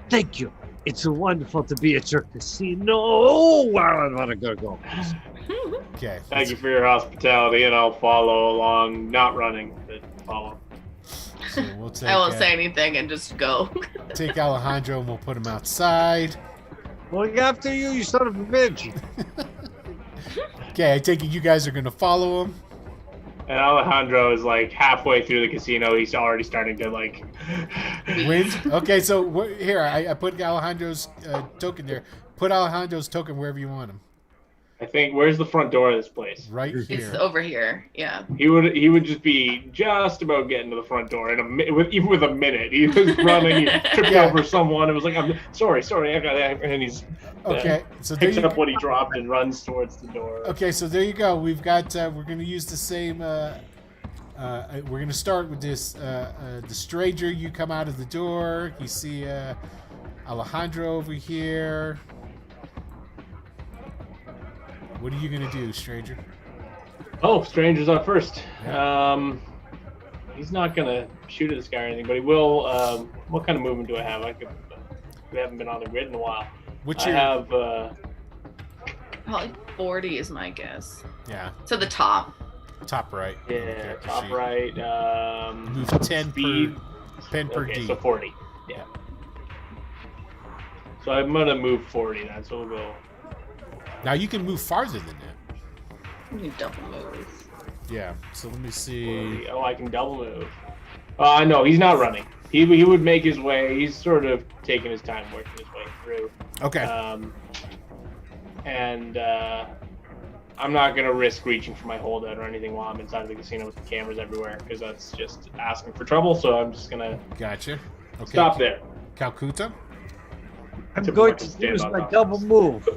Speaker 2: Thank you. It's wonderful to be at your casino. Oh, wow, I want to go.
Speaker 3: Okay.
Speaker 5: Thank you for your hospitality, and I'll follow along, not running, but follow.
Speaker 3: So we'll take,
Speaker 4: I won't say anything and just go.
Speaker 3: take Alejandro, and we'll put him outside.
Speaker 2: Look after you, you son of a bitch.
Speaker 3: Okay, I take it you guys are going to follow him.
Speaker 5: And Alejandro is like halfway through the casino. He's already starting to like
Speaker 3: Wins? Okay, so here, I put Alejandro's token there. Put Alejandro's token wherever you want him.
Speaker 5: I think, where's the front door of this place?
Speaker 3: Right here.
Speaker 4: It's over here. Yeah.
Speaker 5: He would just be just about getting to the front door even with a minute. He was running, he tripped over someone. It was like, I'm sorry, I got that. And he's
Speaker 3: Okay, so
Speaker 5: picks up what he dropped and runs towards the door.
Speaker 3: Okay, so there you go. We've got. We're going to use the same. We're going to start with this. The stranger. You come out of the door. You see Alejandro over here. What are you going to do, stranger?
Speaker 5: Oh, stranger's up first.
Speaker 3: Yeah.
Speaker 5: He's not gonna shoot at this guy or anything, but he will. What kind of movement do I have? We haven't been on the grid in a while.
Speaker 3: What's
Speaker 5: I
Speaker 3: your?
Speaker 5: have.
Speaker 4: Probably 40 is my guess.
Speaker 3: Yeah.
Speaker 4: To the top.
Speaker 3: Top right.
Speaker 5: Yeah, top right.
Speaker 3: Move 10
Speaker 5: speed.
Speaker 3: per
Speaker 5: Okay,
Speaker 3: D.
Speaker 5: so 40. Yeah. So I'm gonna move 40 then. So we'll go.
Speaker 3: Now you can move farther than that.
Speaker 4: You double move.
Speaker 3: Yeah. So let me see.
Speaker 5: 40. Oh, I can double move. No, he's not running. He would make his way. He's sort of taking his time working his way through.
Speaker 3: Okay.
Speaker 5: I'm not gonna risk reaching for my holdout or anything while I'm inside of the casino with the cameras everywhere, because that's just asking for trouble. So I'm just gonna
Speaker 3: Gotcha. Okay.
Speaker 5: stop there.
Speaker 3: Calcutta.
Speaker 2: I'm
Speaker 5: Tip
Speaker 2: going
Speaker 5: of my
Speaker 2: to
Speaker 5: stand
Speaker 2: use
Speaker 5: on
Speaker 2: my
Speaker 5: top.
Speaker 2: double move.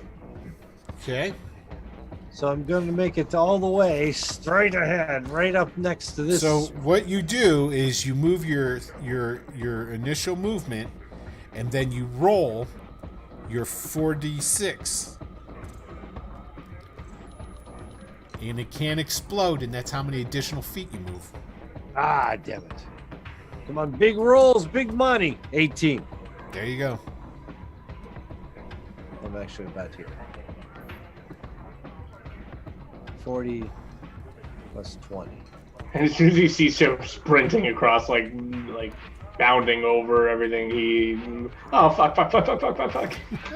Speaker 3: Okay.
Speaker 2: So I'm going to make it all the way straight ahead, right up next to this.
Speaker 3: So what you do is you move your initial movement, and then you roll your 4d6, and it can explode, and that's how many additional feet you move.
Speaker 2: Ah, damn it. Come on, big rolls, big money. 18.
Speaker 3: There you go.
Speaker 2: I'm actually about here. 40 plus 20.
Speaker 5: And as soon as he sees him sprinting across, like bounding over everything, fuck.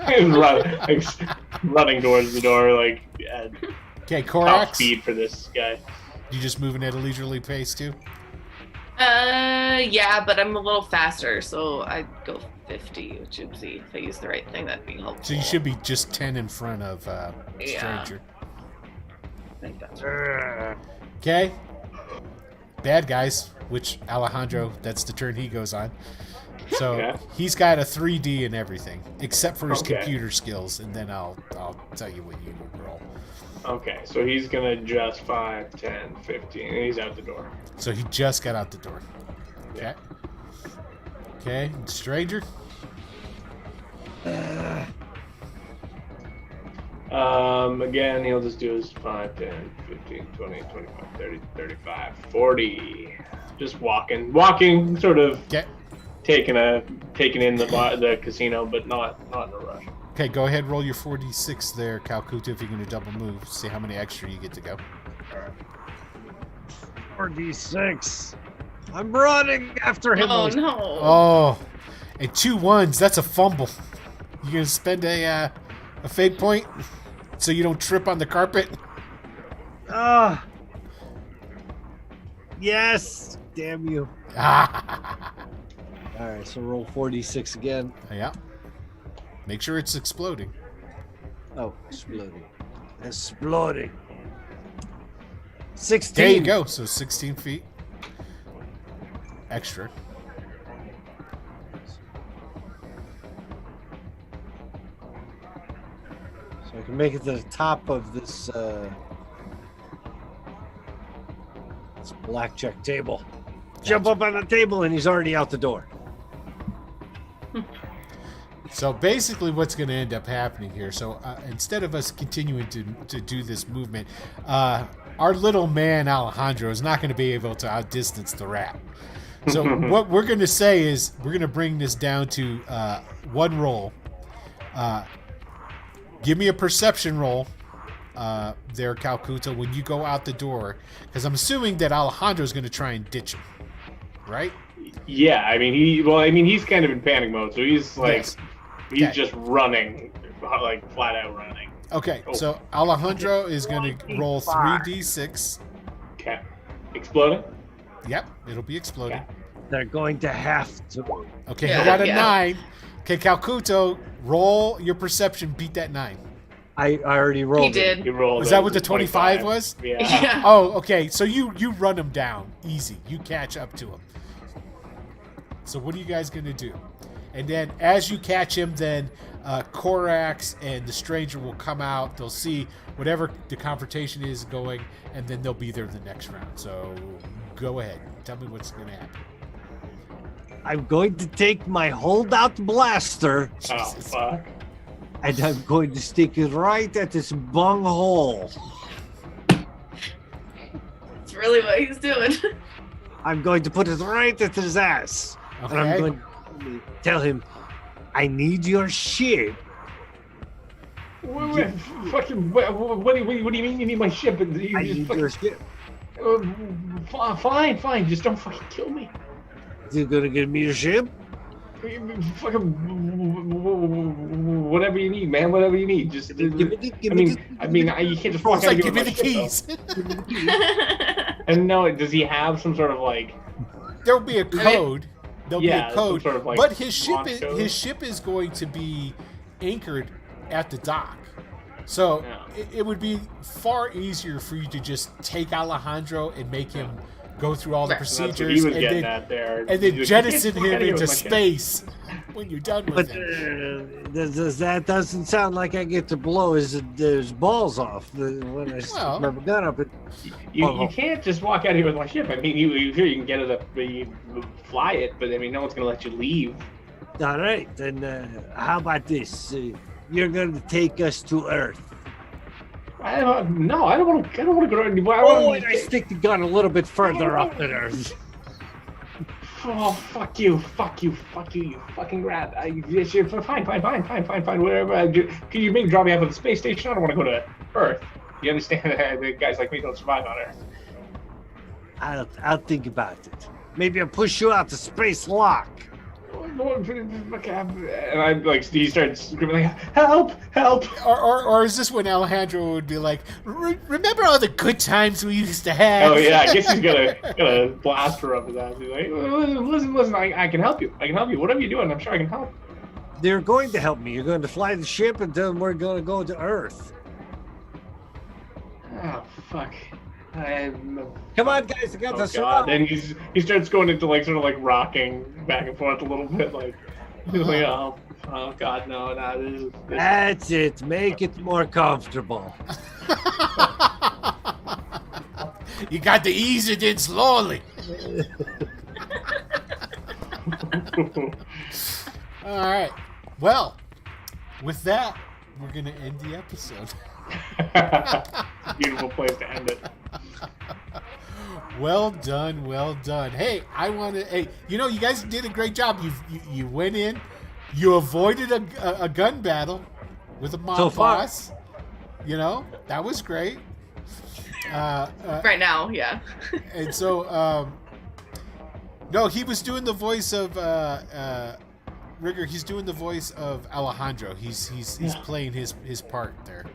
Speaker 5: He's running towards the door, like at
Speaker 3: Okay,
Speaker 5: top
Speaker 3: Korax.
Speaker 5: speed for this guy.
Speaker 3: You just moving at a leisurely pace too?
Speaker 4: Yeah, but I'm a little faster, so I go 50, which would see if I use the right thing, that'd be helpful.
Speaker 3: So you should be just 10 in front of
Speaker 4: Yeah.
Speaker 3: Stranger.
Speaker 4: I think that's right.
Speaker 3: Okay. Bad guys, which Alejandro, that's the turn he goes on. So
Speaker 5: Okay.
Speaker 3: he's got a 3D and everything, except for his
Speaker 5: Okay.
Speaker 3: computer skills, and then I'll tell you what you would roll.
Speaker 5: Okay, so he's gonna adjust 5, 10, 15, and he's out the door.
Speaker 3: So he just got out the door. Okay. Okay, Stranger.
Speaker 5: Again, he'll just do his 5, 10, 15, 20, 25, 30, 35, 40. Just walking, sort of
Speaker 3: Okay.
Speaker 5: taking in the casino, but not in a rush.
Speaker 3: Okay, go ahead, roll your 4d6 there, Calcuta, if you're going to double move. See how many extra you get to go.
Speaker 2: 4d6. I'm running after him.
Speaker 4: Oh no!
Speaker 3: Oh, and 2 1s. That's a fumble. You going to spend a fate point so you don't trip on the carpet?
Speaker 2: Ah. Yes. Damn you.
Speaker 3: Ah.
Speaker 2: All right, so roll 4d6 again.
Speaker 3: Yeah. Make sure it's exploding.
Speaker 2: Oh, exploding. Exploding. 16.
Speaker 3: There you go. So 16 feet extra.
Speaker 2: So I can make it to the top of this blackjack table. Jump up on the table and he's already out the door.
Speaker 3: So basically what's going to end up happening here, so instead of us continuing to do this movement, our little man Alejandro is not going to be able to outdistance the rat. So what we're going to say is we're going to bring this down to one roll. Give me a perception roll there, Calcuta, when you go out the door, because I'm assuming that Alejandro is going to try and ditch him, right?
Speaker 5: Yeah, I mean he's kind of in panic mode, so he's like
Speaker 3: Yes.
Speaker 5: he's just running, like flat out running.
Speaker 3: Okay, so Alejandro is going to roll 3d6.
Speaker 5: Okay, exploding.
Speaker 3: Yep, it'll be exploding.
Speaker 5: Okay.
Speaker 2: They're going to have to.
Speaker 3: Okay,
Speaker 4: Yeah,
Speaker 3: he got a
Speaker 4: yeah.
Speaker 3: 9. Okay, Calcuto, roll your perception. Beat that 9.
Speaker 2: I already rolled.
Speaker 4: He did.
Speaker 5: He rolled.
Speaker 3: Was that what the 25 was?
Speaker 5: Yeah.
Speaker 4: Yeah.
Speaker 3: Oh, okay. So you run him down easy. You catch up to him. So what are you guys going to do? And then as you catch him, then Korax and the stranger will come out. They'll see whatever the confrontation is going, and then they'll be there the next round. So go ahead. Tell me what's going to happen.
Speaker 2: I'm going to take my holdout blaster
Speaker 5: Oh fuck.
Speaker 2: and I'm going to stick it right at this bung hole.
Speaker 4: That's really what he's doing.
Speaker 2: I'm going to put it right at his ass. And I'm
Speaker 3: Okay.
Speaker 2: going to tell him, I need your shit.
Speaker 5: Wait, fucking, what do you mean you need my ship? You
Speaker 2: I
Speaker 5: just
Speaker 2: need
Speaker 5: fucking,
Speaker 2: your shit.
Speaker 5: fine, just don't fucking kill me.
Speaker 2: You gonna give me your ship?
Speaker 5: Fucking whatever you need, man. Whatever you need. Just.
Speaker 2: Give me the-
Speaker 5: You can't just walk
Speaker 3: It's
Speaker 5: out
Speaker 3: like,
Speaker 5: here
Speaker 3: give me
Speaker 5: with
Speaker 3: the
Speaker 5: my ship,
Speaker 3: keys.
Speaker 5: though. And no, does he have some sort of like?
Speaker 3: There'll be a code. There'll
Speaker 5: Yeah,
Speaker 3: be a
Speaker 5: some
Speaker 3: code.
Speaker 5: sort of, like,
Speaker 3: but his ship
Speaker 5: launch code.
Speaker 3: his ship is going to be anchored at the dock. So
Speaker 5: Yeah.
Speaker 3: it would be far easier for you to just take Alejandro and make him go through all the
Speaker 4: Right.
Speaker 5: That's what
Speaker 3: procedures
Speaker 5: he was
Speaker 3: and
Speaker 5: getting
Speaker 3: then
Speaker 5: at there.
Speaker 3: and then
Speaker 5: He's like,
Speaker 3: jettison
Speaker 5: "Get the fuck
Speaker 3: him
Speaker 5: out of here
Speaker 3: into
Speaker 5: with my ship."
Speaker 3: space when you're done with
Speaker 2: But
Speaker 3: him.
Speaker 2: that doesn't sound like I get to blow his balls off when I stick
Speaker 3: Well-
Speaker 2: my gun up.
Speaker 5: You can't just walk out here with my ship. I mean, you can get it up, you fly it, but I mean, no one's gonna let you leave.
Speaker 2: All right, then how about this? You're going to take us to Earth.
Speaker 5: I don't want to go anywhere.
Speaker 2: Oh, and I stick the gun a little bit further up than Earth.
Speaker 5: Oh, fuck you, you fucking rat. Fine, whatever. Can you maybe drop me off at the space station? I don't want to go to Earth. You understand that guys like me don't survive on Earth.
Speaker 2: I'll think about it. Maybe I'll push you out to space lock.
Speaker 5: And I like he starts screaming like, help!
Speaker 3: Or is this when Alejandro would be like, remember all the good times we used to have?
Speaker 5: Oh yeah, I guess he's gonna blast her up with that. He's like, listen, I can help you. Whatever you're doing, I'm sure I can help.
Speaker 2: They're going to help me. You're going to fly the ship, and then we're going to go to Earth.
Speaker 5: Oh fuck.
Speaker 2: Come on, guys! I got the
Speaker 5: Oh god!
Speaker 2: surround.
Speaker 5: Then he starts going into like sort of like rocking back and forth a little bit, like he's like, oh god, no, this.
Speaker 2: That's it. Make it more comfortable.
Speaker 3: You got to ease it in slowly. All right. Well, with that, we're going to end the episode.
Speaker 5: Beautiful place to end it.
Speaker 3: Well done. Hey, you guys did a great job. You went in, you avoided a gun battle with a mob
Speaker 2: So far.
Speaker 3: boss. That was great.
Speaker 4: Right now, yeah.
Speaker 3: And so, no, he was doing the voice of Rigger. He's doing the voice of Alejandro. He's playing his part there.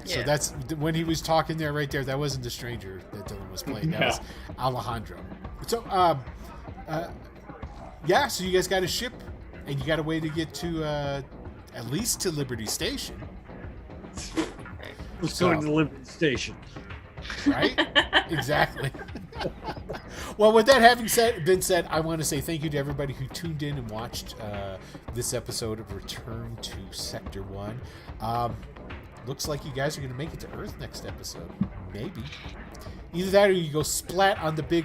Speaker 3: So
Speaker 4: Yeah.
Speaker 3: that's when he was talking there, right there. That wasn't the stranger that Dylan was playing. That was Alejandro. So, so you guys got a ship, and you got a way to get to at least to Liberty Station,
Speaker 2: Let's go to the Liberty Station.
Speaker 3: right? Exactly. Well, with that having been said, I want to say thank you to everybody who tuned in and watched this episode of Return to Sector 1. Looks like you guys are going to make it to Earth next episode. Maybe. Either that or you go splat on the big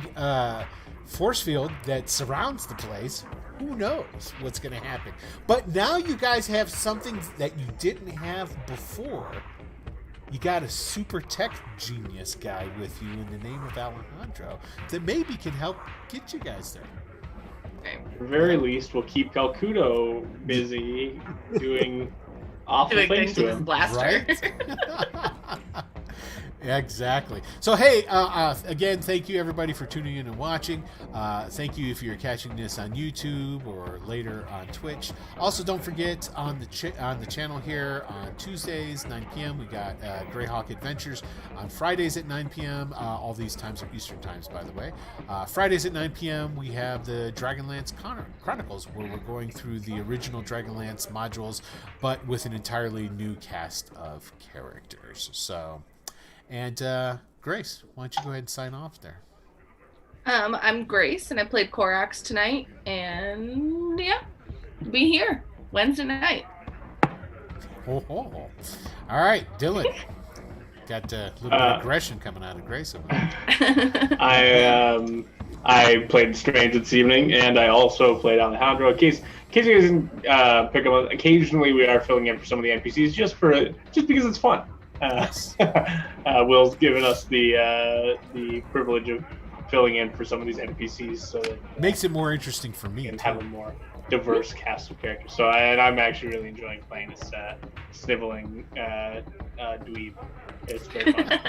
Speaker 3: force field that surrounds the place. who knows what's going to happen. But now you guys have something that you didn't have before. You got a super tech genius guy with you in the name of Alejandro that maybe can help get you guys there.
Speaker 5: At the very least, we'll keep Calcuto busy doing awful things to him.
Speaker 4: Blaster.
Speaker 3: Right? Exactly. So, hey, again, thank you, everybody, for tuning in and watching. Thank you if you're catching this on YouTube or later on Twitch. Also, don't forget, on the channel here, on Tuesdays, 9 p.m., we got Greyhawk Adventures. On Fridays at 9 p.m., all these times are Eastern times, by the way. Fridays at 9 p.m., we have the Dragonlance Chronicles, where we're going through the original Dragonlance modules, but with an entirely new cast of characters. So... And Grace, why don't you go ahead and sign off there?
Speaker 4: I'm Grace, and I played Korax tonight, and yeah, be here Wednesday night.
Speaker 3: Oh. All right, Dylan. Got a little bit of aggression coming out of Grace.
Speaker 5: I played Strange this evening, and I also played Alejandro. In case you guys didn't pick up, occasionally we are filling in for some of the NPCs just because it's fun. Will's given us the privilege of filling in for some of these NPCs, so that
Speaker 3: makes it more interesting for me
Speaker 5: and have a more diverse cast of characters. So, and I'm actually really enjoying playing this sniveling dweeb. It's very fun.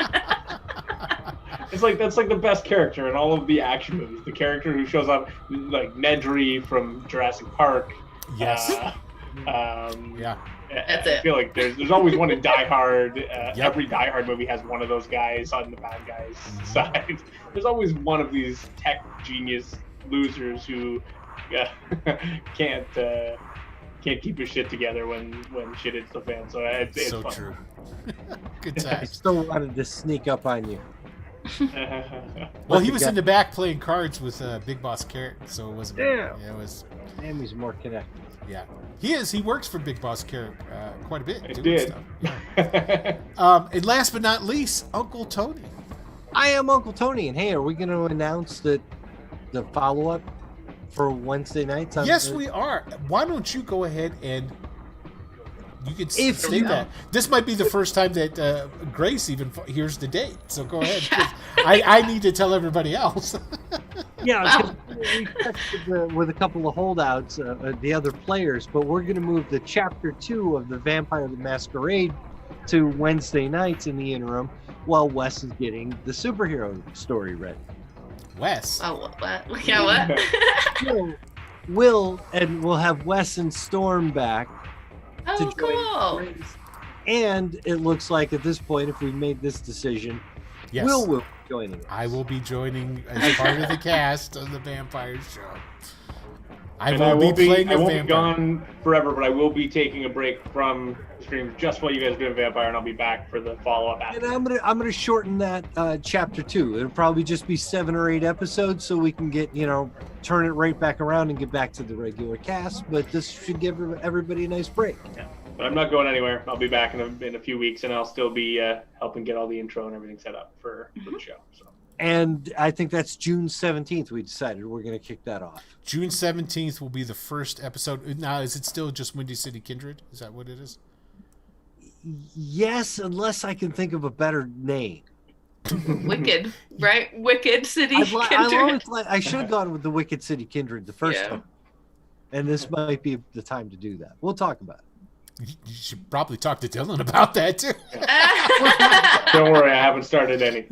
Speaker 5: That's like the best character in all of the action movies. The character who shows up, like Nedry from Jurassic Park.
Speaker 3: Yes.
Speaker 5: Yeah.
Speaker 4: That's
Speaker 5: I
Speaker 4: it.
Speaker 5: feel like there's always one in Die Hard. Every Die Hard movie has one of those guys on the bad guys' side. There's always one of these tech genius losers who can't keep his shit together when shit hits the fan. So it's
Speaker 3: so
Speaker 5: fun.
Speaker 3: True. Good
Speaker 2: I
Speaker 3: times.
Speaker 2: still wanted to sneak up on you.
Speaker 3: Well, he was in the back playing cards with Big Boss Carrot, so it wasn't.
Speaker 2: Yeah.
Speaker 3: It was.
Speaker 2: And he's more connected.
Speaker 3: Yeah, he is. He works for Big Boss Carrot quite a bit.
Speaker 5: I
Speaker 3: doing
Speaker 5: did.
Speaker 3: Stuff. Yeah. And last but not least, Uncle Tony.
Speaker 2: I am Uncle Tony, and hey, are we going to announce the follow-up for Wednesday nights?
Speaker 3: Yes, we are. Why don't you go ahead and you can
Speaker 2: If
Speaker 3: state
Speaker 2: you-
Speaker 3: that. This might be the first time that Grace even hears the date. So go ahead. 'Cause I need to tell everybody else.
Speaker 2: Yeah,
Speaker 4: Wow.
Speaker 2: we tested with a couple of holdouts, the other players, but we're going to move the chapter 2 of the Vampire the Masquerade to Wednesday nights in the interim, while Wes is getting the superhero story ready.
Speaker 3: Wes.
Speaker 4: Oh, what? Yeah, what?
Speaker 2: We'll have Wes and Storm back
Speaker 4: Oh,
Speaker 2: to join
Speaker 4: cool.
Speaker 2: Grace. And it looks like at this point, if we made this decision,
Speaker 3: Yes.
Speaker 2: Will be joining us.
Speaker 3: I will be joining as part of the cast of the Vampire Show. I
Speaker 5: And
Speaker 3: will be playing
Speaker 5: I
Speaker 3: a
Speaker 5: won't
Speaker 3: vampire.
Speaker 5: be gone forever, but I will be taking a break from streams just while you guys are doing Vampire, and I'll be back for the follow-up after.
Speaker 2: And I'm gonna shorten that chapter 2. It'll probably just be 7 or 8 episodes, so we can get turn it right back around and get back to the regular cast. But this should give everybody a nice break.
Speaker 5: Yeah. But I'm not going anywhere. I'll be back in a few weeks, and I'll still be helping get all the intro and everything set up for the show. So.
Speaker 2: And I think that's June 17th. We decided we're gonna kick that off.
Speaker 3: June 17th will be the first episode. Now, is it still just Windy City Kindred? Is that what it is?
Speaker 2: Yes, unless I can think of a better name.
Speaker 4: Wicked, right? Wicked City Kindred.
Speaker 2: I should have gone with the Wicked City Kindred the first
Speaker 4: Yeah.
Speaker 2: time. And this might be the time to do that. We'll talk about it.
Speaker 3: You should probably talk to Dylan about that, too.
Speaker 5: Don't worry, I haven't started any.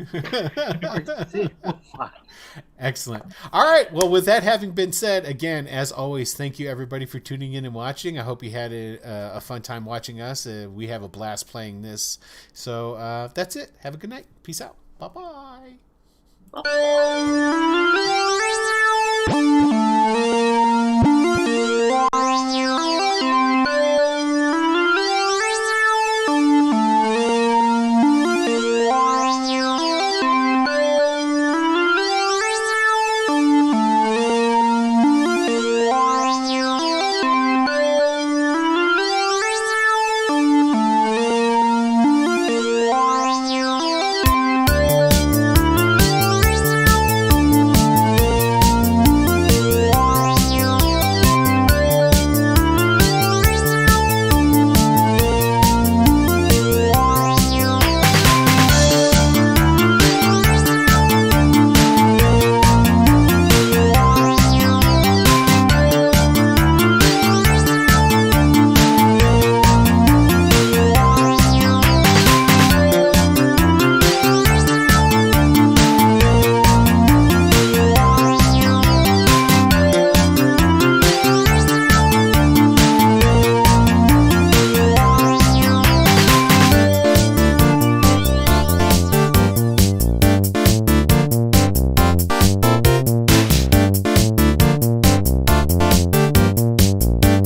Speaker 3: Excellent. All right. Well, with that having been said, again, as always, thank you everybody for tuning in and watching. I hope you had a fun time watching us. We have a blast playing this. So that's it. Have a good night. Peace out. Bye-bye.
Speaker 4: Bye.